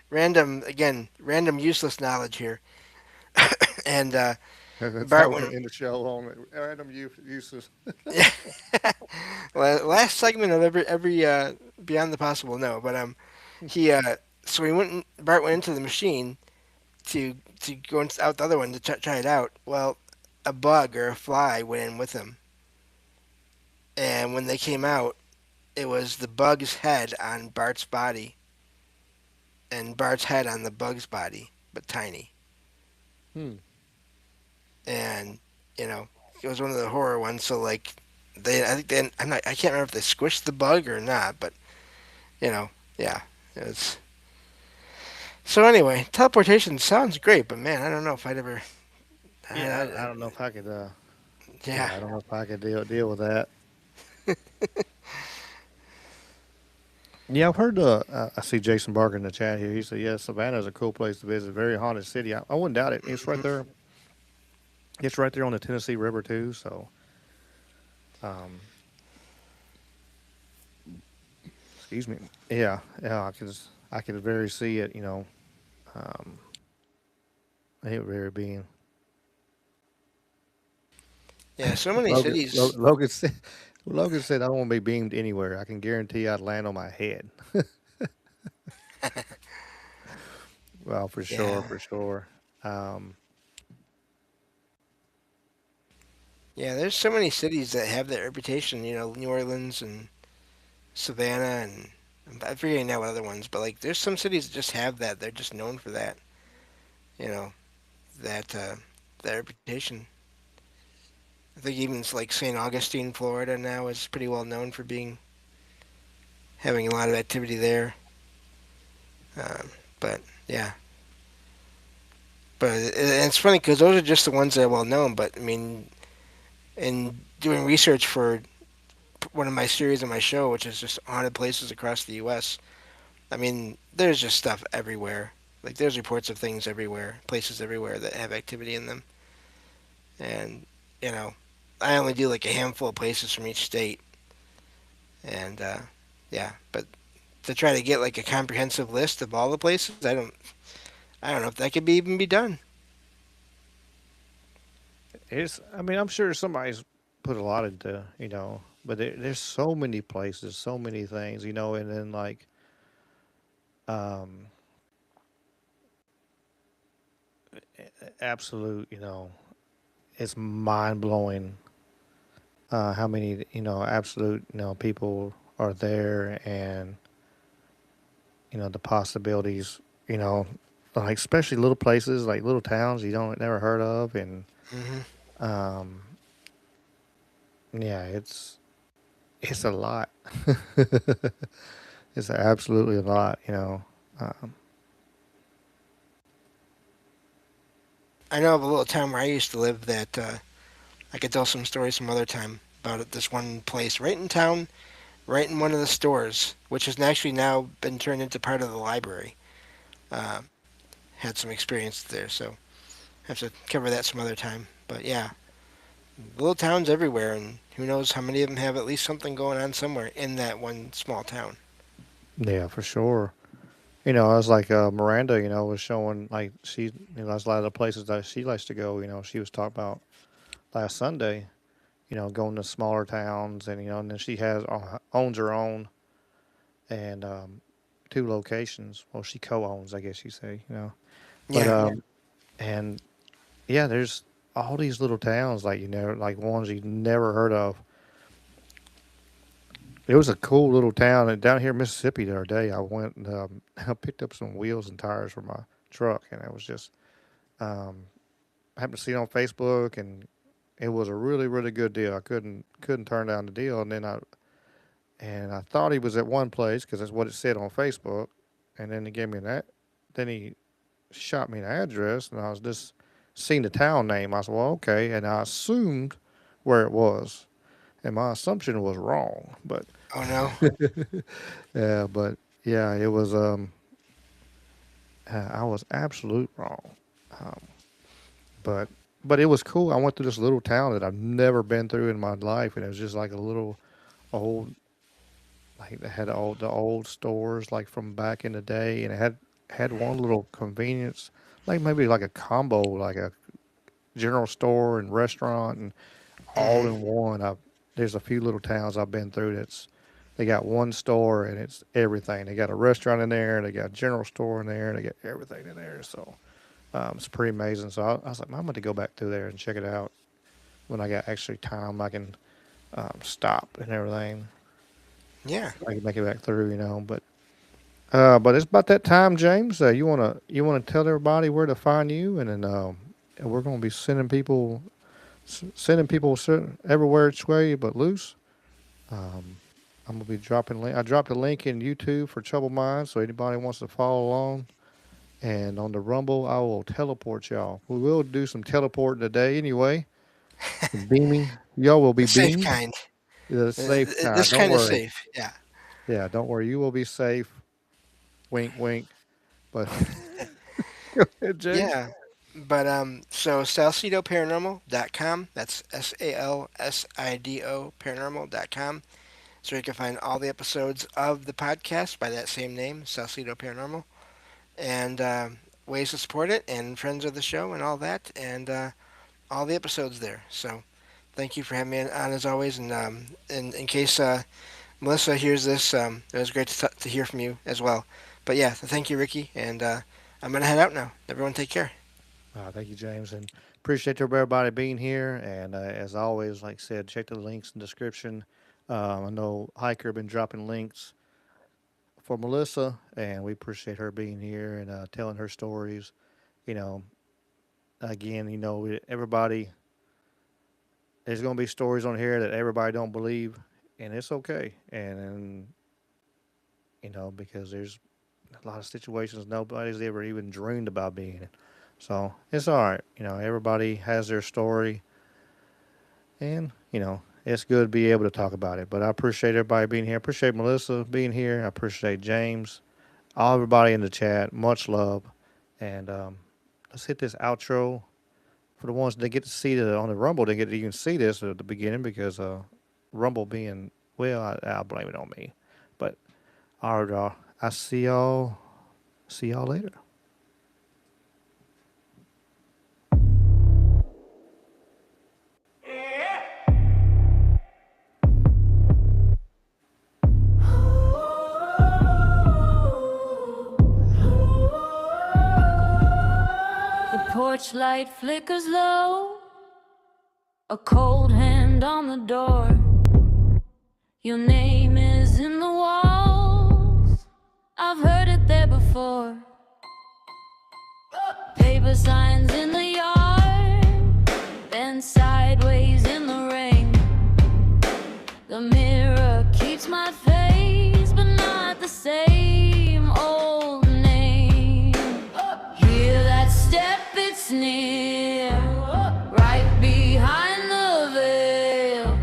[SPEAKER 7] Random again, random useless knowledge here. And
[SPEAKER 6] that's how
[SPEAKER 7] Bart
[SPEAKER 6] we're
[SPEAKER 7] went.
[SPEAKER 6] gonna end the show on it. Random uses.
[SPEAKER 7] Last segment of every Beyond the Possible. No, but he so he went. Bart went into the machine to go out the other one to try it out. Well, a bug or a fly went in with him, and when they came out, it was the bug's head on Bart's body, and Bart's head on the bug's body, but tiny.
[SPEAKER 6] Hmm.
[SPEAKER 7] And you know, it was one of the horror ones. So like, I think I can't remember if they squished the bug or not, but you know, yeah, it's. So anyway, teleportation sounds great, but man, I don't know if I'd ever.
[SPEAKER 6] Yeah, I don't know if I could.
[SPEAKER 7] Yeah,
[SPEAKER 6] Yeah, I don't know if I could deal with that. Yeah, I've heard. I see Jason Barker in the chat here. He said, "Yeah, Savannah is a cool place to visit. Very haunted city. I wouldn't doubt it. It's right there. It's right there on the Tennessee River too. So, um, excuse me. Yeah. I could very see it. Um, it very being.
[SPEAKER 7] yeah. So many cities.
[SPEAKER 6] Logan said. Logan said, "I don't want to be beamed anywhere. I can guarantee I'd land on my head." Well, for sure,
[SPEAKER 7] Yeah,
[SPEAKER 6] for sure. Um,
[SPEAKER 7] yeah. There's so many cities that have that reputation. You know, New Orleans and Savannah, and I'm forgetting now what other ones, but like, there's some cities that just have that. They're just known for that. You know, that that reputation. I think even like St. Augustine, Florida, now is pretty well known for being having a lot of activity there. Um, but yeah, but it's funny because those are just the ones that are well known. But I mean, in doing research for one of my series on my show, which is just haunted places across the U.S., I mean, there's just stuff everywhere. Like there's reports of things everywhere, places everywhere that have activity in them, and you know, I only do like a handful of places from each state, and yeah, but to try to get like a comprehensive list of all the places, I don't know if that could be even be done.
[SPEAKER 6] I mean, I'm sure somebody's put a lot into, but there's so many places, so many things, and then like, um, absolute, it's mind blowing, how many, absolute, people are there and, the possibilities, you know, like especially little places, like little towns you don't never heard of. And,
[SPEAKER 7] Hmm.
[SPEAKER 6] um, yeah, it's a lot. It's absolutely a lot. Um,
[SPEAKER 7] I know of a little town where I used to live that I could tell some stories some other time about it. This one place right in town, right in one of the stores, which has actually now been turned into part of the library. Uh, had some experience there, so have to cover that some other time. But yeah, little towns everywhere, and who knows how many of them have at least something going on somewhere in that one small town.
[SPEAKER 6] yeah, for sure. I was like Miranda, was showing like that's a lot of the places that she likes to go. She was talking about last Sunday. Going to smaller towns, and then she has owns her own and two locations. Well, she co-owns, I guess you say. But
[SPEAKER 7] Yeah,
[SPEAKER 6] and yeah, there's all these little towns like like ones you never heard of. It was a cool little town and down here in Mississippi the other day. I went and I picked up some wheels and tires for my truck, and it was just um, I happened to see it on Facebook, and it was a really really good deal. I couldn't turn down the deal, and then I thought he was at one place because that's what it said on Facebook, and then he gave me that. Then he shot me an address, and I was just seeing the town name. I said, "Well, okay," and I assumed where it was. and my assumption was wrong. But
[SPEAKER 7] Oh no.
[SPEAKER 6] yeah, but yeah, it was. I was absolute wrong. Um, but but it was cool. I went through this little town that I've never been through in my life, and it was just like a little old, like they had all the old stores like from back in the day, and it had one little convenience, like maybe like a combo, like a general store and restaurant, and all
[SPEAKER 7] Hmm.
[SPEAKER 6] in one. There's a few little towns I've been through that's they got one store and it's everything. They got a restaurant in there, they got a general store in there, and they got everything in there. So it's pretty amazing. So I was like, I'm going to go back through there and check it out when I got actually time. I can stop and everything.
[SPEAKER 7] Yeah.
[SPEAKER 6] I can make it back through, but it's about that time, James. You wanna tell everybody where to find you, and then and we're gonna be sending people everywhere each way but loose. Um, I'm gonna be dropping link. I dropped a link in YouTube for Trouble Minds, so anybody wants to follow along. And on the Rumble, I will teleport y'all. We will do some teleporting today anyway. Some beaming. Y'all will be
[SPEAKER 7] The safe
[SPEAKER 6] beamed.
[SPEAKER 7] kind.
[SPEAKER 6] The safe kind.
[SPEAKER 7] This
[SPEAKER 6] Don't
[SPEAKER 7] kind is
[SPEAKER 6] worry.
[SPEAKER 7] safe. Yeah.
[SPEAKER 6] Yeah, don't worry. You will be safe. Wink, wink. But go ahead, James.
[SPEAKER 7] Yeah. But so salsidoparanormal.com. That's SALSIDO paranormal.com. So you can find all the episodes of the podcast by that same name, Salsido Paranormal, and ways to support it, and friends of the show, and all that, and all the episodes there. So thank you for having me on as always, and in case Melissa hears this, it was great to hear from you as well. But yeah, thank you, Ricky, and I'm gonna head out now. Everyone, take care.
[SPEAKER 6] Thank you, James, and appreciate everybody being here. And as always, like I said, check the links in the description. I know Hiker been dropping links for Melissa, and we appreciate her being here and telling her stories. You know, again, everybody, there's going to be stories on here that everybody don't believe, and it's okay. And because there's a lot of situations nobody's ever even dreamed about being in. So it's all right. Everybody has their story, and it's good to be able to talk about it. But I appreciate everybody being here. I appreciate Melissa being here. I appreciate James, all everybody in the chat. Much love, and let's hit this outro. For the ones that get to see it on the Rumble, they get to even see this at the beginning because Rumble being I'll blame it on me. But all right, y'all. I see y'all. See y'all later.
[SPEAKER 1] The porch light flickers low, a cold hand on the door. Your name is in the walls, I've heard it there before. Paper signs in the yard, bent sideways in the rain. The mirror keeps my face, but not the same old name. Hear that step, it's near, right behind the veil.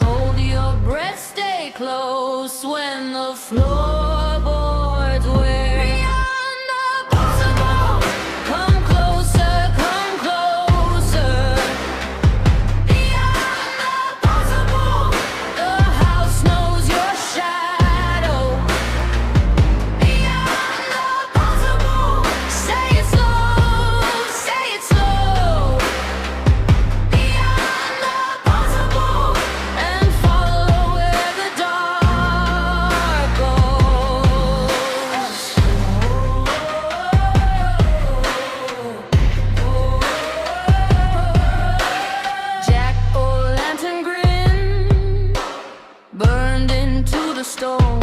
[SPEAKER 1] Hold your breath, stay close when the floorboards wear. Beyond the possible, come closer, come closer. Beyond the possible, the house knows your shadow. Beyond the possible, say it slow, say it slow. Beyond the possible, and follow where the dark goes. Jack-o'-lantern grin, burned into the stone.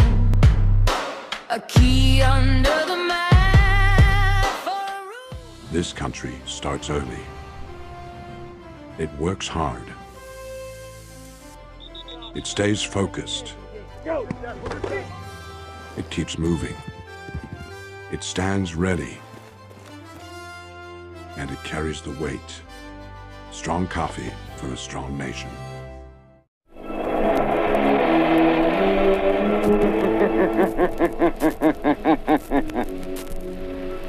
[SPEAKER 1] A key under the mat for a room.
[SPEAKER 2] This country starts early. It works hard. It stays focused. It keeps moving. It stands ready. And it carries the weight. Strong coffee for a strong nation.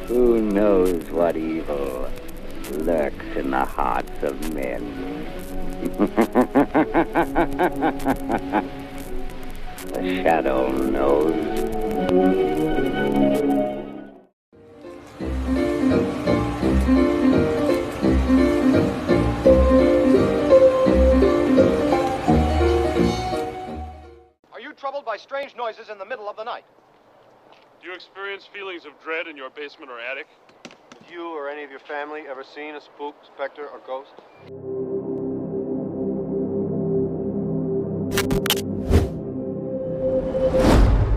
[SPEAKER 3] Who knows what evil lurks in the hearts of men? The shadow knows.
[SPEAKER 4] Are you troubled by strange noises in the middle of the night?
[SPEAKER 5] Do you experience feelings of dread in your basement or attic?
[SPEAKER 4] Have you or any of your family ever seen a spook, specter, or ghost?